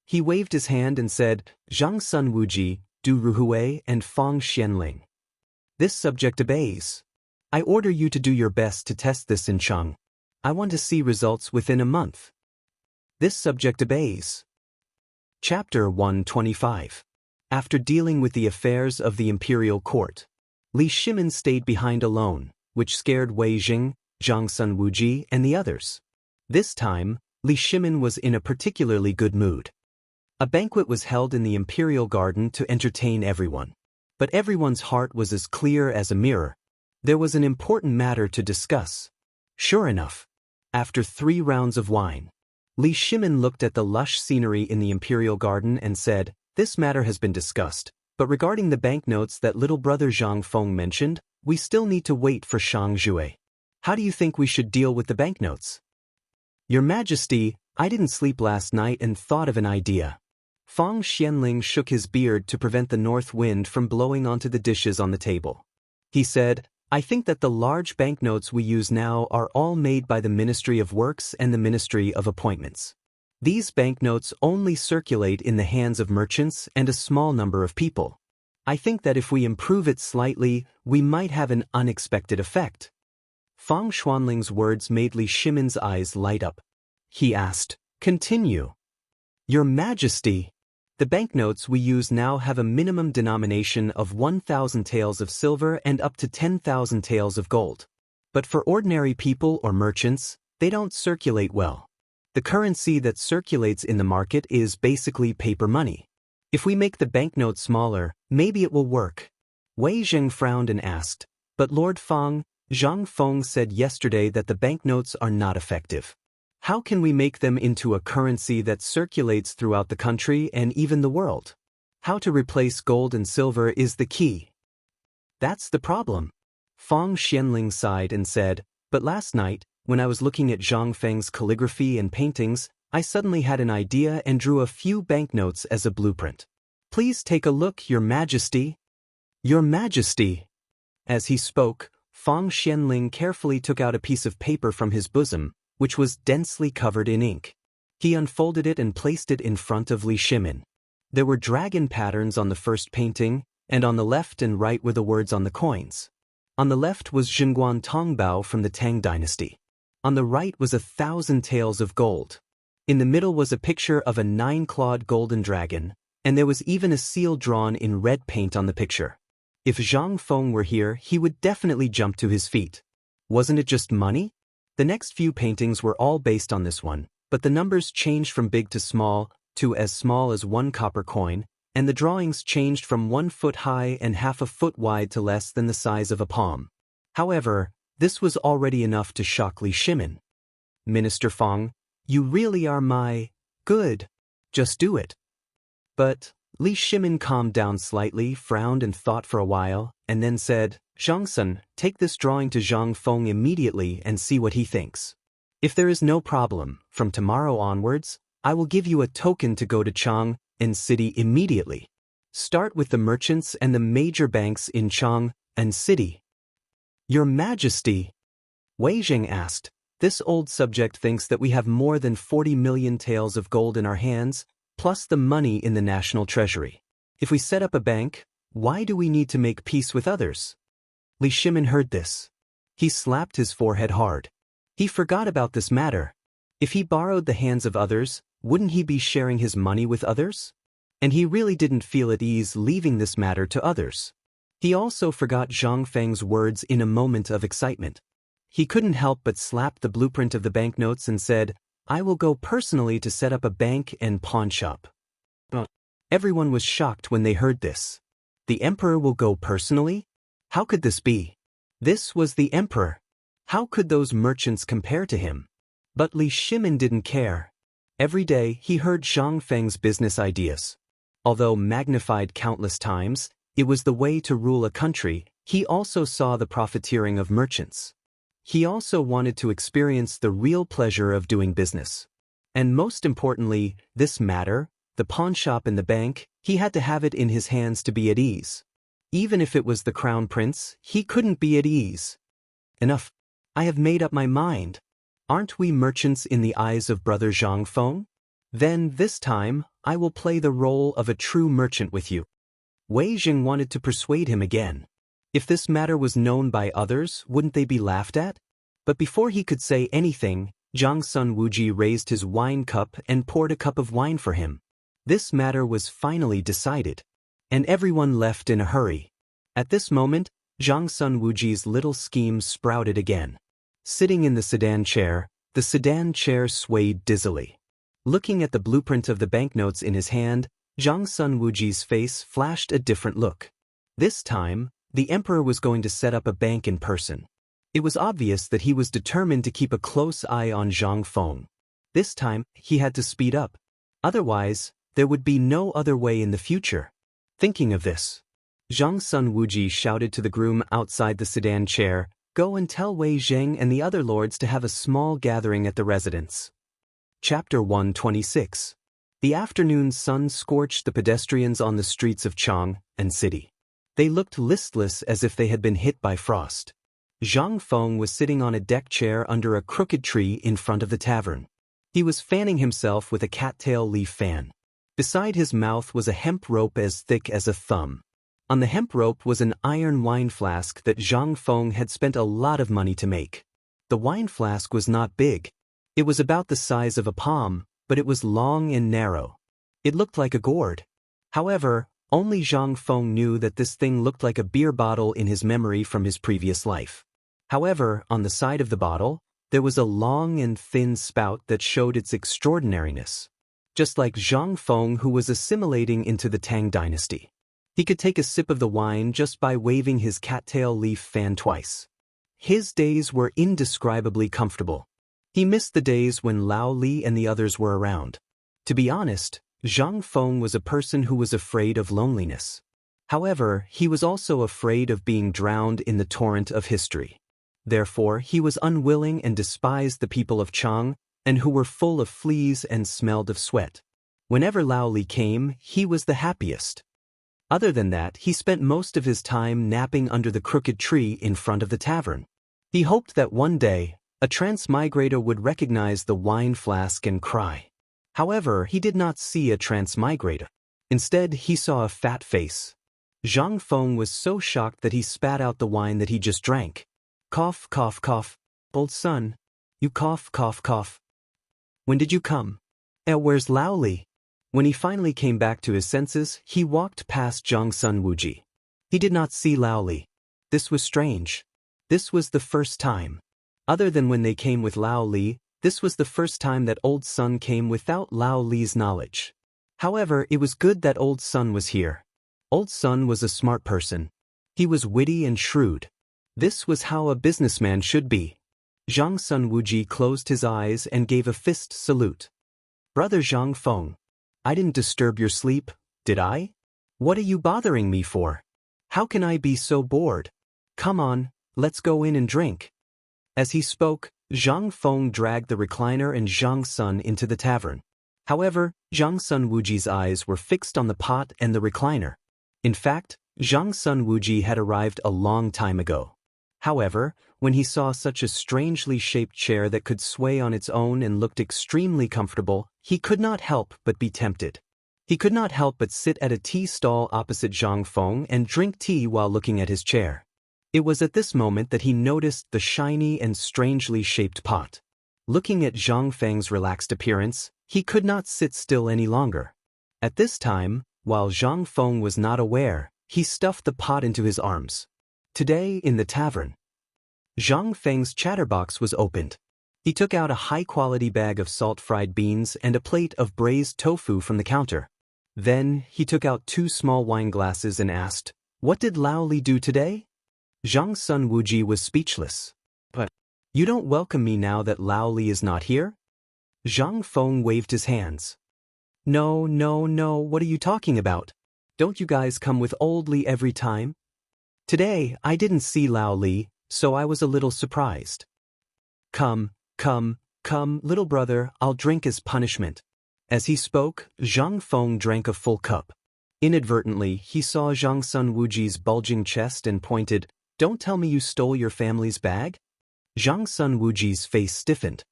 He waved his hand and said, Zhang Sun Wuji, Du Ruhui and Fang Xianling. This subject obeys. I order you to do your best to test this in Cheng. I want to see results within a month. This subject obeys. Chapter 125. After dealing with the affairs of the imperial court, Li Shimin stayed behind alone, which scared Wei Jing, Zhang Sun Wuji, and the others. This time, Li Shimin was in a particularly good mood. A banquet was held in the imperial garden to entertain everyone. But everyone's heart was as clear as a mirror. There was an important matter to discuss. Sure enough, after 3 rounds of wine, Li Shimin looked at the lush scenery in the imperial garden and said, this matter has been discussed, but regarding the banknotes that little brother Zhang Feng mentioned, we still need to wait for Shang Jue. How do you think we should deal with the banknotes? Your Majesty, I didn't sleep last night and thought of an idea. Fang Xianling shook his beard to prevent the north wind from blowing onto the dishes on the table. He said, I think that the large banknotes we use now are all made by the Ministry of Works and the Ministry of Appointments. These banknotes only circulate in the hands of merchants and a small number of people. I think that if we improve it slightly, we might have an unexpected effect. Fang Xuanling's words made Li Shimin's eyes light up. He asked, continue. Your Majesty, the banknotes we use now have a minimum denomination of 1,000 taels of silver and up to 10,000 taels of gold. But for ordinary people or merchants, they don't circulate well. The currency that circulates in the market is basically paper money. If we make the banknote smaller, maybe it will work. Wei Jing frowned and asked, but Lord Fang, Zhang Feng said yesterday that the banknotes are not effective. How can we make them into a currency that circulates throughout the country and even the world? How to replace gold and silver is the key. That's the problem. Fang Xianling sighed and said, but last night, when I was looking at Zhang Feng's calligraphy and paintings, I suddenly had an idea and drew a few banknotes as a blueprint. Please take a look, Your Majesty. Your Majesty. As he spoke, Fang Xianling carefully took out a piece of paper from his bosom, which was densely covered in ink. He unfolded it and placed it in front of Li Shimin. There were dragon patterns on the first painting, and on the left and right were the words on the coins. On the left was Jingguan Tongbao from the Tang dynasty. On the right was 1,000 taels of gold. In the middle was a picture of a 9-clawed golden dragon, and there was even a seal drawn in red paint on the picture. If Zhang Feng were here, he would definitely jump to his feet. Wasn't it just money? The next few paintings were all based on this one, but the numbers changed from big to as small as 1 copper coin, and the drawings changed from 1 foot high and half a foot wide to less than the size of a palm. However, this was already enough to shock Li Shimin. Minister Fang, you really are my good. Just do it. But Li Shimin calmed down slightly, frowned and thought for a while, and then said, Zhangsun, take this drawing to Zhang Feng immediately and see what he thinks. If there is no problem, from tomorrow onwards, I will give you a token to go to Chang and city immediately. Start with the merchants and the major banks in Chang and city. Your Majesty, Wei Jing asked, this old subject thinks that we have more than 40 million taels of gold in our hands, plus the money in the national treasury. If we set up a bank, why do we need to make peace with others? Li Shimin heard this. He slapped his forehead hard. He forgot about this matter. If he borrowed the hands of others, wouldn't he be sharing his money with others? And he really didn't feel at ease leaving this matter to others. He also forgot Zhang Feng's words in a moment of excitement. he couldn't help but slap the blueprint of the banknotes and said, "I will go personally to set up a bank and pawn shop." Everyone was shocked when they heard this. The emperor will go personally? How could this be? This was the emperor. How could those merchants compare to him? But Li Shimin didn't care. Every day he heard Zhang Feng's business ideas. Although magnified countless times, it was the way to rule a country, he also saw the profiteering of merchants. He also wanted to experience the real pleasure of doing business. And most importantly, this matter, the pawnshop and the bank, he had to have it in his hands to be at ease. Even if it was the crown prince, he couldn't be at ease. Enough. I have made up my mind. Aren't we merchants in the eyes of brother Zhang Feng? Then, this time, I will play the role of a true merchant with you. Wei Jing wanted to persuade him again. If this matter was known by others, wouldn't they be laughed at? But before he could say anything, Zhang Sun Wuji raised his wine cup and poured a cup of wine for him. This matter was finally decided. And everyone left in a hurry. At this moment, Zhang Sun Wuji's little scheme sprouted again. Sitting in the sedan chair swayed dizzily. Looking at the blueprint of the banknotes in his hand, Zhang Sun Wuji's face flashed a different look. This time, the emperor was going to set up a bank in person. It was obvious that he was determined to keep a close eye on Zhang Feng. This time, he had to speed up. Otherwise, there would be no other way in the future. Thinking of this, Zhang Sun Wuji shouted to the groom outside the sedan chair, "Go and tell Wei Zheng and the other lords to have a small gathering at the residence." Chapter 126. The afternoon sun scorched the pedestrians on the streets of Chang and city. They looked listless as if they had been hit by frost. Zhang Feng was sitting on a deck chair under a crooked tree in front of the tavern. He was fanning himself with a cattail leaf fan. Beside his mouth was a hemp rope as thick as a thumb. On the hemp rope was an iron wine flask that Zhang Feng had spent a lot of money to make. The wine flask was not big. It was about the size of a palm, but it was long and narrow. It looked like a gourd. However, only Zhang Feng knew that this thing looked like a beer bottle in his memory from his previous life. However, on the side of the bottle, there was a long and thin spout that showed its extraordinariness. Just like Zhang Feng, who was assimilating into the Tang dynasty. He could take a sip of the wine just by waving his cattail leaf fan twice. His days were indescribably comfortable. He missed the days when Lao Li and the others were around. To be honest, Zhang Feng was a person who was afraid of loneliness. However, he was also afraid of being drowned in the torrent of history. Therefore, he was unwilling and despised the people of Chang, and who were full of fleas and smelled of sweat. Whenever Lao Li came, he was the happiest. Other than that, he spent most of his time napping under the crooked tree in front of the tavern. He hoped that one day, a transmigrator would recognize the wine flask and cry. However, he did not see a transmigrator. Instead, he saw a fat face. Zhang Feng was so shocked that he spat out the wine that he just drank. Cough, cough, cough. Old son, you cough, cough, cough. When did you come? Where's Lao Li? When he finally came back to his senses, he walked past Zhang Sun Wuji. He did not see Lao Li. This was strange. This was the first time. Other than when they came with Lao Li, this was the first time that Old Sun came without Lao Li's knowledge. However, it was good that Old Sun was here. Old Sun was a smart person. He was witty and shrewd. This was how a businessman should be. Zhang Sun Wuji closed his eyes and gave a fist salute. Brother Zhang Feng, I didn't disturb your sleep, did I? What are you bothering me for? How can I be so bored? Come on, let's go in and drink. As he spoke, Zhang Feng dragged the recliner and Zhang Sun into the tavern. However, Zhang Sun Wuji's eyes were fixed on the pot and the recliner. In fact, Zhang Sun Wuji had arrived a long time ago. However, when he saw such a strangely shaped chair that could sway on its own and looked extremely comfortable, he could not help but be tempted. He could not help but sit at a tea stall opposite Zhang Feng and drink tea while looking at his chair. It was at this moment that he noticed the shiny and strangely shaped pot. Looking at Zhang Feng's relaxed appearance, he could not sit still any longer. At this time, while Zhang Feng was not aware, he stuffed the pot into his arms. Today in the tavern. Zhang Feng's chatterbox was opened. He took out a high-quality bag of salt-fried beans and a plate of braised tofu from the counter. Then, he took out 2 small wine glasses and asked, "What did Lao Li do today?" Zhang Sun Wuji was speechless. "But you don't welcome me now that Lao Li is not here?" Zhang Feng waved his hands. No, what are you talking about? Don't you guys come with old Li every time? Today, I didn't see Lao Li, so I was a little surprised. Come, little brother, I'll drink as punishment." As he spoke, Zhang Feng drank a full cup. Inadvertently, he saw Zhang Sun Wuji's bulging chest and pointed, "Don't tell me you stole your family's bag?" Zhang Sun Wuji's face stiffened.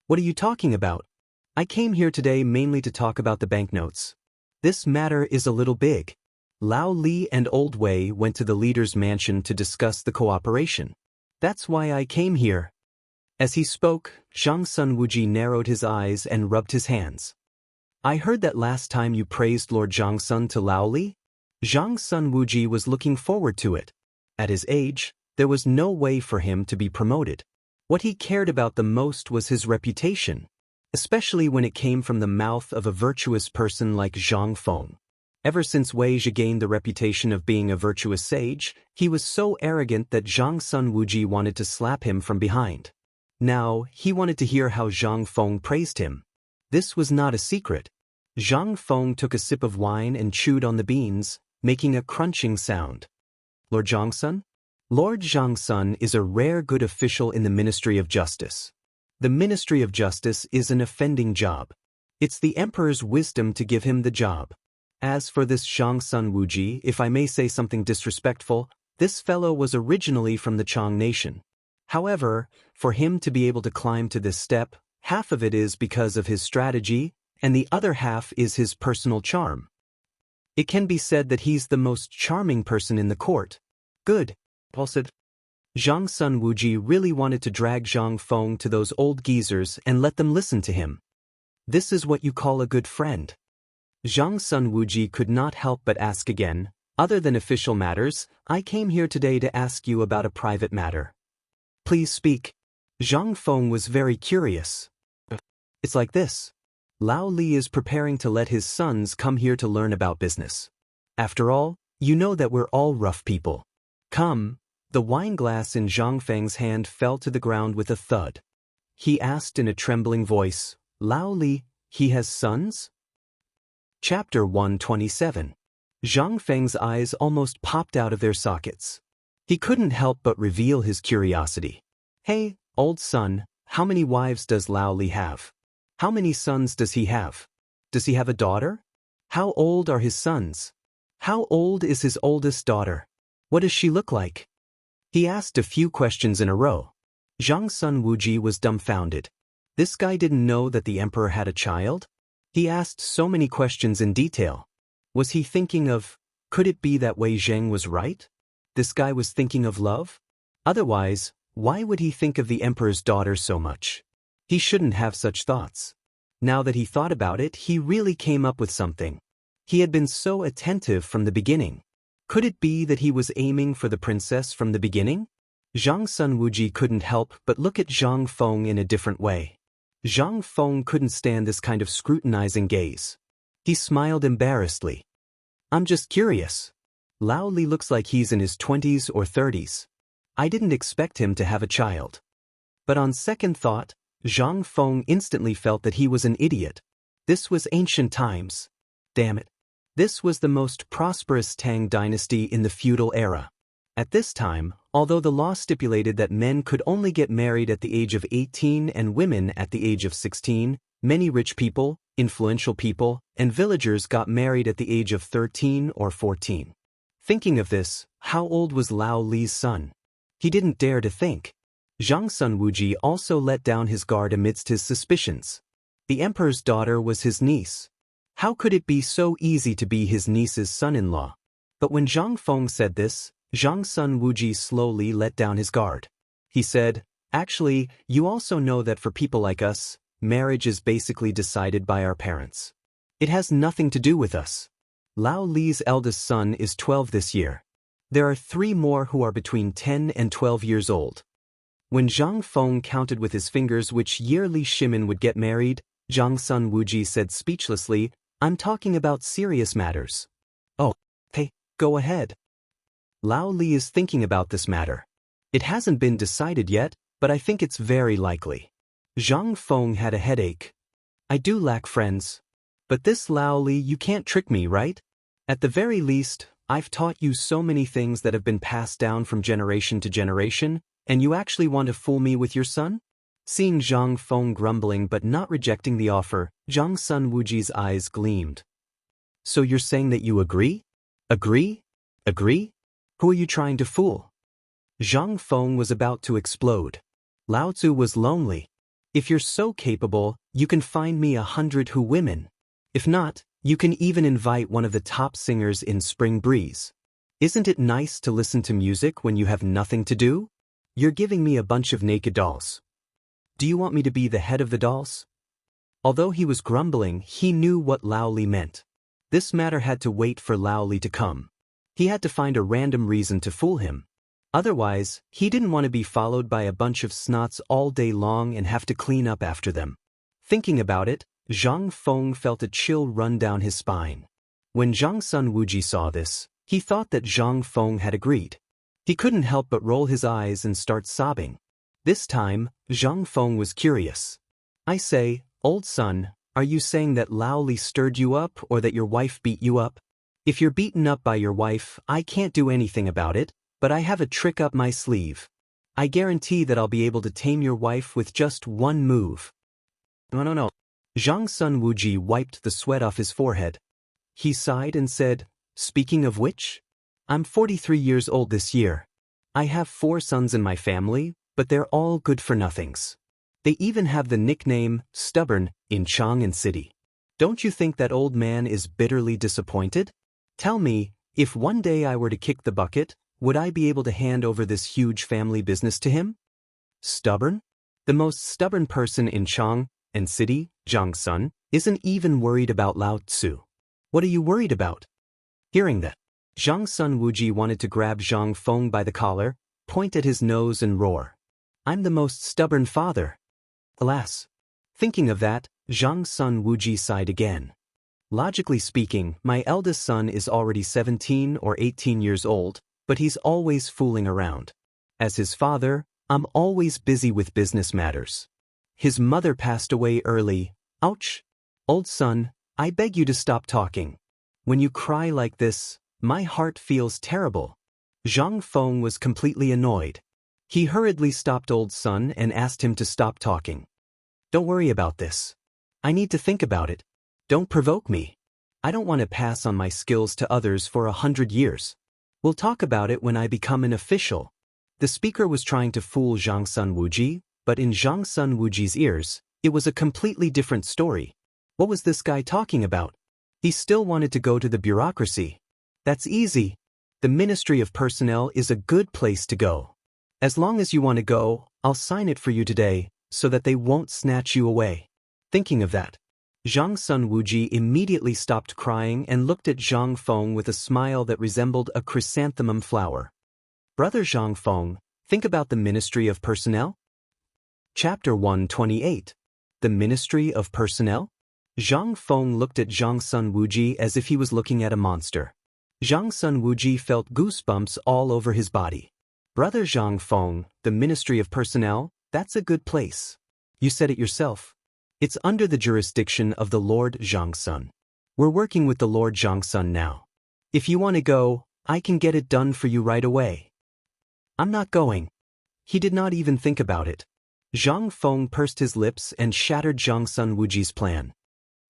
"What are you talking about? I came here today mainly to talk about the banknotes. This matter is a little big. Lao Li and Old Wei went to the leader's mansion to discuss the cooperation. That's why I came here." As he spoke, Zhang Sun Wuji narrowed his eyes and rubbed his hands. "I heard that last time you praised Lord Zhang Sun to Lao Li?" Zhang Sun Wuji was looking forward to it. At his age, there was no way for him to be promoted. What he cared about the most was his reputation, especially when it came from the mouth of a virtuous person like Zhang Feng. Ever since Wei Zhi gained the reputation of being a virtuous sage, he was so arrogant that Zhang Sun Wuji wanted to slap him from behind. Now, he wanted to hear how Zhang Feng praised him. This was not a secret. Zhang Feng took a sip of wine and chewed on the beans, making a crunching sound. "Lord Zhang Sun? Lord Zhang Sun is a rare good official in the Ministry of Justice. The Ministry of Justice is an offending job. It's the Emperor's wisdom to give him the job. As for this Zhang Sun Wuji, if I may say something disrespectful, this fellow was originally from the Chang nation. However, for him to be able to climb to this step, half of it is because of his strategy, and the other half is his personal charm. It can be said that he's the most charming person in the court." "Good," Paul said. Zhang Sun Wuji really wanted to drag Zhang Feng to those old geezers and let them listen to him. "This is what you call a good friend." Zhang Sun Wuji could not help but ask again, "Other than official matters, I came here today to ask you about a private matter." "Please speak." Zhang Feng was very curious. "It's like this. Lao Li is preparing to let his sons come here to learn about business. After all, you know that we're all rough people. Come." The wine glass in Zhang Feng's hand fell to the ground with a thud. He asked in a trembling voice, "Lao Li, he has sons?" Chapter 127. Zhang Feng's eyes almost popped out of their sockets. He couldn't help but reveal his curiosity. "Hey, old son, how many wives does Lao Li have? How many sons does he have? Does he have a daughter? How old are his sons? How old is his oldest daughter? What does she look like?" He asked a few questions in a row. Zhang Sun Wuji was dumbfounded. This guy didn't know that the emperor had a child? He asked so many questions in detail. Was he thinking of, could it be that Wei Zheng was right? This guy was thinking of love? Otherwise, why would he think of the emperor's daughter so much? He shouldn't have such thoughts. Now that he thought about it, he really came up with something. He had been so attentive from the beginning. Could it be that he was aiming for the princess from the beginning? Zhang Sun Wuji couldn't help but look at Zhang Feng in a different way. Zhang Feng couldn't stand this kind of scrutinizing gaze. He smiled embarrassedly. "I'm just curious. Lao Li looks like he's in his 20s or 30s. I didn't expect him to have a child." But on second thought, Zhang Feng instantly felt that he was an idiot. This was ancient times. Damn it. This was the most prosperous Tang dynasty in the feudal era. At this time, although the law stipulated that men could only get married at the age of 18 and women at the age of 16, many rich people, influential people, and villagers got married at the age of 13 or 14. Thinking of this, how old was Lao Li's son? He didn't dare to think. Zhang Sun Wuji also let down his guard amidst his suspicions. The emperor's daughter was his niece. How could it be so easy to be his niece's son-in-law? But when Zhang Feng said this, Zhang Sun Wuji slowly let down his guard. He said, "Actually, you also know that for people like us, marriage is basically decided by our parents. It has nothing to do with us. Lao Li's eldest son is 12 this year. There are 3 more who are between 10 and 12 years old. When Zhang Feng counted with his fingers which year Li Shimin would get married, Zhang Sun Wuji said speechlessly, "I'm talking about serious matters." "Oh, hey, go ahead." "Lao Li is thinking about this matter. It hasn't been decided yet, but I think it's very likely." Zhang Feng had a headache. "I do lack friends. But this Lao Li, you can't trick me, right? At the very least, I've taught you so many things that have been passed down from generation to generation, and you actually want to fool me with your son?" Seeing Zhang Feng grumbling but not rejecting the offer, Zhang Sun Wuji's eyes gleamed. "So you're saying that you agree? Agree? Agree? Who are you trying to fool?" Zhang Feng was about to explode. Lao Tzu was lonely. "If you're so capable, you can find me 100 Hu women. If not, you can even invite one of the top singers in Spring Breeze. Isn't it nice to listen to music when you have nothing to do? You're giving me a bunch of naked dolls. Do you want me to be the head of the dolls?" Although he was grumbling, he knew what Lao Li meant. This matter had to wait for Lao Li to come. He had to find a random reason to fool him. Otherwise, he didn't want to be followed by a bunch of snots all day long and have to clean up after them. Thinking about it, Zhang Feng felt a chill run down his spine. When Zhang Sun Wuji saw this, he thought that Zhang Feng had agreed. He couldn't help but roll his eyes and start sobbing. This time, Zhang Feng was curious. "I say, old son, are you saying that Lao Li stirred you up or that your wife beat you up? If you're beaten up by your wife, I can't do anything about it, but I have a trick up my sleeve. I guarantee that I'll be able to tame your wife with just one move." No. Zhang Sun Wuji wiped the sweat off his forehead. He sighed and said, "Speaking of which, I'm 43 years old this year. I have 4 sons in my family, but they're all good-for-nothings. They even have the nickname Stubborn in Chang'an City. Don't you think that old man is bitterly disappointed? Tell me, if one day I were to kick the bucket, would I be able to hand over this huge family business to him?" "Stubborn? The most stubborn person in Chang'an City, Zhang Sun, isn't even worried about Lao Tzu. What are you worried about?" Hearing that, Zhang Sun Wuji wanted to grab Zhang Feng by the collar, point at his nose and roar, "I'm the most stubborn father." Alas. Thinking of that, Zhang Sun Wuji sighed again. "Logically speaking, my eldest son is already 17 or 18 years old, but he's always fooling around. As his father, I'm always busy with business matters. His mother passed away early. Ouch! Old son, I beg you to stop talking. When you cry like this, my heart feels terrible." Zhang Feng was completely annoyed. He hurriedly stopped old son and asked him to stop talking. "Don't worry about this. I need to think about it. Don't provoke me. I don't want to pass on my skills to others for 100 years. We'll talk about it when I become an official." The speaker was trying to fool Zhang Sun Wuji, but in Zhang Sun Wuji's ears, it was a completely different story. What was this guy talking about? He still wanted to go to the bureaucracy. That's easy. The Ministry of Personnel is a good place to go. As long as you want to go, I'll sign it for you today, so that they won't snatch you away. Thinking of that, Zhang Sun Wuji immediately stopped crying and looked at Zhang Feng with a smile that resembled a chrysanthemum flower. "Brother Zhang Feng, think about the Ministry of Personnel?" Chapter 128. The Ministry of Personnel? Zhang Feng looked at Zhang Sun Wuji as if he was looking at a monster. Zhang Sun Wuji felt goosebumps all over his body. "Brother Zhang Feng, the Ministry of Personnel, that's a good place. You said it yourself. It's under the jurisdiction of the Lord Zhang Sun. We're working with the Lord Zhang Sun now. If you want to go, I can get it done for you right away." "I'm not going." He did not even think about it. Zhang Feng pursed his lips and shattered Zhang Sun Wuji's plan.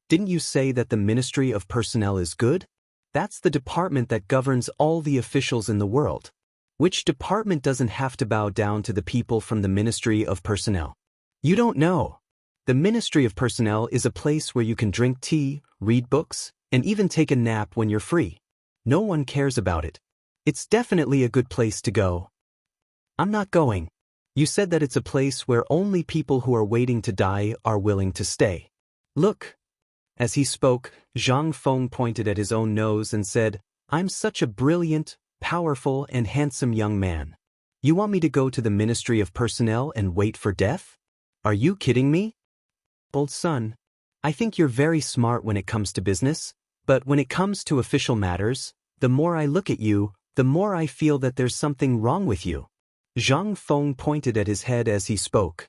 "Didn't you say that the Ministry of Personnel is good? That's the department that governs all the officials in the world. Which department doesn't have to bow down to the people from the Ministry of Personnel? You don't know. The Ministry of Personnel is a place where you can drink tea, read books, and even take a nap when you're free. No one cares about it. It's definitely a good place to go." "I'm not going. You said that it's a place where only people who are waiting to die are willing to stay. Look." As he spoke, Zhang Feng pointed at his own nose and said, "I'm such a brilliant, powerful, and handsome young man. You want me to go to the Ministry of Personnel and wait for death? Are you kidding me? Old son, I think you're very smart when it comes to business, but when it comes to official matters, the more I look at you, the more I feel that there's something wrong with you. Zhang Feng pointed at his head as he spoke.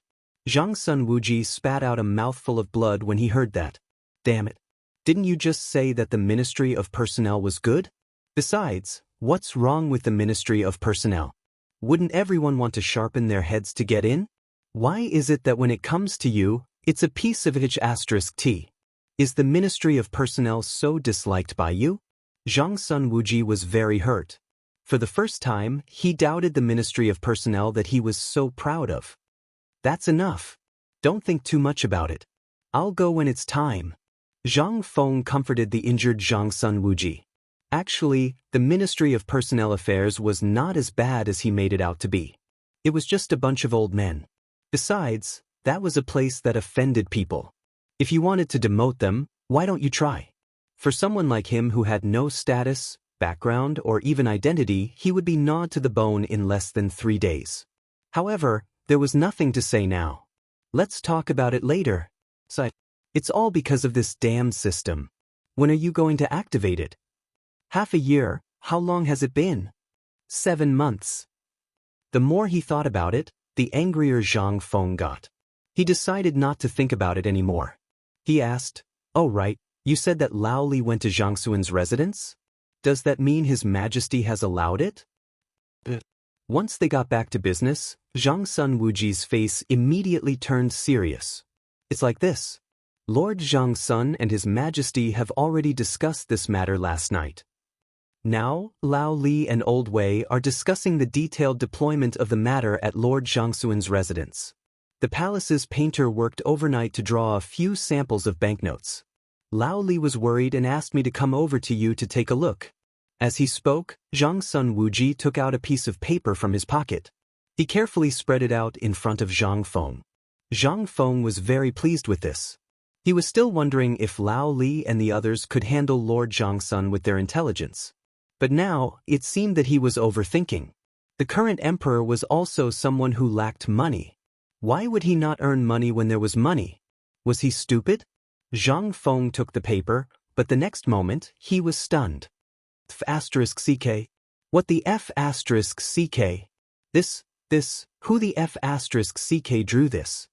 Zhang Sun Wuji spat out a mouthful of blood when he heard that. Damn it. Didn't you just say that the Ministry of Personnel was good? Besides, what's wrong with the Ministry of Personnel? Wouldn't everyone want to sharpen their heads to get in? Why is it that when it comes to you, it's a piece of H*T? Is the Ministry of Personnel so disliked by you? Zhang Sun Wuji was very hurt. For the first time, he doubted the Ministry of Personnel that he was so proud of. That's enough. Don't think too much about it. I'll go when it's time. Zhang Feng comforted the injured Zhang Sun Wuji. Actually, the Ministry of Personnel Affairs was not as bad as he made it out to be. It was just a bunch of old men. Besides, that was a place that offended people. If you wanted to demote them, why don't you try? For someone like him who had no status, background, or even identity, he would be gnawed to the bone in less than 3 days. However, there was nothing to say now. Let's talk about it later. It's all because of this damn system. When are you going to activate it? Half a year. How long has it been? 7 months. The more he thought about it, the angrier Zhang Feng got. He decided not to think about it anymore. He asked, "Oh right, you said that Lao Li went to Zhang Xuan's residence? Does that mean His Majesty has allowed it?" Once they got back to business, Zhang Sun Wuji's face immediately turned serious. It's like this. Lord Zhang Sun and His Majesty have already discussed this matter last night. Now, Lao Li and Old Wei are discussing the detailed deployment of the matter at Lord Zhang Xuan's residence. The palace's painter worked overnight to draw a few samples of banknotes. Lao Li was worried and asked me to come over to you to take a look. As he spoke, Zhang Sun Wuji took out a piece of paper from his pocket. He carefully spread it out in front of Zhang Feng. Zhang Feng was very pleased with this. He was still wondering if Lao Li and the others could handle Lord Zhang Sun with their intelligence. But now, it seemed that he was overthinking. The current emperor was also someone who lacked money. Why would he not earn money when there was money? Was he stupid? Zhang Feng took the paper, but the next moment, he was stunned. F***CK? What the F***CK? Who the F***CK drew this?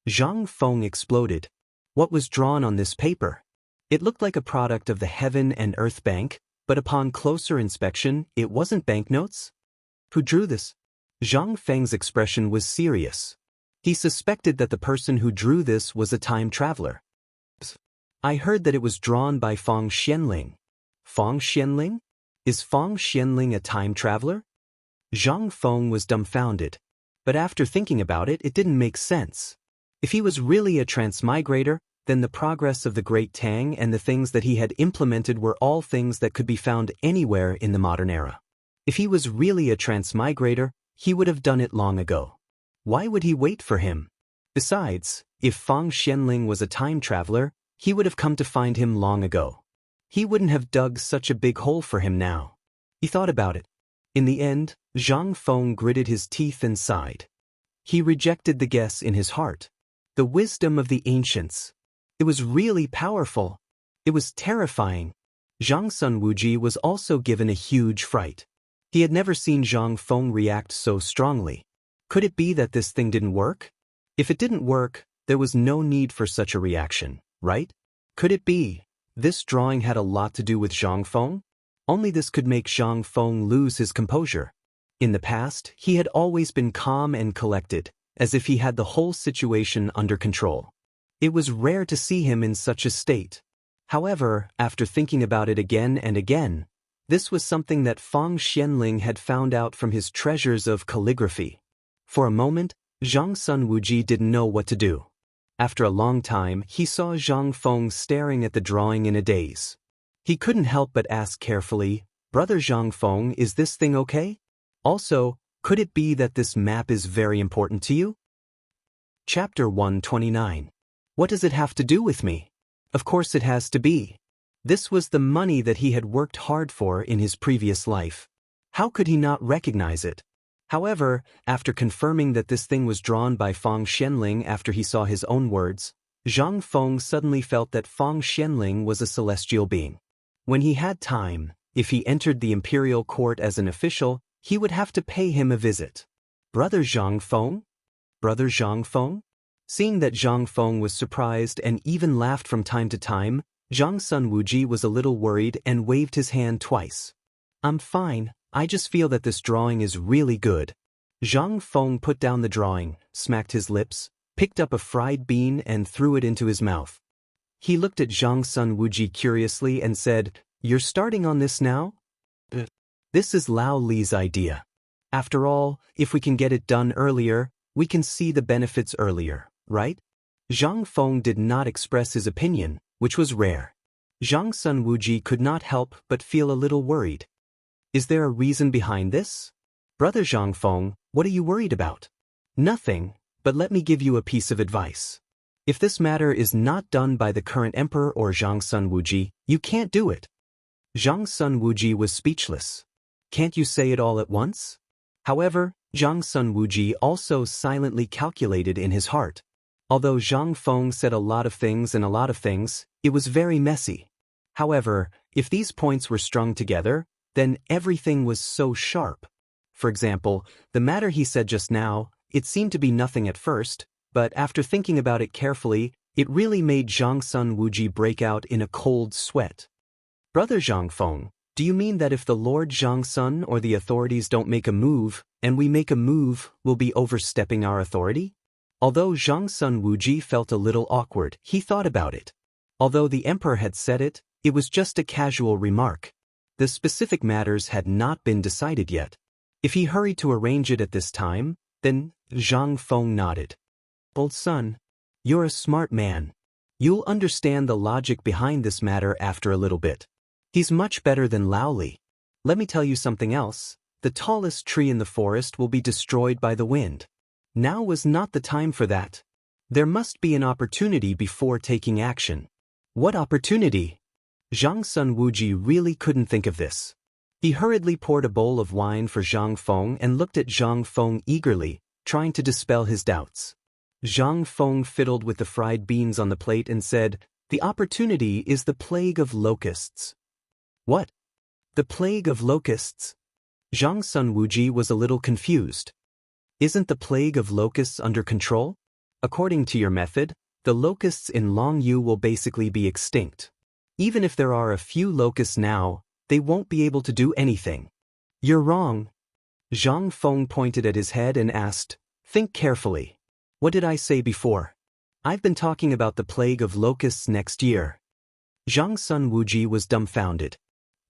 Zhang Feng exploded. What was drawn on this paper? It looked like a product of the Heaven and Earth Bank, but upon closer inspection, it wasn't banknotes? Who drew this? Zhang Feng's expression was serious. He suspected that the person who drew this was a time traveler. I heard that it was drawn by Feng Xianling. Feng Xianling? Is Feng Xianling a time traveler? Zhang Feng was dumbfounded. But after thinking about it, it didn't make sense. If he was really a transmigrator, then the progress of the great Tang and the things that he had implemented were all things that could be found anywhere in the modern era. If he was really a transmigrator, he would have done it long ago. Why would he wait for him? Besides, if Feng Xianling was a time traveler, he would have come to find him long ago. He wouldn't have dug such a big hole for him now. He thought about it. In the end, Zhang Feng gritted his teeth and sighed. He rejected the guess in his heart. The wisdom of the ancients. It was really powerful. It was terrifying. Zhang Sun Wuji was also given a huge fright. He had never seen Zhang Feng react so strongly. Could it be that this thing didn't work? If it didn't work, there was no need for such a reaction, right? Could it be? This drawing had a lot to do with Zhang Feng? Only this could make Zhang Feng lose his composure. In the past, he had always been calm and collected, as if he had the whole situation under control. It was rare to see him in such a state. However, after thinking about it again and again, this was something that Feng Xianling had found out from his treasures of calligraphy. For a moment, Zhang Sun Wuji didn't know what to do. After a long time, he saw Zhang Feng staring at the drawing in a daze. He couldn't help but ask carefully, "Brother Zhang Feng, is this thing okay? Also, could it be that this map is very important to you?" Chapter 129. What does it have to do with me? Of course it has to be. This was the money that he had worked hard for in his previous life. How could he not recognize it? However, after confirming that this thing was drawn by Feng Xianling after he saw his own words, Zhang Feng suddenly felt that Feng Xianling was a celestial being. When he had time, if he entered the imperial court as an official, he would have to pay him a visit. Brother Zhang Feng? Brother Zhang Feng? Seeing that Zhang Feng was surprised and even laughed from time to time, Zhang Sun Wuji was a little worried and waved his hand twice. I'm fine, I just feel that this drawing is really good. Zhang Feng put down the drawing, smacked his lips, picked up a fried bean and threw it into his mouth. He looked at Zhang Sun Wuji curiously and said, "You're starting on this now?" This is Lao Li's idea. After all, if we can get it done earlier, we can see the benefits earlier, right? Zhang Feng did not express his opinion, which was rare. Zhang Sun Wuji could not help but feel a little worried. Is there a reason behind this? Brother Zhang Feng, what are you worried about? Nothing, but let me give you a piece of advice. If this matter is not done by the current emperor or Zhang Sun Wuji, you can't do it. Zhang Sun Wuji was speechless. Can't you say it all at once? However, Zhang Sun Wuji also silently calculated in his heart. Although Zhang Feng said a lot of things and a lot of things, it was very messy. However, if these points were strung together, then everything was so sharp. For example, the matter he said just now, it seemed to be nothing at first, but after thinking about it carefully, it really made Zhang Sun Wuji break out in a cold sweat. Brother Zhang Feng, do you mean that if the Lord Zhang Sun or the authorities don't make a move, and we make a move, we'll be overstepping our authority? Although Zhang Sun Wuji felt a little awkward, he thought about it. Although the emperor had said it, it was just a casual remark. The specific matters had not been decided yet. If he hurried to arrange it at this time, then Zhang Feng nodded. Old son, you're a smart man. You'll understand the logic behind this matter after a little bit. He's much better than Lao Li. Let me tell you something else. The tallest tree in the forest will be destroyed by the wind. Now was not the time for that. There must be an opportunity before taking action. What opportunity? Zhang Sun Wuji really couldn't think of this. He hurriedly poured a bowl of wine for Zhang Feng and looked at Zhang Feng eagerly, trying to dispel his doubts. Zhang Feng fiddled with the fried beans on the plate and said, "The opportunity is the plague of locusts." What? The plague of locusts? Zhang Sun Wuji was a little confused. Isn't the plague of locusts under control? According to your method, the locusts in Longyu will basically be extinct. Even if there are a few locusts now, they won't be able to do anything. You're wrong. Zhang Feng pointed at his head and asked, "Think carefully. What did I say before? I've been talking about the plague of locusts next year." Zhang Sun Wuji was dumbfounded.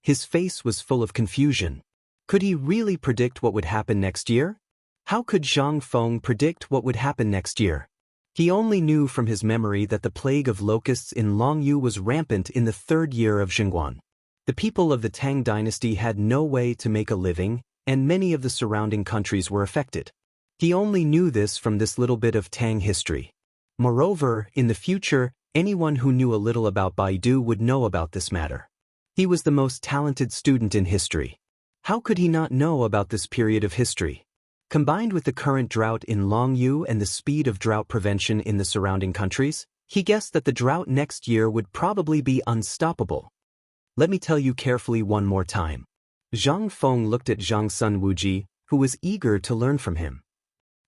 His face was full of confusion. Could he really predict what would happen next year? How could Zhang Feng predict what would happen next year? He only knew from his memory that the plague of locusts in Longyu was rampant in the 3rd year of Xingguan. The people of the Tang dynasty had no way to make a living, and many of the surrounding countries were affected. He only knew this from this little bit of Tang history. Moreover, in the future, anyone who knew a little about Baidu would know about this matter. He was the most talented student in history. How could he not know about this period of history? Combined with the current drought in Longyu and the speed of drought prevention in the surrounding countries, he guessed that the drought next year would probably be unstoppable. Let me tell you carefully one more time. Zhang Feng looked at Zhang Sun Wuji, who was eager to learn from him.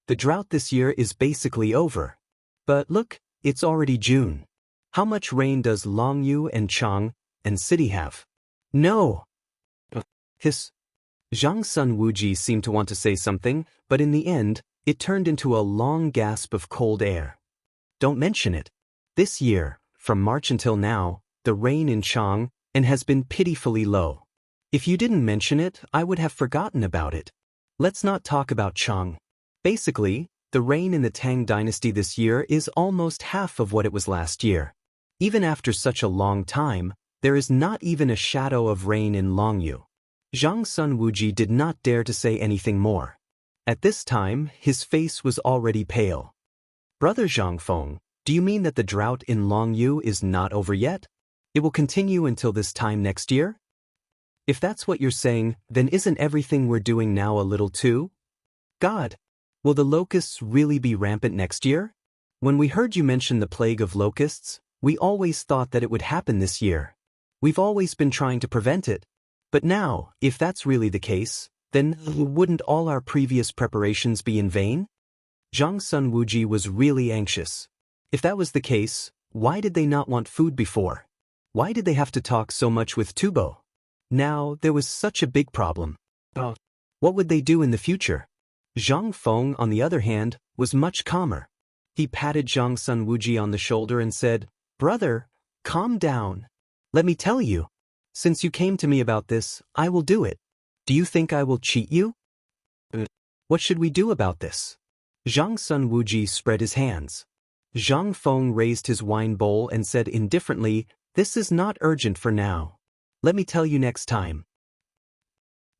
The drought this year is basically over. But look, it's already June. How much rain does Longyu and Chang and city have? No. Hiss. Zhang Sun Wuji seemed to want to say something, but in the end, it turned into a long gasp of cold air. Don't mention it. This year, from March until now, the rain in Chang and has been pitifully low. If you didn't mention it, I would have forgotten about it. Let's not talk about Chang. Basically, the rain in the Tang dynasty this year is almost half of what it was last year. Even after such a long time, there is not even a shadow of rain in Longyu. Zhang Sun Wuji did not dare to say anything more. At this time, his face was already pale. Brother Zhang Feng, do you mean that the drought in Longyu is not over yet? It will continue until this time next year? If that's what you're saying, then isn't everything we're doing now a little too God, will the locusts really be rampant next year? When we heard you mention the plague of locusts, we always thought that it would happen this year. We've always been trying to prevent it. But now, if that's really the case, then wouldn't all our previous preparations be in vain? Zhang Sun Wuji was really anxious. If that was the case, why did they not want food before? Why did they have to talk so much with Tubo? Now, there was such a big problem. What would they do in the future? Zhang Feng, on the other hand, was much calmer. He patted Zhang Sun Wuji on the shoulder and said, "Brother, calm down. Let me tell you. Since you came to me about this, I will do it. Do you think I will cheat you? What should we do about this?" Zhang Sun Wuji spread his hands. Zhang Feng raised his wine bowl and said indifferently, "This is not urgent for now. Let me tell you next time."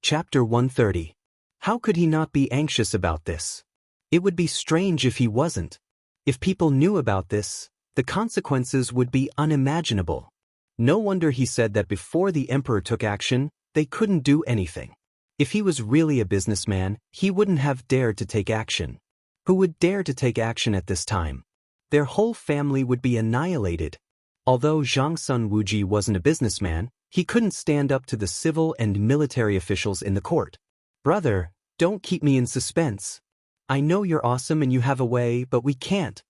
Chapter 130. How could he not be anxious about this? It would be strange if he wasn't. If people knew about this, the consequences would be unimaginable. No wonder he said that before the emperor took action, they couldn't do anything. If he was really a businessman, he wouldn't have dared to take action. Who would dare to take action at this time? Their whole family would be annihilated. Although Zhang Sun Wuji wasn't a businessman, he couldn't stand up to the civil and military officials in the court. "Brother, don't keep me in suspense. I know you're awesome and you have a way, but we can't."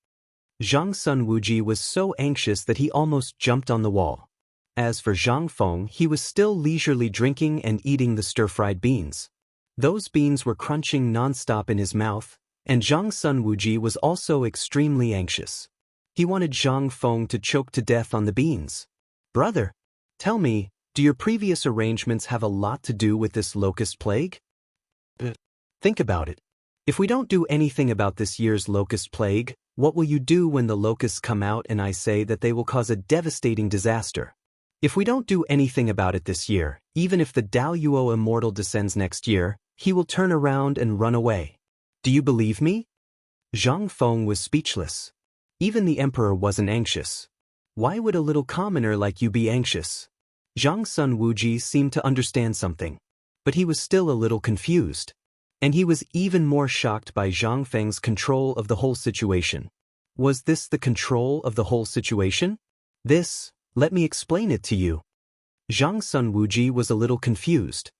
Zhang Sun Wuji was so anxious that he almost jumped on the wall. As for Zhang Feng, he was still leisurely drinking and eating the stir-fried beans. Those beans were crunching non-stop in his mouth, and Zhang Sun Wuji was also extremely anxious. He wanted Zhang Feng to choke to death on the beans. "Brother, tell me, do your previous arrangements have a lot to do with this locust plague?" Think about it. If we don't do anything about this year's locust plague, what will you do when the locusts come out and I say that they will cause a devastating disaster? If we don't do anything about it this year, even if the Daoyuo immortal descends next year, he will turn around and run away. Do you believe me? Zhang Feng was speechless. Even the emperor wasn't anxious. Why would a little commoner like you be anxious? Zhang Sun Wuji seemed to understand something, but he was still a little confused. And he was even more shocked by Zhang Feng's control of the whole situation. Was this the control of the whole situation? Let me explain it to you. Zhang Sun Wuji was a little confused.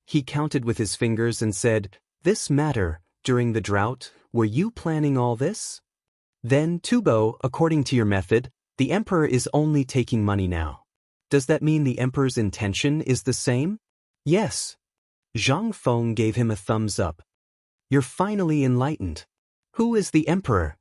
He counted with his fingers and said, "This matter, during the drought, were you planning all this?" Then, Tubo, according to your method, the emperor is only taking money now. Does that mean the emperor's intention is the same? Yes. Zhang Feng gave him a thumbs up. You're finally enlightened. Who is the emperor?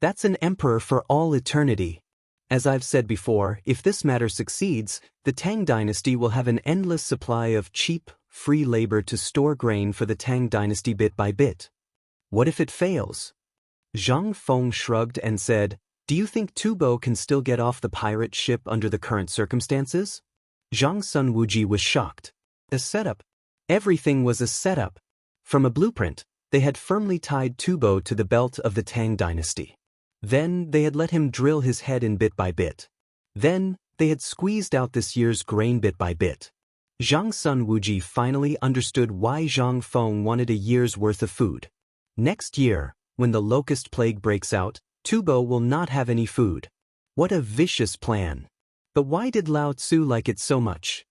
That's an emperor for all eternity. As I've said before, if this matter succeeds, the Tang dynasty will have an endless supply of cheap, free labor to store grain for the Tang dynasty bit by bit. What if it fails? Zhang Feng shrugged and said, "Do you think Tubo can still get off the pirate ship under the current circumstances?" Zhang Sun Wuji was shocked. A setup. Everything was a setup. From a blueprint, they had firmly tied Tubo to the belt of the Tang dynasty. Then they had let him drill his head in bit by bit. Then they had squeezed out this year's grain bit by bit. Zhang Sun Wuji finally understood why Zhang Feng wanted a year's worth of food. Next year, when the locust plague breaks out, Tubo will not have any food. What a vicious plan. But why did Lao Tzu like it so much?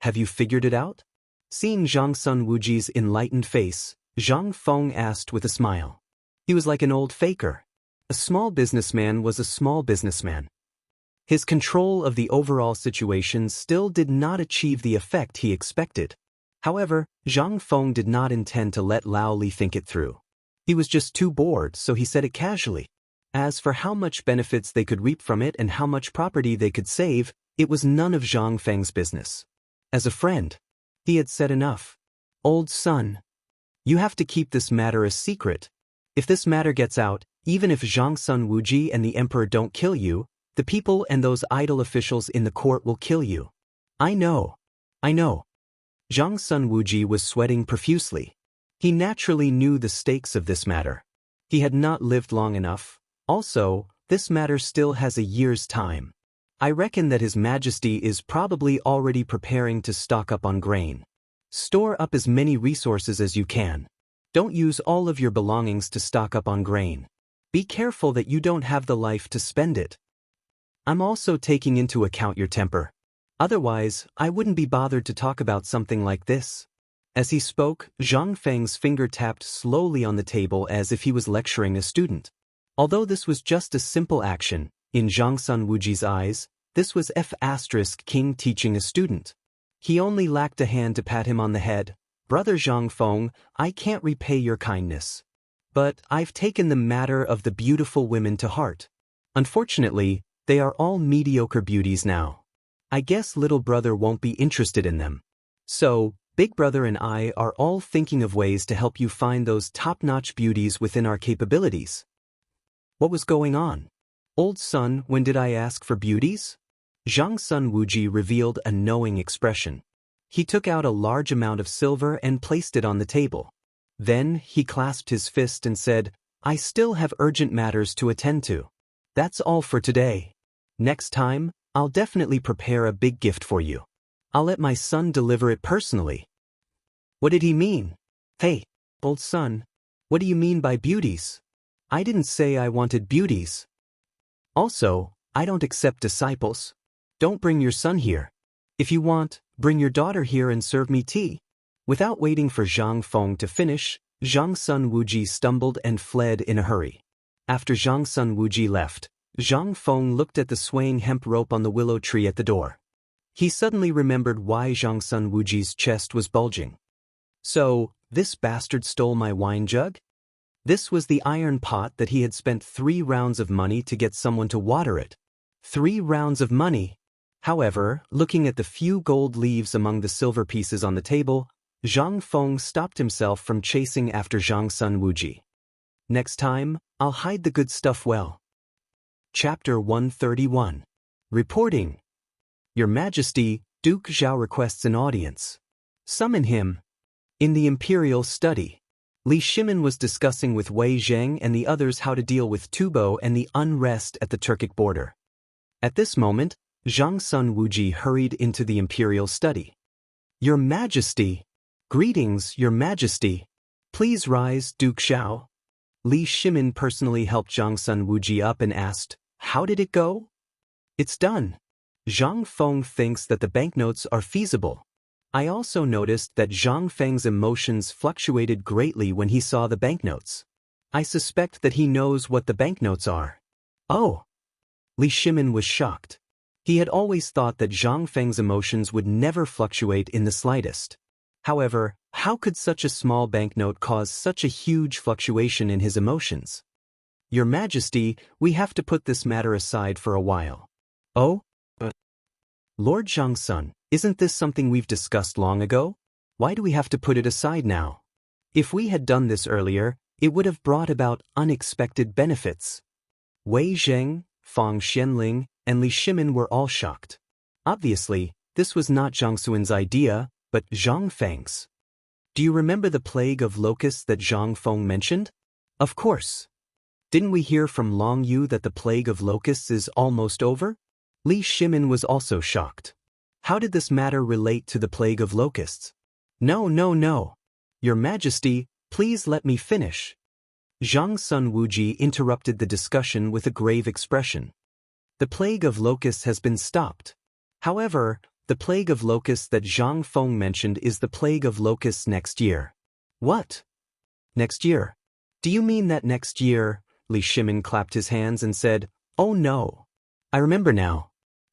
Have you figured it out? Seeing Zhang Sun Wuji's enlightened face, Zhang Feng asked with a smile. He was like an old faker. A small businessman was a small businessman. His control of the overall situation still did not achieve the effect he expected. However, Zhang Feng did not intend to let Lao Li think it through. He was just too bored, so he said it casually. As for how much benefits they could reap from it and how much property they could save, it was none of Zhang Feng's business. As a friend, he had said enough. Old son, you have to keep this matter a secret. If this matter gets out, even if Zhang Sun Wuji and the emperor don't kill you, the people and those idle officials in the court will kill you. I know. Zhang Sun Wuji was sweating profusely. He naturally knew the stakes of this matter. He had not lived long enough. Also, this matter still has a year's time. I reckon that His Majesty is probably already preparing to stock up on grain. Store up as many resources as you can. Don't use all of your belongings to stock up on grain. Be careful that you don't have the life to spend it. I'm also taking into account your temper. Otherwise, I wouldn't be bothered to talk about something like this. As he spoke, Zhang Feng's finger tapped slowly on the table as if he was lecturing a student. Although this was just a simple action, in Zhang Sun Wuji's eyes, this was King teaching a student. He only lacked a hand to pat him on the head. Brother Zhang Feng, I can't repay your kindness. But I've taken the matter of the beautiful women to heart. Unfortunately, they are all mediocre beauties now. I guess little brother won't be interested in them. So, big brother and I are all thinking of ways to help you find those top-notch beauties within our capabilities. What was going on? Old son, when did I ask for beauties? Zhang Sun Wuji revealed a knowing expression. He took out a large amount of silver and placed it on the table. Then, he clasped his fist and said, I still have urgent matters to attend to. That's all for today. Next time, I'll definitely prepare a big gift for you. I'll let my son deliver it personally. What did he mean? Hey, old son, what do you mean by beauties? I didn't say I wanted beauties. Also, I don't accept disciples. Don't bring your son here. If you want, bring your daughter here and serve me tea. Without waiting for Zhang Feng to finish, Zhang Sun Wuji stumbled and fled in a hurry. After Zhang Sun Wuji left, Zhang Feng looked at the swaying hemp rope on the willow tree at the door. He suddenly remembered why Zhang Sun Wuji's chest was bulging. So, this bastard stole my wine jug? This was the iron pot that he had spent 3 rounds of money to get someone to water it. 3 rounds of money. However, looking at the few gold leaves among the silver pieces on the table, Zhang Feng stopped himself from chasing after Zhang Sun Wuji. Next time, I'll hide the good stuff well. Chapter 131. Reporting. Your Majesty, Duke Zhao requests an audience. Summon him. In the imperial study, Li Shimin was discussing with Wei Zheng and the others how to deal with Tubo and the unrest at the Turkic border. At this moment, Zhang Sun Wuji hurried into the imperial study. Your Majesty! Greetings, Your Majesty! Please rise, Duke Zhao. Li Shimin personally helped Zhang Sun Wuji up and asked, how did it go? It's done. Zhang Feng thinks that the banknotes are feasible. I also noticed that Zhang Feng's emotions fluctuated greatly when he saw the banknotes. I suspect that he knows what the banknotes are. Oh! Li Shimin was shocked. He had always thought that Zhang Feng's emotions would never fluctuate in the slightest. However, how could such a small banknote cause such a huge fluctuation in his emotions? Your Majesty, we have to put this matter aside for a while. Oh? But Lord Zhang Sun, isn't this something we've discussed long ago? Why do we have to put it aside now? If we had done this earlier, it would have brought about unexpected benefits. Wei Zheng, Fang Xianling, and Li Shimin were all shocked. Obviously, this was not Zhang Suan's idea, but Zhang Feng's. Do you remember the plague of locusts that Zhang Feng mentioned? Of course. Didn't we hear from Long Yu that the plague of locusts is almost over? Li Shimin was also shocked. How did this matter relate to the plague of locusts? No. Your Majesty, please let me finish. Zhang Sun Wuji interrupted the discussion with a grave expression. The plague of locusts has been stopped. However, the plague of locusts that Zhang Feng mentioned is the plague of locusts next year. What? Next year? Do you mean that next year? Li Shimin clapped his hands and said, oh no. I remember now.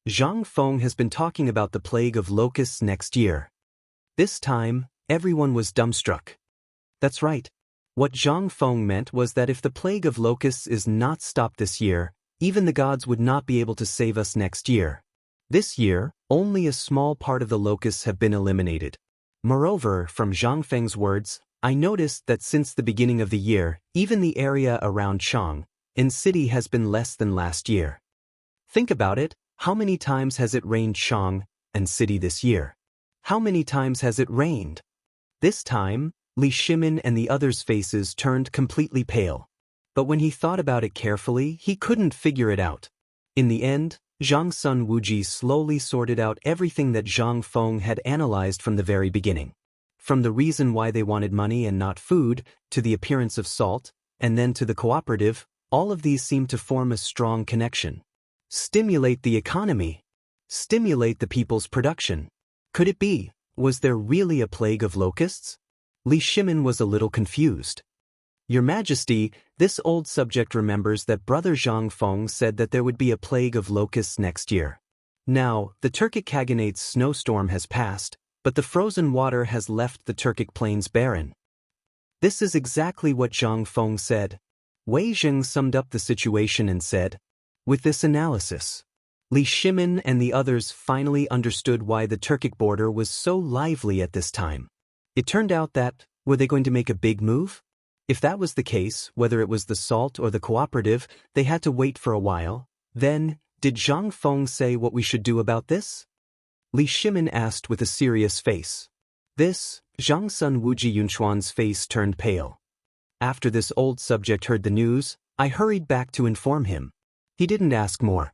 Zhang Feng has been talking about the plague of locusts next year. This time, everyone was dumbstruck. That's right. What Zhang Feng meant was that if the plague of locusts is not stopped this year, even the gods would not be able to save us next year. This year, only a small part of the locusts have been eliminated. Moreover, from Zhang Feng's words, I noticed that since the beginning of the year, even the area around Chang, in city has been less than last year. Think about it. How many times has it rained Chang and city this year? How many times has it rained? This time, Li Shimin and the others' faces turned completely pale. But when he thought about it carefully, he couldn't figure it out. In the end, Zhang Sun Wuji slowly sorted out everything that Zhang Feng had analyzed from the very beginning. From the reason why they wanted money and not food, to the appearance of salt, and then to the cooperative, all of these seem to form a strong connection. Stimulate the economy. Stimulate the people's production. Could it be? Was there really a plague of locusts? Li Shimin was a little confused. Your Majesty, this old subject remembers that Brother Zhang Feng said that there would be a plague of locusts next year. Now, the Turkic Khaganate's snowstorm has passed, but the frozen water has left the Turkic plains barren. This is exactly what Zhang Feng said. Wei Zheng summed up the situation and said, with this analysis, Li Shimin and the others finally understood why the Turkic border was so lively at this time. It turned out that, were they going to make a big move? If that was the case, whether it was the salt or the cooperative, they had to wait for a while. Then, did Zhang Feng say what we should do about this? Li Shimin asked with a serious face. This, Zhang Sun Wuji Yunchuan's face turned pale. After this old subject heard the news, I hurried back to inform him. He didn't ask more.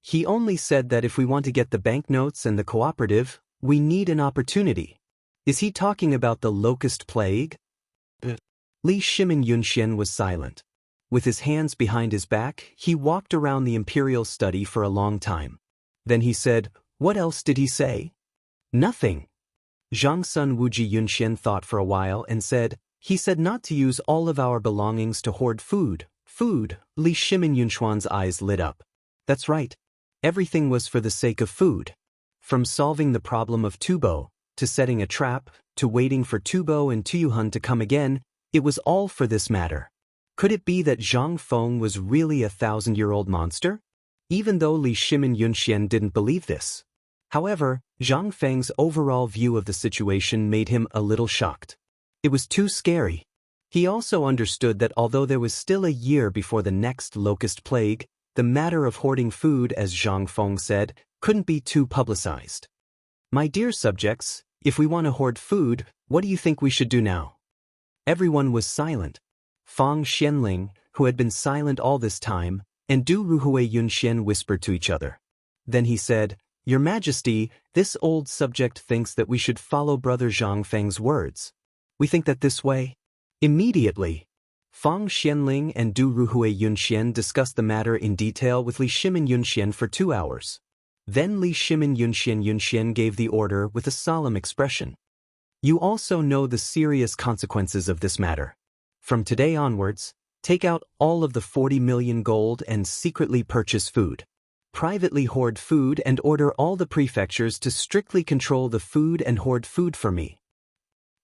He only said that if we want to get the banknotes and the cooperative, we need an opportunity. Is he talking about the locust plague? Li Shimin Yunxian was silent. With his hands behind his back, he walked around the imperial study for a long time. Then he said, what else did he say? Nothing. Zhang Sun Wuji Yunxian thought for a while and said, he said not to use all of our belongings to hoard food. Food, Li Shimin Yunchuan's eyes lit up. That's right. Everything was for the sake of food. From solving the problem of Tubo, to setting a trap, to waiting for Tubo and Tuyuhun to come again, it was all for this matter. Could it be that Zhang Feng was really a 1,000-year-old monster? Even though Li Shimin Yunxian didn't believe this. However, Zhang Feng's overall view of the situation made him a little shocked. It was too scary. He also understood that although there was still a year before the next locust plague, the matter of hoarding food, as Zhang Feng said, couldn't be too publicized. My dear subjects, if we want to hoard food, what do you think we should do now? Everyone was silent. Fang Xianling, who had been silent all this time, and Du Ruhui Yunxian whispered to each other. Then he said, Your Majesty, this old subject thinks that we should follow Brother Zhang Feng's words. We think that this way. Immediately, Fang Xianling and Du Ruhui Yunxian discussed the matter in detail with Li Shimin Yunxian for 2 hours. Then Li Shimin Yunxian gave the order with a solemn expression. You also know the serious consequences of this matter. From today onwards, take out all of the 40 million gold and secretly purchase food. Privately hoard food and order all the prefectures to strictly control the food and hoard food for me.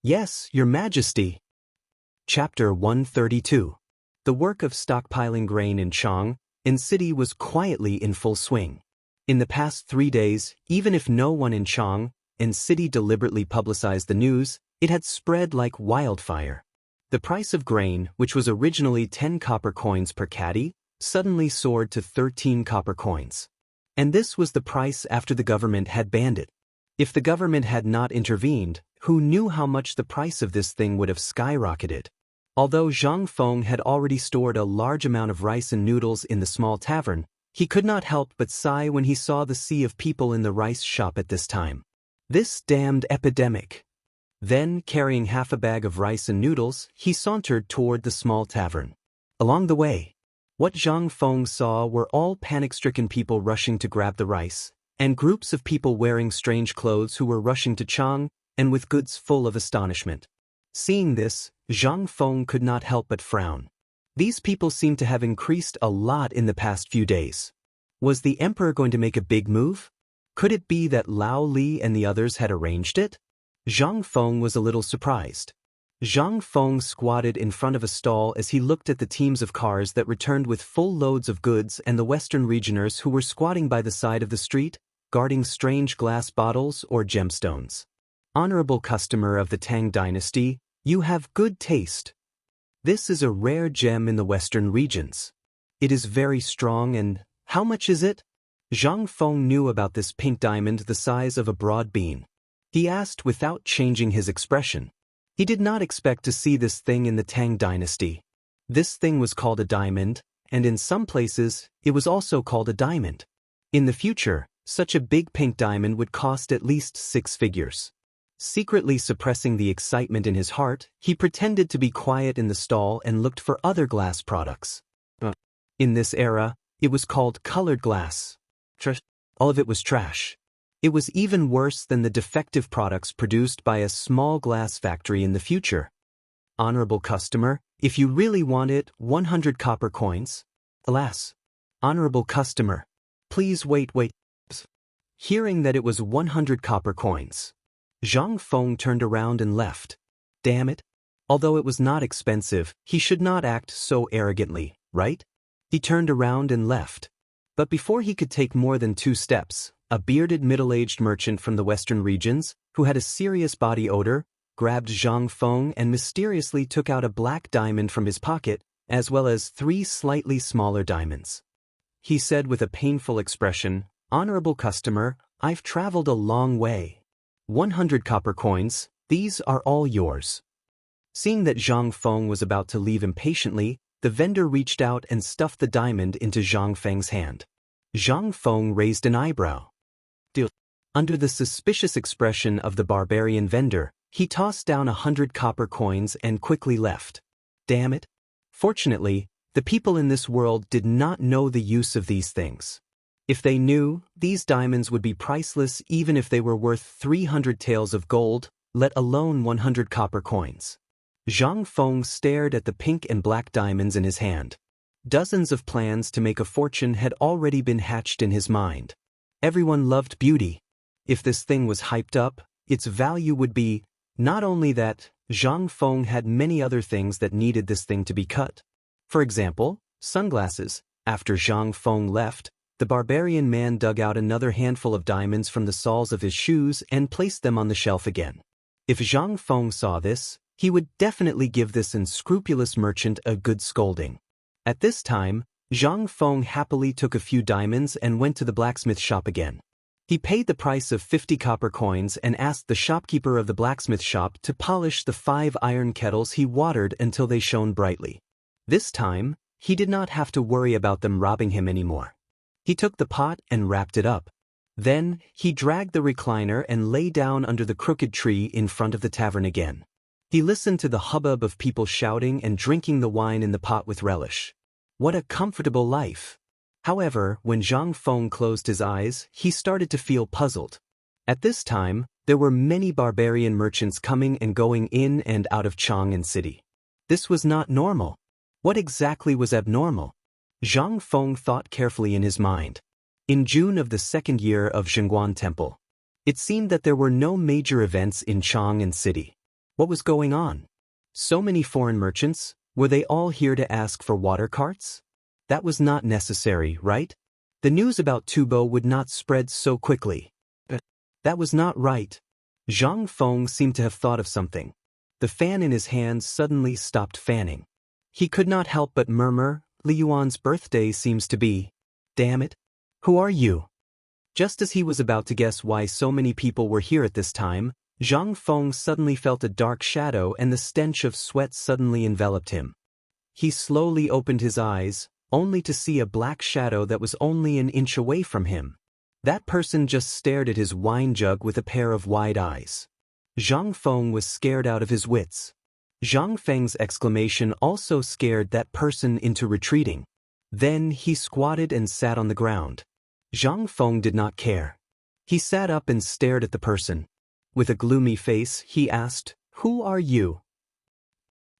Yes, Your Majesty. Chapter 132. The work of stockpiling grain in Chang, in city was quietly in full swing. In the past 3 days, even if no one in Chang, in city deliberately publicized the news, it had spread like wildfire. The price of grain, which was originally 10 copper coins per caddy, suddenly soared to 13 copper coins. And this was the price after the government had banned it. If the government had not intervened, who knew how much the price of this thing would have skyrocketed? Although Zhang Feng had already stored a large amount of rice and noodles in the small tavern, he could not help but sigh when he saw the sea of people in the rice shop at this time. This damned epidemic. Then, carrying half a bag of rice and noodles, he sauntered toward the small tavern. Along the way, what Zhang Feng saw were all panic-stricken people rushing to grab the rice, and groups of people wearing strange clothes who were rushing to Chang, and with goods full of astonishment. Seeing this, Zhang Feng could not help but frown. These people seemed to have increased a lot in the past few days. Was the emperor going to make a big move? Could it be that Lao Li and the others had arranged it? Zhang Feng was a little surprised. Zhang Feng squatted in front of a stall as he looked at the teams of cars that returned with full loads of goods and the Western regioners who were squatting by the side of the street, guarding strange glass bottles or gemstones. Honorable customer of the Tang dynasty, you have good taste. This is a rare gem in the Western regions. It is very strong and, how much is it? Zhang Feng knew about this pink diamond the size of a broad bean. He asked without changing his expression. He did not expect to see this thing in the Tang dynasty. This thing was called a diamond, and in some places, it was also called a diamond. In the future, such a big pink diamond would cost at least 6 figures. Secretly suppressing the excitement in his heart, he pretended to be quiet in the stall and looked for other glass products. In this era, it was called colored glass. All of it was trash. It was even worse than the defective products produced by a small glass factory in the future. Honorable customer, if you really want it, 100 copper coins. Alas. Honorable customer. Please wait. Hearing that it was 100 copper coins, Zhang Feng turned around and left. Damn it. Although it was not expensive, he should not act so arrogantly, right? He turned around and left. But before he could take more than 2 steps, a bearded middle-aged merchant from the western regions, who had a serious body odor, grabbed Zhang Feng and mysteriously took out a black diamond from his pocket, as well as 3 slightly smaller diamonds. He said with a painful expression, "Honorable customer, I've traveled a long way. 100 copper coins, these are all yours." Seeing that Zhang Feng was about to leave impatiently, the vendor reached out and stuffed the diamond into Zhang Feng's hand. Zhang Feng raised an eyebrow. Under the suspicious expression of the barbarian vendor, he tossed down 100 copper coins and quickly left. Damn it. Fortunately, the people in this world did not know the use of these things. If they knew, these diamonds would be priceless even if they were worth 300 taels of gold, let alone 100 copper coins. Zhang Feng stared at the pink and black diamonds in his hand. Dozens of plans to make a fortune had already been hatched in his mind. Everyone loved beauty. If this thing was hyped up, its value would be. Not only that, Zhang Feng had many other things that needed this thing to be cut. For example, sunglasses. After Zhang Feng left, the barbarian man dug out another handful of diamonds from the soles of his shoes and placed them on the shelf again. If Zhang Feng saw this, he would definitely give this unscrupulous merchant a good scolding. At this time, Zhang Feng happily took a few diamonds and went to the blacksmith shop again. He paid the price of 50 copper coins and asked the shopkeeper of the blacksmith shop to polish the 5 iron kettles he watered until they shone brightly. This time, he did not have to worry about them robbing him anymore. He took the pot and wrapped it up. Then, he dragged the recliner and lay down under the crooked tree in front of the tavern again. He listened to the hubbub of people shouting and drinking the wine in the pot with relish. What a comfortable life! However, when Zhang Feng closed his eyes, he started to feel puzzled. At this time, there were many barbarian merchants coming and going in and out of Chang'an City. This was not normal. What exactly was abnormal? Zhang Feng thought carefully in his mind. In June of the 2nd year of Zhengguan Temple, it seemed that there were no major events in Chang'an City. What was going on? So many foreign merchants, were they all here to ask for water carts? That was not necessary, right? The news about Tubo would not spread so quickly. That was not right. Zhang Feng seemed to have thought of something. The fan in his hand suddenly stopped fanning. He could not help but murmur, "Li Yuan's birthday seems to be. Damn it. Who are you?" Just as he was about to guess why so many people were here at this time, Zhang Feng suddenly felt a dark shadow and the stench of sweat suddenly enveloped him. He slowly opened his eyes, only to see a black shadow that was only an inch away from him. That person just stared at his wine jug with a pair of wide eyes. Zhang Feng was scared out of his wits. Zhang Feng's exclamation also scared that person into retreating. Then he squatted and sat on the ground. Zhang Feng did not care. He sat up and stared at the person. With a gloomy face, he asked, "Who are you?"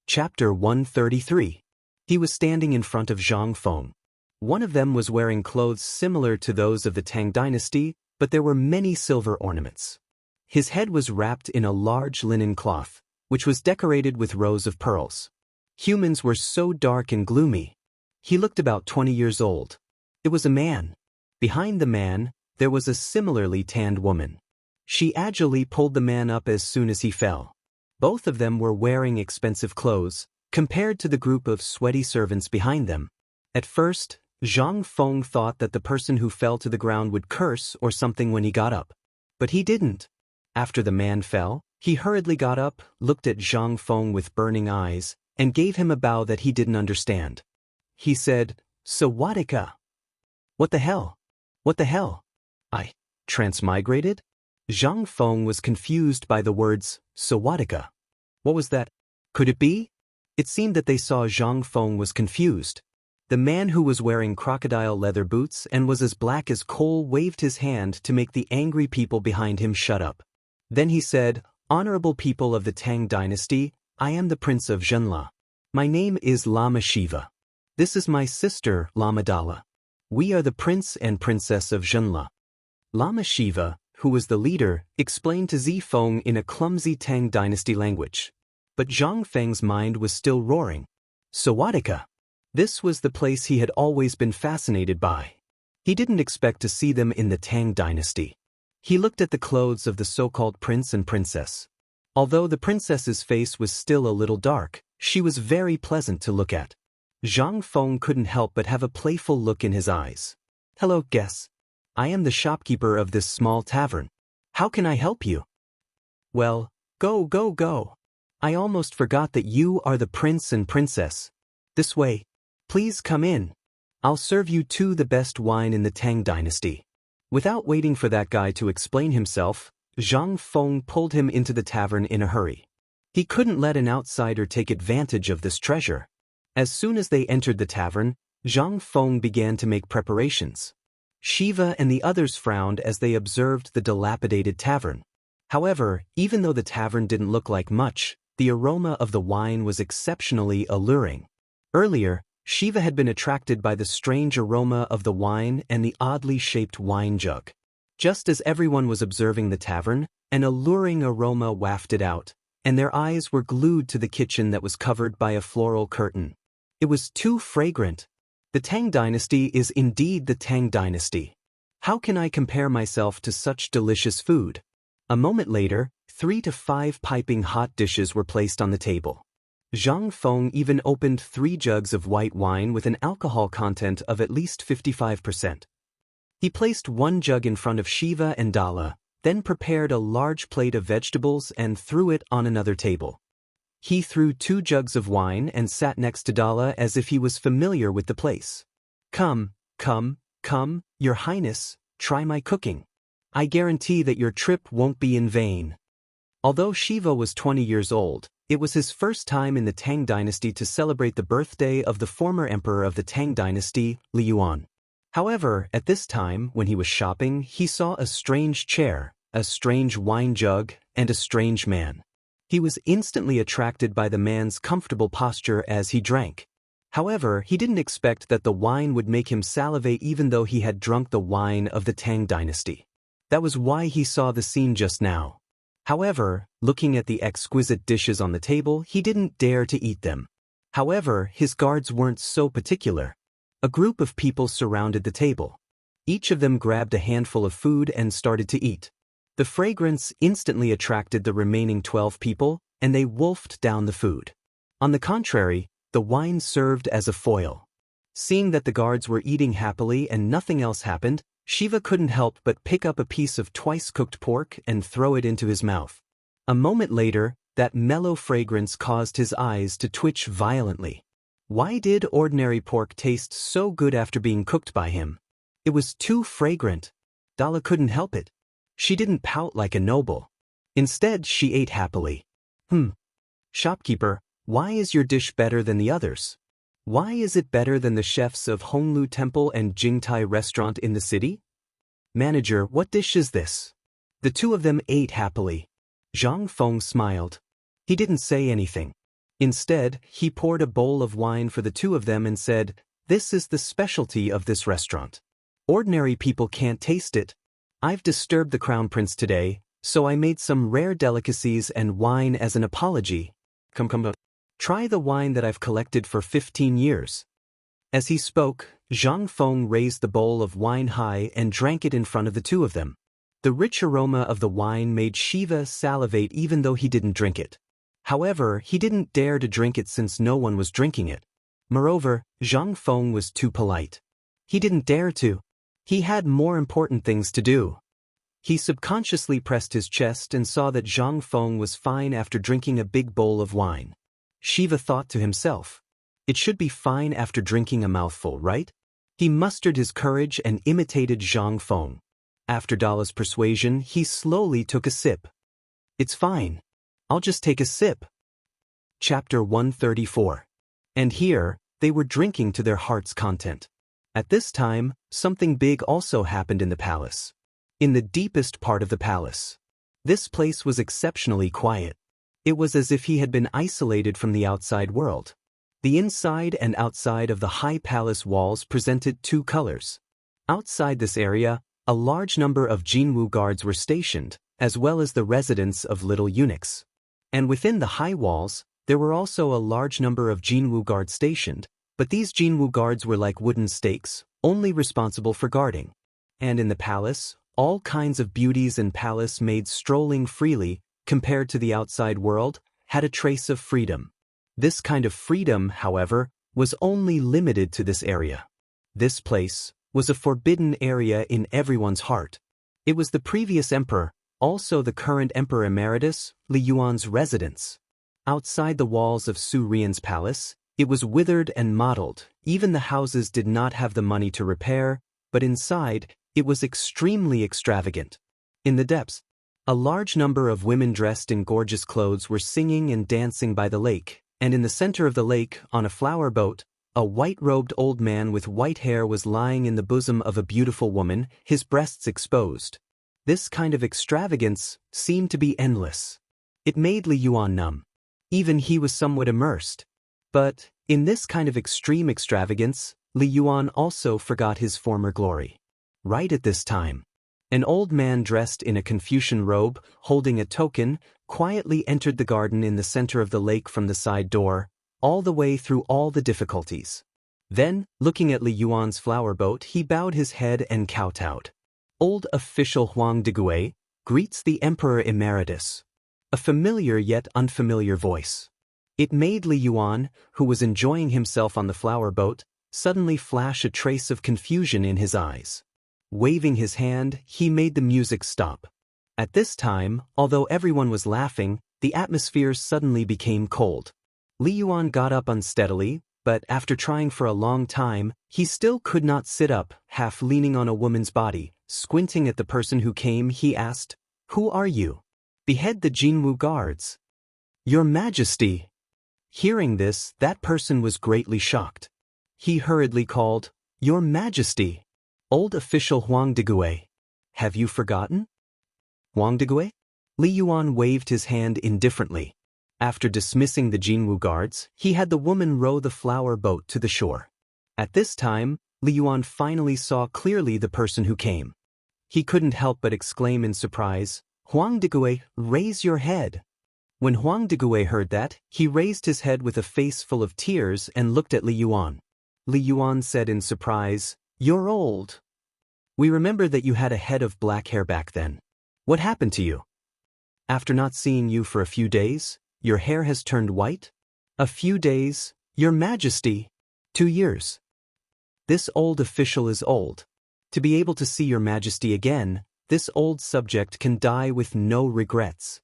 Chapter 133. He was standing in front of Zhang Feng. One of them was wearing clothes similar to those of the Tang dynasty, but there were many silver ornaments. His head was wrapped in a large linen cloth, which was decorated with rows of pearls. Humans were so dark and gloomy. He looked about 20 years old. It was a man. Behind the man, there was a similarly tanned woman. She agilely pulled the man up as soon as he fell. Both of them were wearing expensive clothes, compared to the group of sweaty servants behind them. At first, Zhang Feng thought that the person who fell to the ground would curse or something when he got up. But he didn't. After the man fell, he hurriedly got up, looked at Zhang Feng with burning eyes, and gave him a bow that he didn't understand. He said, "Sawadika." What the hell? What the hell? I transmigrated? Zhang Feng was confused by the words, Sawadika. What was that? Could it be? It seemed that they saw Zhang Feng was confused. The man who was wearing crocodile leather boots and was as black as coal waved his hand to make the angry people behind him shut up. Then he said, Honorable people of the Tang dynasty, I am the Prince of Zhenla. My name is Lama Shiva. This is my sister, Lama Dala. We are the Prince and Princess of Zhenla. Lama Shiva, who was the leader, explained to Zi Feng in a clumsy Tang dynasty language. But Zhang Feng's mind was still roaring. Sawadika. This was the place he had always been fascinated by. He didn't expect to see them in the Tang dynasty. He looked at the clothes of the so-called prince and princess. Although the princess's face was still a little dark, she was very pleasant to look at. Zhang Feng couldn't help but have a playful look in his eyes. Hello, guess. I am the shopkeeper of this small tavern. How can I help you? Well, go. I almost forgot that you are the prince and princess. This way. Please come in. I'll serve you too the best wine in the Tang dynasty. Without waiting for that guy to explain himself, Zhang Feng pulled him into the tavern in a hurry. He couldn't let an outsider take advantage of this treasure. As soon as they entered the tavern, Zhang Feng began to make preparations. Shiva and the others frowned as they observed the dilapidated tavern. However, even though the tavern didn't look like much, the aroma of the wine was exceptionally alluring. Earlier, Shiva had been attracted by the strange aroma of the wine and the oddly shaped wine jug. Just as everyone was observing the tavern, an alluring aroma wafted out, and their eyes were glued to the kitchen that was covered by a floral curtain. It was too fragrant. The Tang dynasty is indeed the Tang dynasty. How can I compare myself to such delicious food? A moment later, 3 to 5 piping hot dishes were placed on the table. Zhang Feng even opened 3 jugs of white wine with an alcohol content of at least 55%. He placed 1 jug in front of Shiva and Dala, then prepared a large plate of vegetables and threw it on another table. He threw 2 jugs of wine and sat next to Dala as if he was familiar with the place. Come, Your Highness, try my cooking. I guarantee that your trip won't be in vain. Although Shiva was 20 years old, it was his first time in the Tang dynasty to celebrate the birthday of the former emperor of the Tang dynasty, Li Yuan. However, at this time, when he was shopping, he saw a strange chair, a strange wine jug, and a strange man. He was instantly attracted by the man's comfortable posture as he drank. However, he didn't expect that the wine would make him salivate even though he had drunk the wine of the Tang dynasty. That was why he saw the scene just now. However, looking at the exquisite dishes on the table, he didn't dare to eat them. However, his guards weren't so particular. A group of people surrounded the table. Each of them grabbed a handful of food and started to eat. The fragrance instantly attracted the remaining 12 people, and they wolfed down the food. On the contrary, the wine served as a foil. Seeing that the guards were eating happily and nothing else happened, Shiva couldn't help but pick up a piece of twice-cooked pork and throw it into his mouth. A moment later, that mellow fragrance caused his eyes to twitch violently. Why did ordinary pork taste so good after being cooked by him? It was too fragrant. Dala couldn't help it. She didn't pout like a noble. Instead, she ate happily. Shopkeeper, why is your dish better than the others? Why is it better than the chefs of Honglu Temple and Jingtai restaurant in the city? Manager, what dish is this? The 2 of them ate happily. Zhang Feng smiled. He didn't say anything. Instead, he poured a bowl of wine for the 2 of them and said, This is the specialty of this restaurant. Ordinary people can't taste it. I've disturbed the Crown Prince today, so I made some rare delicacies and wine as an apology. Come. Try the wine that I've collected for 15 years. As he spoke, Zhang Feng raised the bowl of wine high and drank it in front of the 2 of them. The rich aroma of the wine made Shiva salivate even though he didn't drink it. However, he didn't dare to drink it since no one was drinking it. Moreover, Zhang Feng was too polite. He didn't dare to. He had more important things to do. He subconsciously pressed his chest and saw that Zhang Feng was fine after drinking a big bowl of wine. Shiva thought to himself, it should be fine after drinking a mouthful, right? He mustered his courage and imitated Zhang Feng. After Dala's persuasion, he slowly took a sip. It's fine. I'll just take a sip. Chapter 134. And here, they were drinking to their heart's content. At this time, something big also happened in the palace. In the deepest part of the palace. This place was exceptionally quiet. It was as if he had been isolated from the outside world. The inside and outside of the high palace walls presented two colors. Outside this area, a large number of Jinwu guards were stationed, as well as the residents of little eunuchs. And within the high walls, there were also a large number of Jinwu guards stationed, but these Jinwu guards were like wooden stakes, only responsible for guarding. And in the palace, all kinds of beauties and palace maids strolling freely, compared to the outside world, had a trace of freedom. This kind of freedom, however, was only limited to this area. This place was a forbidden area in everyone's heart. It was the previous emperor, also the current emperor emeritus, Li Yuan's residence. Outside the walls of Su Rian's palace, it was withered and mottled. Even the houses did not have the money to repair, but inside, it was extremely extravagant. In the depths, a large number of women dressed in gorgeous clothes were singing and dancing by the lake, and in the center of the lake, on a flower boat, a white-robed old man with white hair was lying in the bosom of a beautiful woman, his breasts exposed. This kind of extravagance seemed to be endless. It made Li Yuan numb. Even he was somewhat immersed. But, in this kind of extreme extravagance, Li Yuan also forgot his former glory. Right at this time, an old man dressed in a Confucian robe, holding a token, quietly entered the garden in the center of the lake from the side door, all the way through all the difficulties. Then, looking at Li Yuan's flower boat, he bowed his head and kowtowed. Old official Huang Digui greets the Emperor Emeritus. A familiar yet unfamiliar voice. It made Li Yuan, who was enjoying himself on the flower boat, suddenly flash a trace of confusion in his eyes. Waving his hand, he made the music stop. At this time, although everyone was laughing, the atmosphere suddenly became cold. Li Yuan got up unsteadily, but after trying for a long time, he still could not sit up, half leaning on a woman's body. Squinting at the person who came, he asked, "Who are you?" "Behead the Jinwu guards." "Your Majesty." Hearing this, that person was greatly shocked. He hurriedly called, "Your Majesty." Old official Huang Digui. "Have you forgotten?" "Huang Digui?" Li Yuan waved his hand indifferently. After dismissing the Jinwu guards, he had the woman row the flower boat to the shore. At this time, Li Yuan finally saw clearly the person who came. He couldn't help but exclaim in surprise, "Huang Digui, raise your head." When Huang Digui heard that, he raised his head with a face full of tears and looked at Li Yuan. Li Yuan said in surprise, "You're old. We remember that you had a head of black hair back then. What happened to you? After not seeing you for a few days, your hair has turned white? A few days, Your Majesty. 2 years. This old official is old. To be able to see Your Majesty again, this old subject can die with no regrets."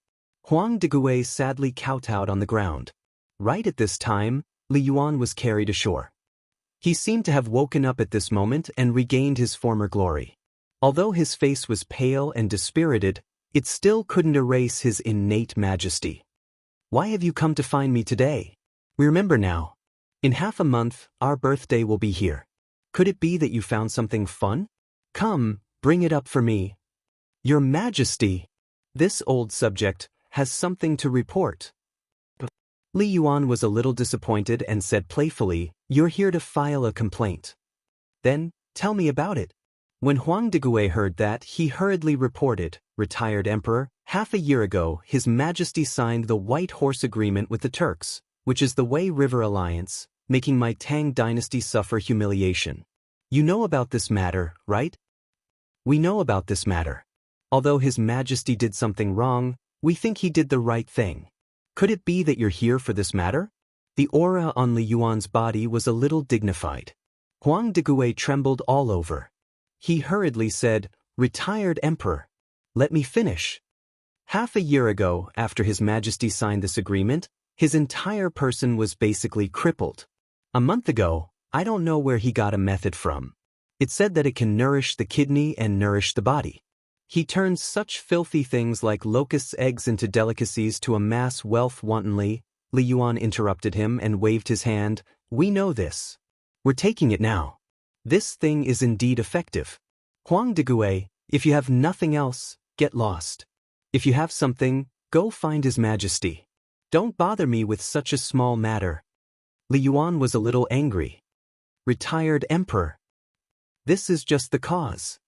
Huang Digui sadly kowtowed on the ground. Right at this time, Li Yuan was carried ashore. He seemed to have woken up at this moment and regained his former glory. Although his face was pale and dispirited, it still couldn't erase his innate majesty. "Why have you come to find me today? We remember now. In half a month, our birthday will be here. Could it be that you found something fun? Come, bring it up for me." "Your Majesty." This old subject has something to report. Li Yuan was a little disappointed and said playfully, "You're here to file a complaint." "Then, tell me about it." When Huang Digui heard that, he hurriedly reported, "Retired Emperor, half a year ago, His Majesty signed the White Horse Agreement with the Turks, which is the Wei River Alliance, making my Tang dynasty suffer humiliation. You know about this matter, right?" "We know about this matter. Although His Majesty did something wrong, we think he did the right thing. Could it be that you're here for this matter?" The aura on Li Yuan's body was a little dignified. Huang Digui trembled all over. He hurriedly said, "Retired Emperor. Let me finish. Half a year ago, after His Majesty signed this agreement, his entire person was basically crippled. A month ago, I don't know where he got a method from. It said that it can nourish the kidney and nourish the body. He turns such filthy things like locusts' eggs into delicacies to amass wealth wantonly. Li Yuan interrupted him and waved his hand. We know this. We're taking it now. This thing is indeed effective. Huang Digui, if you have nothing else, get lost. If you have something, go find His Majesty. Don't bother me with such a small matter. Li Yuan was a little angry. Retired Emperor. This is just the cause.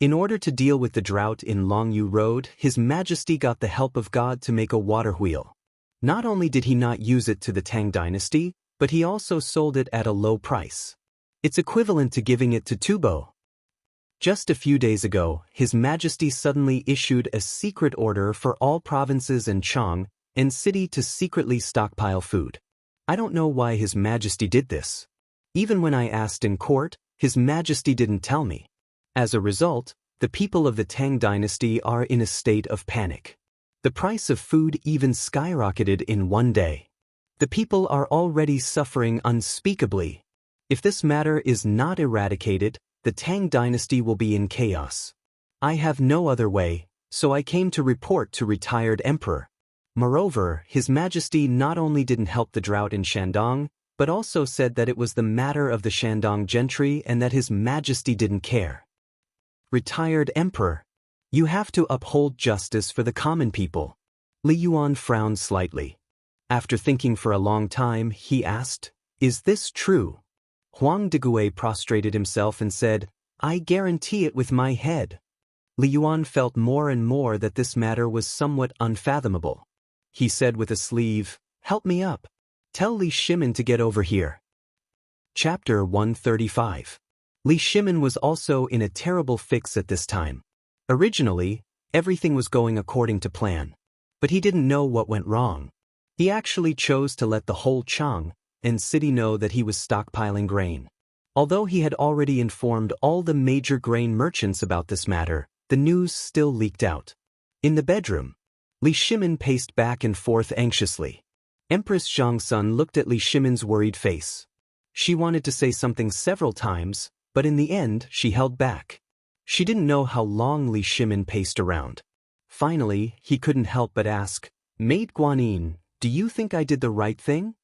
In order to deal with the drought in Longyu Road, His Majesty got the help of God to make a water wheel. Not only did he not use it to the Tang dynasty, but he also sold it at a low price. It's equivalent to giving it to Tubo. Just a few days ago, His Majesty suddenly issued a secret order for all provinces and Chang and city to secretly stockpile food. I don't know why His Majesty did this. Even when I asked in court, His Majesty didn't tell me. As a result, the people of the Tang dynasty are in a state of panic. The price of food even skyrocketed in one day. The people are already suffering unspeakably. If this matter is not eradicated, the Tang dynasty will be in chaos. I have no other way, so I came to report to retired emperor. Moreover, His Majesty not only didn't help the drought in Shandong, but also said that it was the matter of the Shandong gentry and that His Majesty didn't care. Retired emperor. You have to uphold justice for the common people. Li Yuan frowned slightly. After thinking for a long time, he asked, Is this true? Huang Digui prostrated himself and said, I guarantee it with my head. Li Yuan felt more and more that this matter was somewhat unfathomable. He said with a sleeve, Help me up. Tell Li Shimin to get over here. Chapter 135. Li Shimin was also in a terrible fix at this time. Originally, everything was going according to plan. But he didn't know what went wrong. He actually chose to let the whole Chang and city know that he was stockpiling grain. Although he had already informed all the major grain merchants about this matter, the news still leaked out. In the bedroom, Li Shimin paced back and forth anxiously. Empress Xianxia looked at Li Shimin's worried face. She wanted to say something several times, but in the end she held back. She didn't know how long Li Shimin paced around. Finally, he couldn't help but ask, Maid Guanyin, do you think I did the right thing?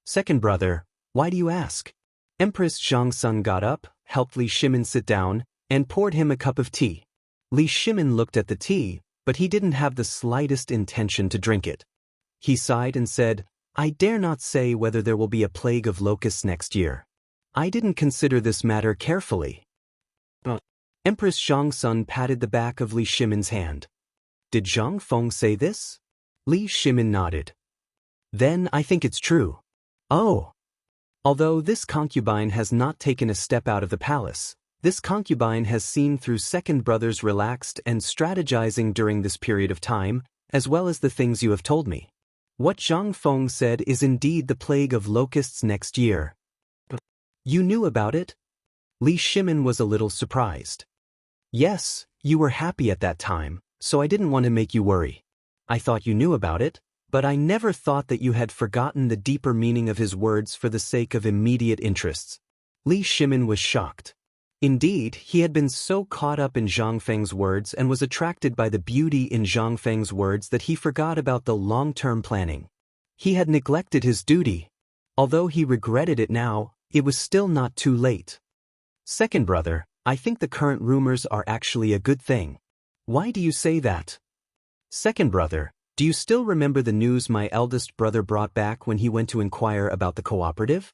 Second brother, why do you ask? Empress Xianxia got up, helped Li Shimin sit down, and poured him a cup of tea. Li Shimin looked at the tea, but he didn't have the slightest intention to drink it. He sighed and said, I dare not say whether there will be a plague of locusts next year. I didn't consider this matter carefully. Empress Xianxia patted the back of Li Shimin's hand. Did Zhang Feng say this? Li Shimin nodded. Then I think it's true. Oh. Although this concubine has not taken a step out of the palace, this concubine has seen through second brother's relaxed and strategizing during this period of time, as well as the things you have told me. What Zhang Feng said is indeed the plague of locusts next year. You knew about it? Li Shimin was a little surprised. Yes, you were happy at that time, so I didn't want to make you worry. I thought you knew about it, but I never thought that you had forgotten the deeper meaning of his words for the sake of immediate interests. Li Shimin was shocked. Indeed, he had been so caught up in Zhang Feng's words and was attracted by the beauty in Zhang Feng's words that he forgot about the long-term planning. He had neglected his duty. Although he regretted it now, it was still not too late. Second brother, I think the current rumors are actually a good thing. Why do you say that? Second brother, do you still remember the news my eldest brother brought back when he went to inquire about the cooperative?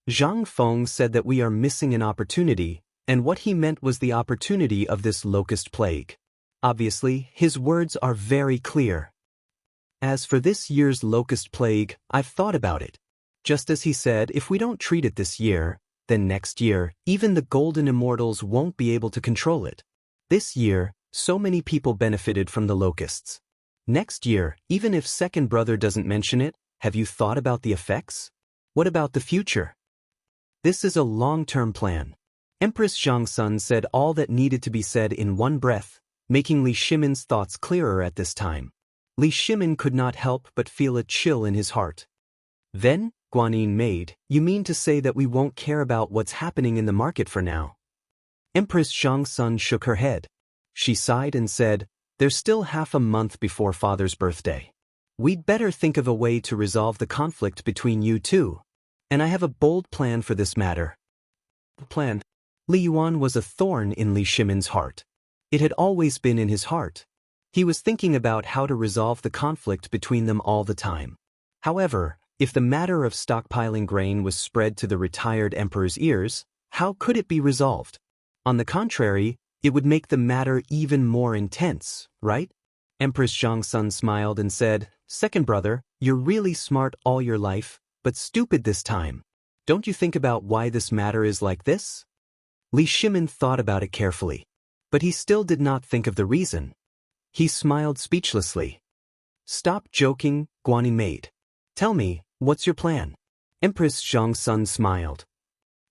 Zhang Feng said that we are missing an opportunity, and what he meant was the opportunity of this locust plague. Obviously, his words are very clear. As for this year's locust plague, I've thought about it. Just as he said, if we don't treat it this year, then next year, even the golden immortals won't be able to control it. This year, so many people benefited from the locusts. Next year, even if second brother doesn't mention it, have you thought about the effects? What about the future? This is a long-term plan. Empress Xianxia said all that needed to be said in one breath, making Li Shimin's thoughts clearer at this time. Li Shimin could not help but feel a chill in his heart. Then, Guanyin maid, you mean to say that we won't care about what's happening in the market for now? Empress Xianxia shook her head. she sighed and said, "There's still half a month before Father's birthday. We'd better think of a way to resolve the conflict between you two. And I have a bold plan for this matter." The plan. Li Yuan was a thorn in Li Shimin's heart. It had always been in his heart. He was thinking about how to resolve the conflict between them all the time. However, if the matter of stockpiling grain was spread to the retired emperor's ears, how could it be resolved? On the contrary, it would make the matter even more intense, right? Empress Xianxia smiled and said, "Second brother, you're really smart all your life, but stupid this time. Don't you think about why this matter is like this?" Li Shimin thought about it carefully. But he still did not think of the reason. He smiled speechlessly. "Stop joking, Guanyin maid. Tell me, what's your plan?" Empress Xianxia smiled.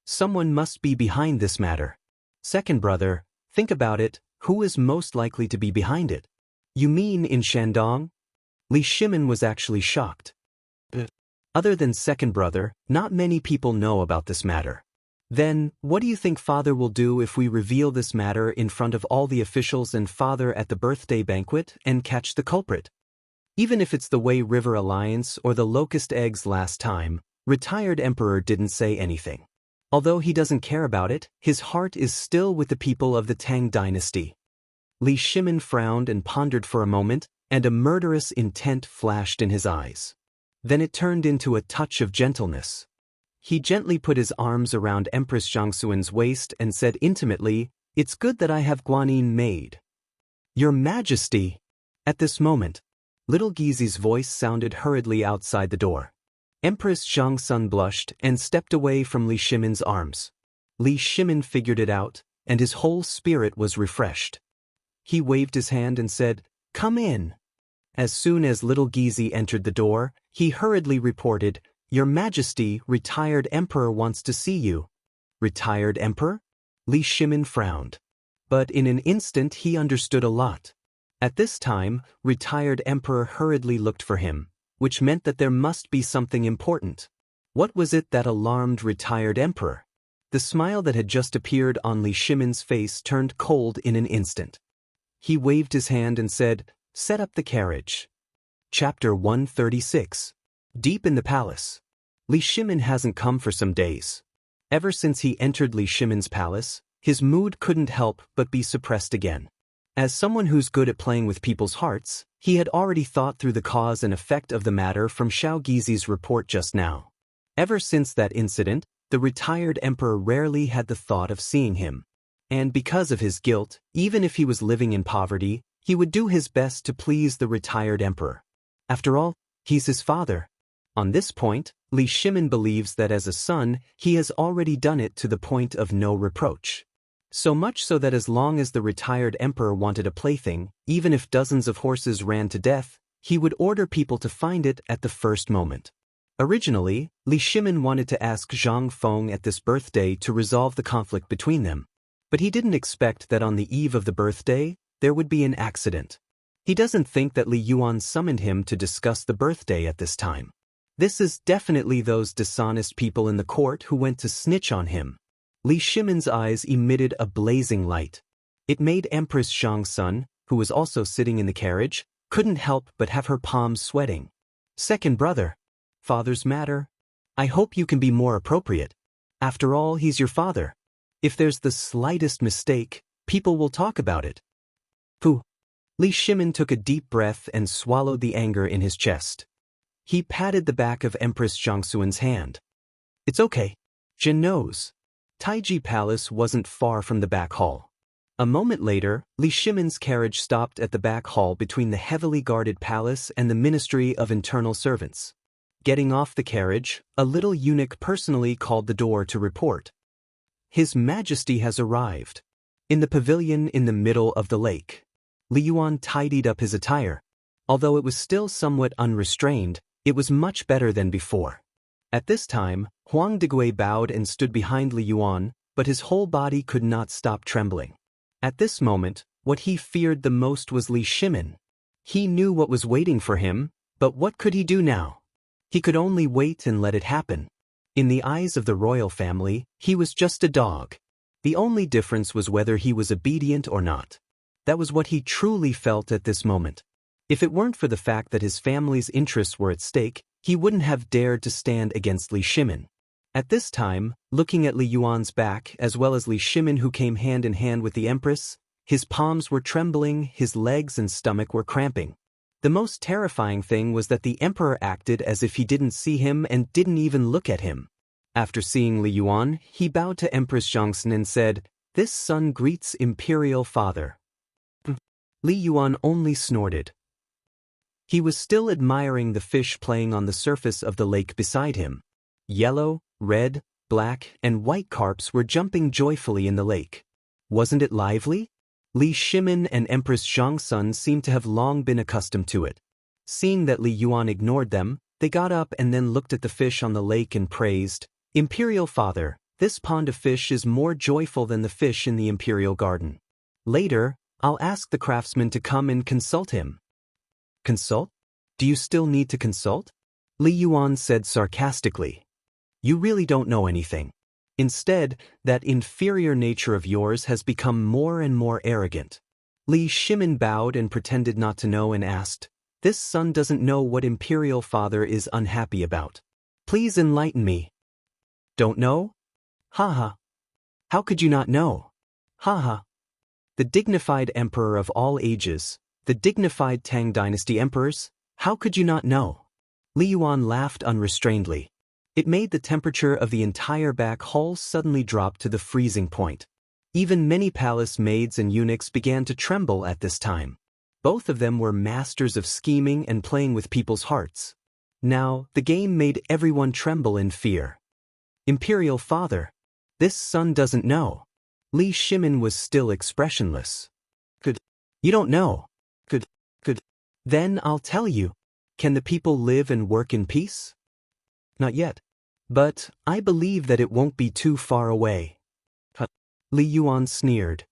"Someone must be behind this matter. Second brother, think about it, who is most likely to be behind it?" "You mean in Shandong?" Li Shimin was actually shocked. Other than second brother, not many people know about this matter. "Then, what do you think Father will do if we reveal this matter in front of all the officials and Father at the birthday banquet and catch the culprit?" Even if it's the Wei River Alliance or the Locust Eggs last time, retired Emperor didn't say anything. Although he doesn't care about it, his heart is still with the people of the Tang dynasty. Li Shimin frowned and pondered for a moment, and a murderous intent flashed in his eyes. Then it turned into a touch of gentleness. He gently put his arms around Empress Xiangxuan's waist and said intimately, "It's good that I have Guanyin maid." "Your Majesty!" At this moment, little Gizi's voice sounded hurriedly outside the door. Empress Xiangxia blushed and stepped away from Li Shimin's arms. Li Shimin figured it out, and his whole spirit was refreshed. He waved his hand and said, "Come in." As soon as little Gizi entered the door, he hurriedly reported, "Your Majesty, retired Emperor wants to see you." "Retired Emperor?" Li Shimin frowned. But in an instant he understood a lot. At this time, retired Emperor hurriedly looked for him, which meant that there must be something important. What was it that alarmed retired Emperor? The smile that had just appeared on Li Shimin's face turned cold in an instant. He waved his hand and said, "Set up the carriage." Chapter 136. Deep in the palace. Li Shimin hasn't come for some days. Ever since he entered Li Shimin's palace, his mood couldn't help but be suppressed again. As someone who's good at playing with people's hearts, he had already thought through the cause and effect of the matter from Xiao Gizi's report just now. Ever since that incident, the retired emperor rarely had the thought of seeing him. And because of his guilt, even if he was living in poverty, he would do his best to please the retired emperor. After all, he's his father. On this point, Li Shimin believes that as a son, he has already done it to the point of no reproach. So much so that as long as the retired emperor wanted a plaything, even if dozens of horses ran to death, he would order people to find it at the first moment. Originally, Li Shimin wanted to ask Zhang Feng at this birthday to resolve the conflict between them. But he didn't expect that on the eve of the birthday, there would be an accident. He doesn't think that Li Yuan summoned him to discuss the birthday at this time. This is definitely those dishonest people in the court who went to snitch on him. Li Shimin's eyes emitted a blazing light. It made Empress Xiangxia, who was also sitting in the carriage, couldn't help but have her palms sweating. "Second brother. Father's matter. I hope you can be more appropriate. After all, he's your father. If there's the slightest mistake, people will talk about it." Pooh. Li Shimin took a deep breath and swallowed the anger in his chest. He patted the back of Empress Xiangxuan's hand. "It's okay. Jin knows." Taiji Palace wasn't far from the back hall. A moment later, Li Shimin's carriage stopped at the back hall between the heavily guarded palace and the Ministry of Internal Servants. Getting off the carriage, a little eunuch personally called the door to report. "His Majesty has arrived." In the pavilion in the middle of the lake, Li Yuan tidied up his attire. Although it was still somewhat unrestrained, it was much better than before. At this time, Huang Degui bowed and stood behind Li Yuan, but his whole body could not stop trembling. At this moment, what he feared the most was Li Shimin. He knew what was waiting for him, but what could he do now? He could only wait and let it happen. In the eyes of the royal family, he was just a dog. The only difference was whether he was obedient or not. That was what he truly felt at this moment. If it weren't for the fact that his family's interests were at stake, he wouldn't have dared to stand against Li Shimin. At this time, looking at Li Yuan's back as well as Li Shimin who came hand in hand with the Empress, his palms were trembling, his legs and stomach were cramping. The most terrifying thing was that the Emperor acted as if he didn't see him and didn't even look at him. After seeing Li Yuan, he bowed to Empress Xianxia and said, "This son greets Imperial Father." Li Yuan only snorted. He was still admiring the fish playing on the surface of the lake beside him. Yellow, red, black, and white carps were jumping joyfully in the lake. Wasn't it lively? Li Shimin and Empress Xianxia seemed to have long been accustomed to it. Seeing that Li Yuan ignored them, they got up and then looked at the fish on the lake and praised, "Imperial Father, this pond of fish is more joyful than the fish in the Imperial Garden. Later, I'll ask the craftsman to come and consult him." "Consult? Do you still need to consult?" Li Yuan said sarcastically. "You really don't know anything. Instead, that inferior nature of yours has become more and more arrogant." Li Shimin bowed and pretended not to know and asked, "This son doesn't know what Imperial Father is unhappy about. Please enlighten me." "Don't know? Haha. How could you not know? Haha. The dignified emperor of all ages, the dignified Tang dynasty emperors, how could you not know?" Li Yuan laughed unrestrainedly. It made the temperature of the entire back hall suddenly drop to the freezing point. Even many palace maids and eunuchs began to tremble at this time. Both of them were masters of scheming and playing with people's hearts. Now, the game made everyone tremble in fear. "Imperial Father, this son doesn't know." Li Shimin was still expressionless. You don't know? Good. Then I'll tell you. Can the people live and work in peace?" "Not yet. But I believe that it won't be too far away." Li Yuan sneered.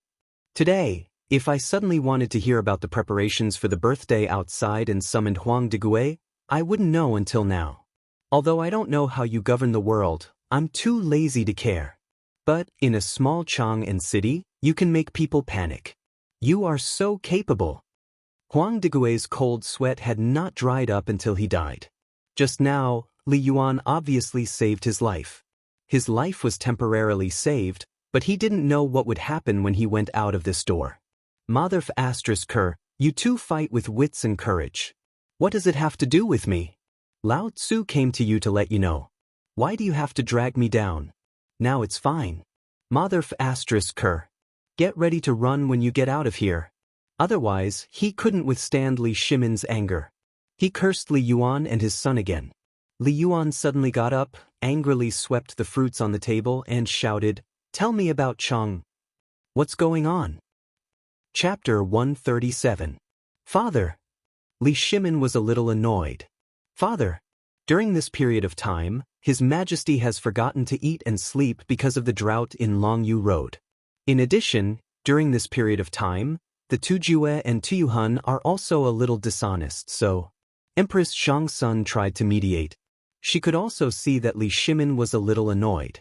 "Today, if I suddenly wanted to hear about the preparations for the birthday outside and summoned Huang Digui, I wouldn't know until now. Although I don't know how you govern the world, I'm too lazy to care. But in a small Chang'an city, you can make people panic. You are so capable." Huang Digui's cold sweat had not dried up until he died. Just now, Li Yuan obviously saved his life. His life was temporarily saved, but he didn't know what would happen when he went out of this door. "Mother f***, you two fight with wits and courage. What does it have to do with me? Lao Tzu came to you to let you know. Why do you have to drag me down? Now it's fine. Mother f***, get ready to run when you get out of here." Otherwise, he couldn't withstand Li Shimin's anger. He cursed Li Yuan and his son again. Li Yuan suddenly got up, angrily swept the fruits on the table and shouted, "Tell me about Chang. What's going on?" Chapter 137. Father. Li Shimin was a little annoyed. "Father, during this period of time, His Majesty has forgotten to eat and sleep because of the drought in Longyu Road. In addition, during this period of time, the Tujue and Tuyuhun are also a little dishonest, so..." Empress Xianxia tried to mediate. She could also see that Li Shimin was a little annoyed.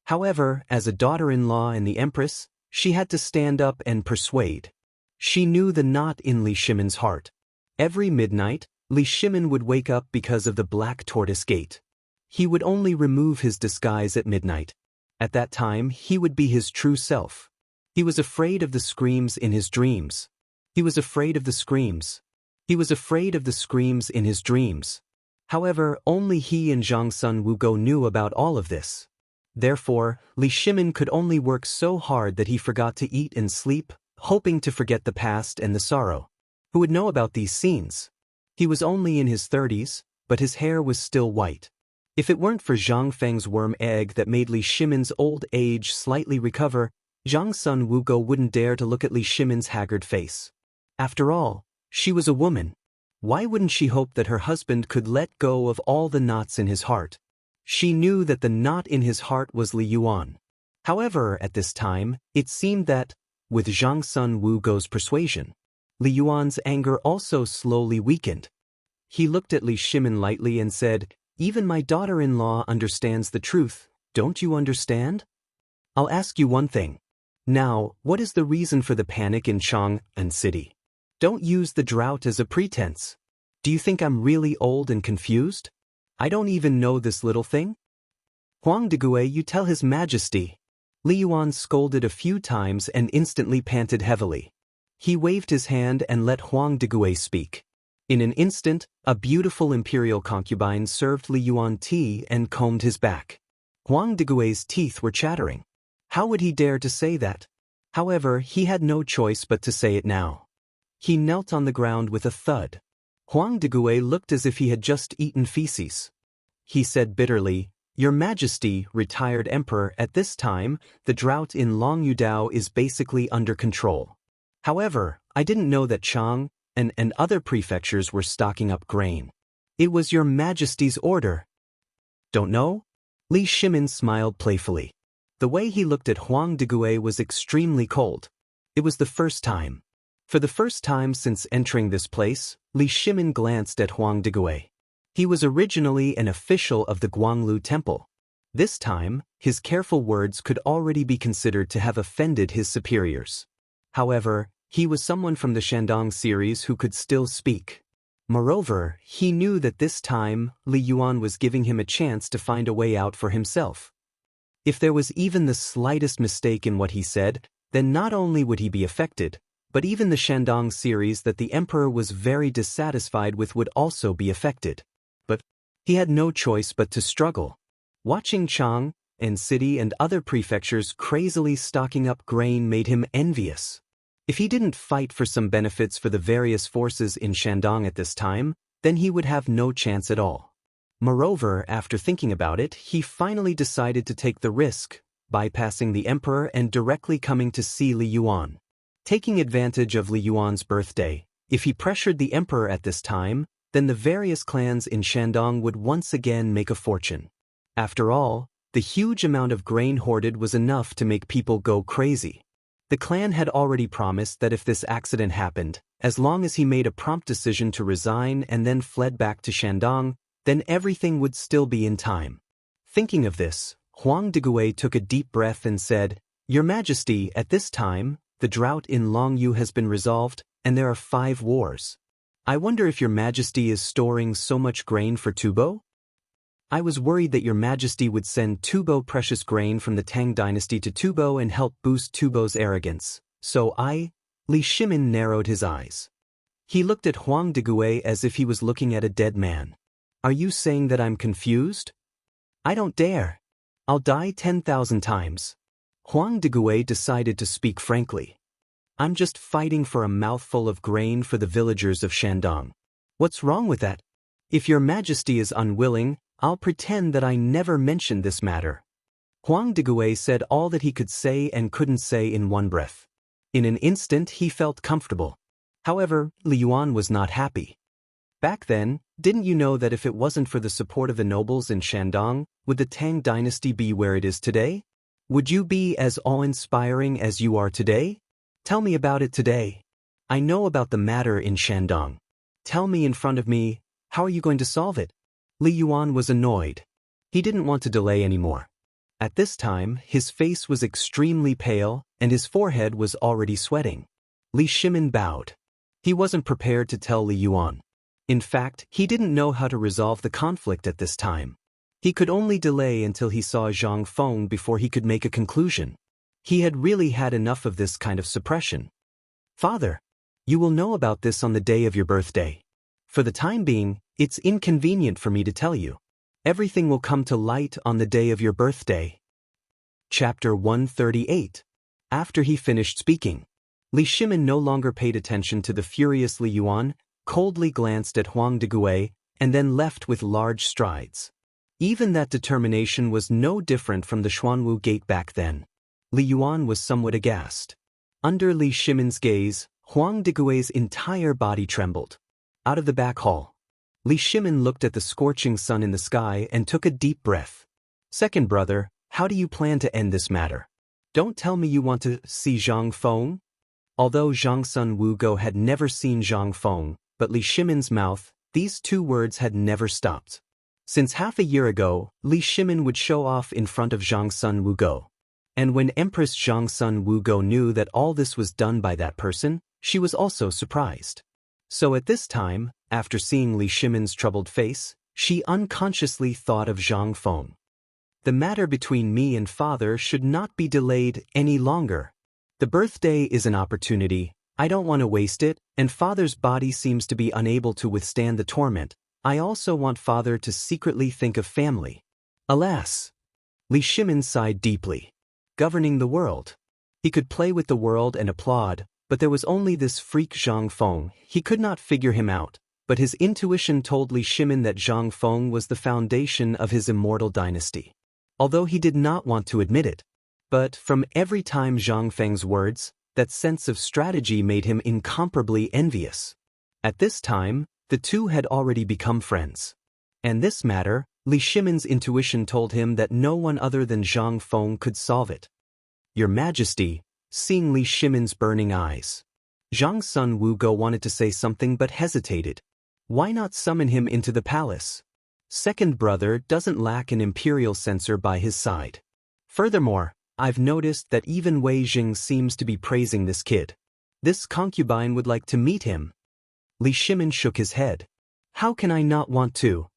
However, as a daughter-in-law and the Empress, she had to stand up and persuade. She knew the knot in Li Shimin's heart. Every midnight, Li Shimin would wake up because of the black tortoise gate. He would only remove his disguise at midnight. At that time, he would be his true self. He was afraid of the screams in his dreams. He was afraid of the screams. He was afraid of the screams in his dreams. However, only he and Zhang Wugo knew about all of this. Therefore, Li Shimin could only work so hard that he forgot to eat and sleep, hoping to forget the past and the sorrow. Who would know about these scenes? He was only in his 30s, but his hair was still white. If it weren't for Zhang Feng's worm egg that made Li Shimin's old age slightly recover, Zhang Wugo wouldn't dare to look at Li Shimin's haggard face. After all, she was a woman. Why wouldn't she hope that her husband could let go of all the knots in his heart? She knew that the knot in his heart was Li Yuan. However, at this time, it seemed that, with Zhang Wugo's persuasion, Li Yuan's anger also slowly weakened. He looked at Li Shimin lightly and said, "Even my daughter-in-law understands the truth, don't you understand? I'll ask you one thing. Now, what is the reason for the panic in Chang'an City? Don't use the drought as a pretense. Do you think I'm really old and confused? I don't even know this little thing? Huang Degui, you tell His Majesty. Li Yuan scolded a few times and instantly panted heavily. He waved his hand and let Huang Degui speak. In an instant, a beautiful imperial concubine served Li Yuan tea and combed his back. Huang Degui's teeth were chattering. How would he dare to say that? However, he had no choice but to say it now. He knelt on the ground with a thud. Huang Degui looked as if he had just eaten feces. He said bitterly, Your Majesty, retired emperor, at this time, the drought in Longyudao is basically under control. However, I didn't know that Chang'an and other prefectures were stocking up grain. It was Your Majesty's order. Don't know? Li Shimin smiled playfully. The way he looked at Huang Degui was extremely cold. It was the first time. For the first time since entering this place, Li Shimin glanced at Huang Degui. He was originally an official of the Guanglu Temple. This time, his careful words could already be considered to have offended his superiors. However, he was someone from the Shandong series who could still speak. Moreover, he knew that this time, Li Yuan was giving him a chance to find a way out for himself. If there was even the slightest mistake in what he said, then not only would he be affected, but even the Shandong series that the emperor was very dissatisfied with would also be affected. But he had no choice but to struggle. Watching Chang'an City and other prefectures crazily stocking up grain made him envious. If he didn't fight for some benefits for the various forces in Shandong at this time, then he would have no chance at all. Moreover, after thinking about it, he finally decided to take the risk, bypassing the emperor and directly coming to see Li Yuan. Taking advantage of Li Yuan's birthday, if he pressured the emperor at this time, then the various clans in Shandong would once again make a fortune. After all, the huge amount of grain hoarded was enough to make people go crazy. The clan had already promised that if this accident happened, as long as he made a prompt decision to resign and then fled back to Shandong, then everything would still be in time. Thinking of this, Huang Degui took a deep breath and said, Your Majesty, at this time, the drought in Longyu has been resolved, and there are 5 wars. I wonder if Your Majesty is storing so much grain for Tubo? I was worried that Your Majesty would send Tubo precious grain from the Tang dynasty to Tubo and help boost Tubo's arrogance, so Li Shimin narrowed his eyes. He looked at Huang Degui as if he was looking at a dead man. Are you saying that I'm confused? I don't dare. I'll die 10,000 times. Huang Degui decided to speak frankly. I'm just fighting for a mouthful of grain for the villagers of Shandong. What's wrong with that? If Your Majesty is unwilling, I'll pretend that I never mentioned this matter. Huang Degui said all that he could say and couldn't say in one breath. In an instant he felt comfortable. However, Li Yuan was not happy. Back then, didn't you know that if it wasn't for the support of the nobles in Shandong, would the Tang dynasty be where it is today? Would you be as awe-inspiring as you are today? Tell me about it today. I know about the matter in Shandong. Tell me in front of me, how are you going to solve it? Li Yuan was annoyed. He didn't want to delay anymore. At this time, his face was extremely pale, and his forehead was already sweating. Li Shimin bowed. He wasn't prepared to tell Li Yuan. In fact, he didn't know how to resolve the conflict at this time. He could only delay until he saw Zhang Feng before he could make a conclusion. He had really had enough of this kind of suppression. Father, you will know about this on the day of your birthday. For the time being, it's inconvenient for me to tell you. Everything will come to light on the day of your birthday. Chapter 138. After he finished speaking, Li Shimin no longer paid attention to the furious Li Yuan, coldly glanced at Huang Degui, and then left with large strides. Even that determination was no different from the Xuanwu gate back then. Li Yuan was somewhat aghast. Under Li Shimin's gaze, Huang Degui's entire body trembled. Out of the back hall, Li Shimin looked at the scorching sun in the sky and took a deep breath. Second brother, how do you plan to end this matter? Don't tell me you want to see Zhang Feng? Although Zhang Sun Wugo had never seen Zhang Feng, but Li Shimin's mouth, these 2 words had never stopped. Since half a year ago, Li Shimin would show off in front of Zhang Sun Wugo. And when Empress Xianxia Wugo knew that all this was done by that person, she was also surprised. So at this time, after seeing Li Shimin's troubled face, she unconsciously thought of Zhang Feng. The matter between me and father should not be delayed any longer. The birthday is an opportunity, I don't want to waste it, and father's body seems to be unable to withstand the torment. I also want father to secretly think of family. Alas! Li Shimin sighed deeply. Governing the world. He could play with the world and applaud, but there was only this freak Zhang Feng. He could not figure him out, but his intuition told Li Shimin that Zhang Feng was the foundation of his immortal dynasty. Although he did not want to admit it. But from every time Zhang Feng's words, that sense of strategy made him incomparably envious. At this time, the two had already become friends. And this matter, Li Shimin's intuition told him that no one other than Zhang Feng could solve it. Your Majesty, seeing Li Shimin's burning eyes. Xianxia Wugo wanted to say something but hesitated. Why not summon him into the palace? Second brother doesn't lack an imperial censor by his side. Furthermore, I've noticed that even Wei Jing seems to be praising this kid. This concubine would like to meet him. Li Shimin shook his head. How can I not want to?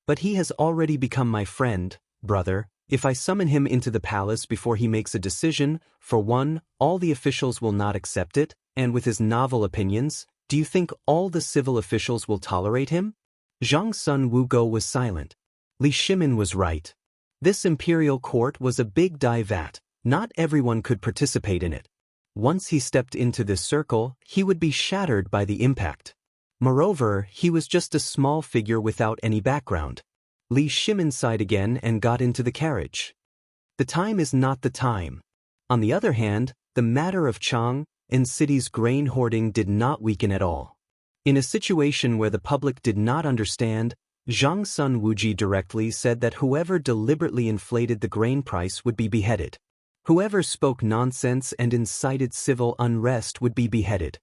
But he has already become my friend, brother. If I summon him into the palace before he makes a decision, for one, all the officials will not accept it, and with his novel opinions, do you think all the civil officials will tolerate him? Xianxia Wugo was silent. Li Shimin was right. This imperial court was a big divat. Not everyone could participate in it. Once he stepped into this circle, he would be shattered by the impact. Moreover, he was just a small figure without any background. Li Shimin sighed again and got into the carriage. The time is not the time. On the other hand, the matter of Chang and city's grain hoarding did not weaken at all. In a situation where the public did not understand, Zhang Sun Wuji directly said that whoever deliberately inflated the grain price would be beheaded. Whoever spoke nonsense and incited civil unrest would be beheaded.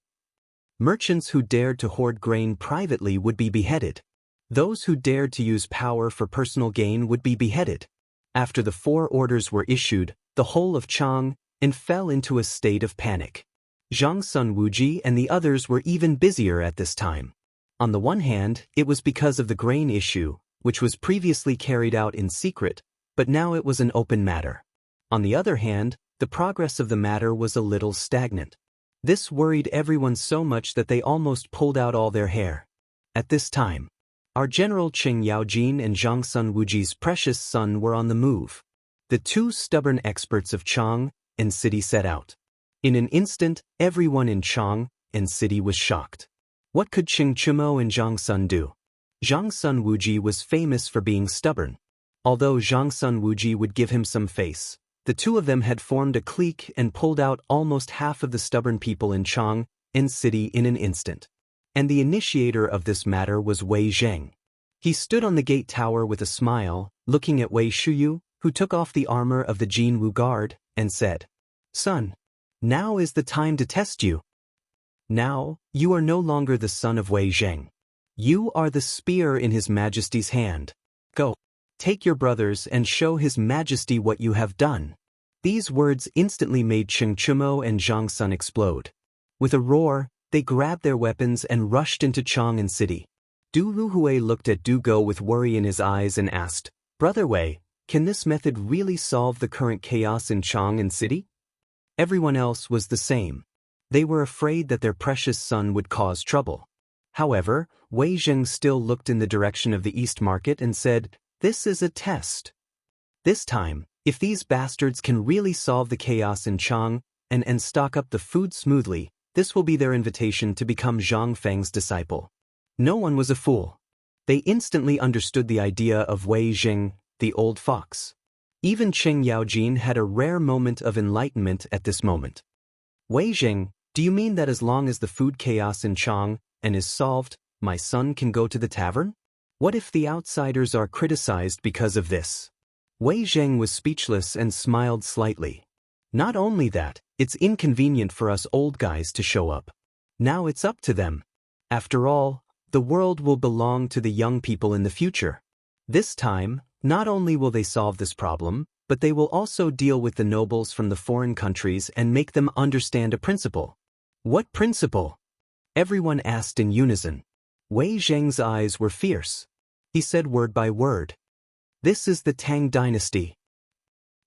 Merchants who dared to hoard grain privately would be beheaded. Those who dared to use power for personal gain would be beheaded. After the 4 orders were issued, the whole of Chang fell into a state of panic. Zhang Sun Wuji and the others were even busier at this time. On the one hand, it was because of the grain issue, which was previously carried out in secret, but now it was an open matter. On the other hand, the progress of the matter was a little stagnant. This worried everyone so much that they almost pulled out all their hair. At this time, our General Qing Yaojin and Zhang Sun Wuji's precious son were on the move. The 2 stubborn experts of Chang and city set out. In an instant, everyone in Chang and city was shocked. What could Qing Chumo and Zhang Sun do? Zhang Sun Wuji was famous for being stubborn. Although Zhang Sun Wuji would give him some face, the 2 of them had formed a clique and pulled out almost half of the stubborn people in Chang and city in an instant. And the initiator of this matter was Wei Zheng. He stood on the gate tower with a smile, looking at Wei Shuyu, who took off the armor of the Jinwu Guard, and said, "Son, now is the time to test you. Now, you are no longer the son of Wei Zheng. You are the spear in His Majesty's hand. Go, take your brothers and show His Majesty what you have done." These words instantly made Qing Chumo and Zhang Sun explode. With a roar, they grabbed their weapons and rushed into Chang'an City. Du Luhui looked at Du Go with worry in his eyes and asked, "Brother Wei, can this method really solve the current chaos in Chang'an City?" Everyone else was the same. They were afraid that their precious son would cause trouble. However, Wei Zheng still looked in the direction of the East Market and said, "This is a test. This time, if these bastards can really solve the chaos in Chang and stock up the food smoothly, this will be their invitation to become Zhang Feng's disciple." No one was a fool. They instantly understood the idea of Wei Zheng, the old fox. Even Qing Yaojin had a rare moment of enlightenment at this moment. "Wei Zheng, do you mean that as long as the food chaos in Chang is solved, my son can go to the tavern? What if the outsiders are criticized because of this?" Wei Zheng was speechless and smiled slightly. "Not only that, it's inconvenient for us old guys to show up. Now it's up to them. After all, the world will belong to the young people in the future. This time, not only will they solve this problem, but they will also deal with the nobles from the foreign countries and make them understand a principle. What principle? Everyone asked in unison. Wei Zheng's eyes were fierce. He said word by word. This is the Tang dynasty.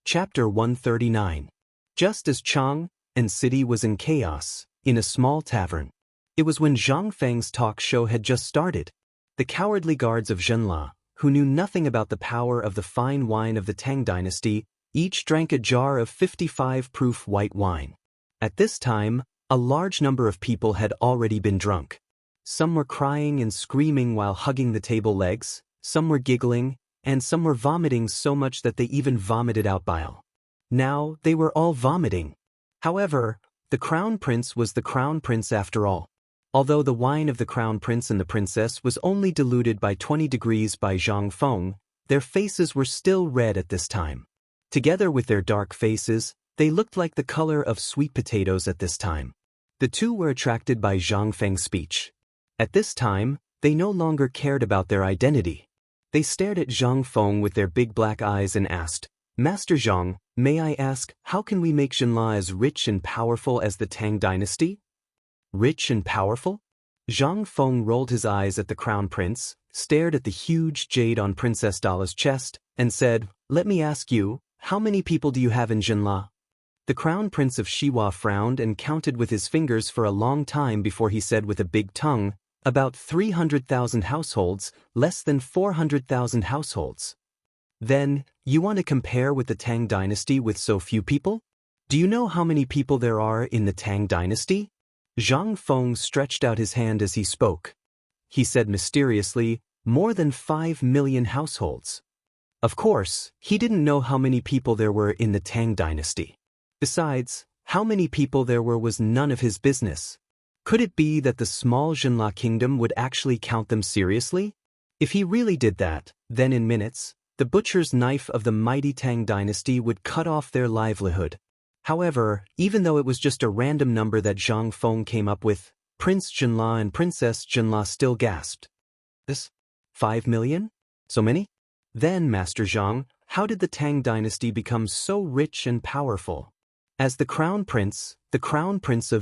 Chapter 139. Just as Chang and city was in chaos, in a small tavern. It was when Zhang Feng's talk show had just started. The cowardly guards of Zhenla, who knew nothing about the power of the fine wine of the Tang dynasty, each drank a jar of 55-proof white wine. At this time, a large number of people had already been drunk. Some were crying and screaming while hugging the table legs, some were giggling, and some were vomiting so much that they even vomited out bile. Now, they were all vomiting. However, the crown prince was the crown prince after all. Although the wine of the crown prince and the princess was only diluted by 20 degrees by Zhang Feng, their faces were still red at this time. Together with their dark faces, they looked like the color of sweet potatoes at this time. The two were attracted by Zhang Feng's speech. At this time, they no longer cared about their identity. They stared at Zhang Feng with their big black eyes and asked, Master Zhang, may I ask, how can we make Zhenla as rich and powerful as the Tang dynasty? Rich and powerful? Zhang Feng rolled his eyes at the crown prince, stared at the huge jade on Princess Dala's chest, and said, Let me ask you, how many people do you have in Zhenla? The crown prince of Shiwa frowned and counted with his fingers for a long time before he said with a big tongue, about 300,000 households, less than 400,000 households. Then, you want to compare with the Tang dynasty with so few people? Do you know how many people there are in the Tang dynasty? Zhang Feng stretched out his hand as he spoke. He said mysteriously, more than 5 million households. Of course, he didn't know how many people there were in the Tang dynasty. Besides, how many people there were was none of his business. Could it be that the small Zhenla kingdom would actually count them seriously? If he really did that, then in minutes, the butcher's knife of the mighty Tang dynasty would cut off their livelihood. However, even though it was just a random number that Zhang Feng came up with, Prince Zhenla and Princess Zhenla still gasped. This? 5 million? So many? Then, Master Zhang, how did the Tang dynasty become so rich and powerful? As the crown prince of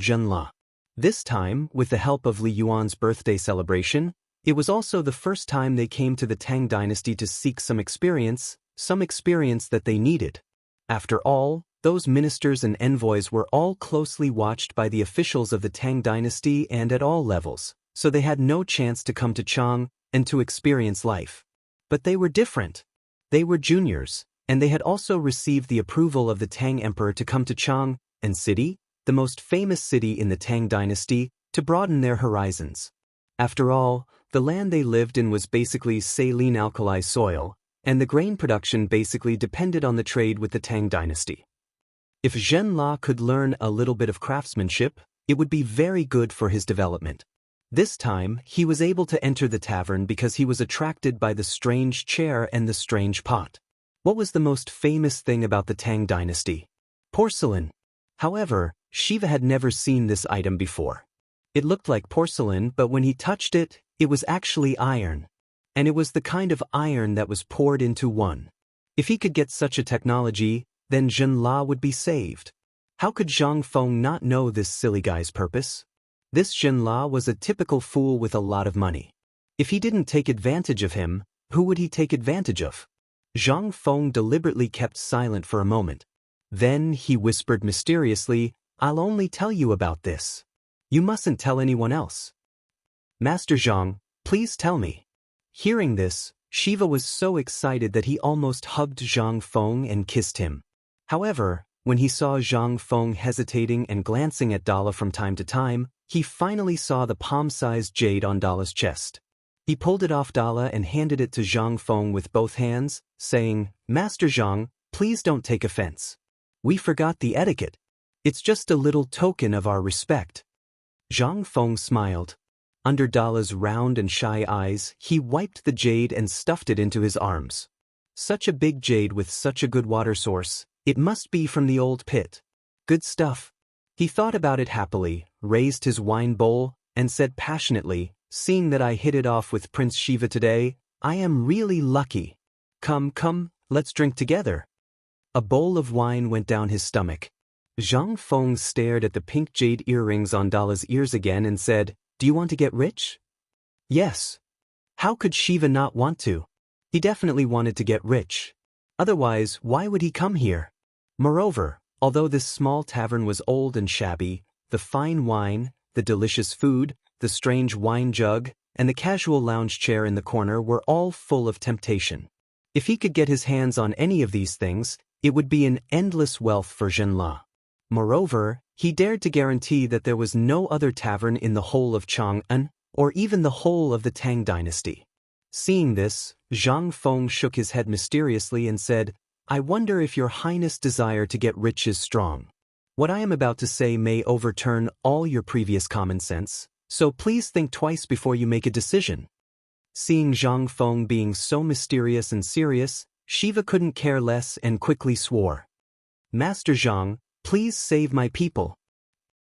Zhenla. This time, with the help of Li Yuan's birthday celebration, it was also the first time they came to the Tang dynasty to seek some experience that they needed. After all, those ministers and envoys were all closely watched by the officials of the Tang dynasty and at all levels, so they had no chance to come to Chang and to experience life. But they were different. They were juniors, and they had also received the approval of the Tang emperor to come to Chang and city, the most famous city in the Tang dynasty, to broaden their horizons. After all, the land they lived in was basically saline alkali soil, and the grain production basically depended on the trade with the Tang dynasty. If Zhenla could learn a little bit of craftsmanship, it would be very good for his development. This time, he was able to enter the tavern because he was attracted by the strange chair and the strange pot. What was the most famous thing about the Tang dynasty? Porcelain. However, Shiva had never seen this item before. It looked like porcelain, but when he touched it, it was actually iron. And it was the kind of iron that was poured into one. If he could get such a technology, then Zhenla would be saved. How could Zhang Feng not know this silly guy's purpose? This Zhenla was a typical fool with a lot of money. If he didn't take advantage of him, who would he take advantage of? Zhang Feng deliberately kept silent for a moment. Then he whispered mysteriously, I'll only tell you about this. You mustn't tell anyone else. Master Zhang, please tell me. Hearing this, Shiva was so excited that he almost hugged Zhang Feng and kissed him. However, when he saw Zhang Feng hesitating and glancing at Dala from time to time, he finally saw the palm-sized jade on Dala's chest. He pulled it off Dala and handed it to Zhang Feng with both hands, saying, Master Zhang, please don't take offense. We forgot the etiquette. It's just a little token of our respect. Zhang Feng smiled. Under Dala's round and shy eyes, he wiped the jade and stuffed it into his arms. Such a big jade with such a good water source, it must be from the old pit. Good stuff. He thought about it happily, raised his wine bowl, and said passionately, seeing that I hit it off with Prince Shiva today, I am really lucky. Come, let's drink together. A bowl of wine went down his stomach. Zhang Feng stared at the pink jade earrings on Dala's ears again and said, "Do you want to get rich?" Yes. How could Shiva not want to? He definitely wanted to get rich. Otherwise, why would he come here? Moreover, although this small tavern was old and shabby, the fine wine, the delicious food, the strange wine jug, and the casual lounge chair in the corner were all full of temptation. If he could get his hands on any of these things, it would be an endless wealth for Zhenla. Moreover, he dared to guarantee that there was no other tavern in the whole of Chang'an, or even the whole of the Tang dynasty. Seeing this, Zhang Feng shook his head mysteriously and said, "I wonder if your highness' desire to get rich is strong. What I am about to say may overturn all your previous common sense, so please think twice before you make a decision." Seeing Zhang Feng being so mysterious and serious, Shiva couldn't care less and quickly swore. "Master Zhang, please save my people."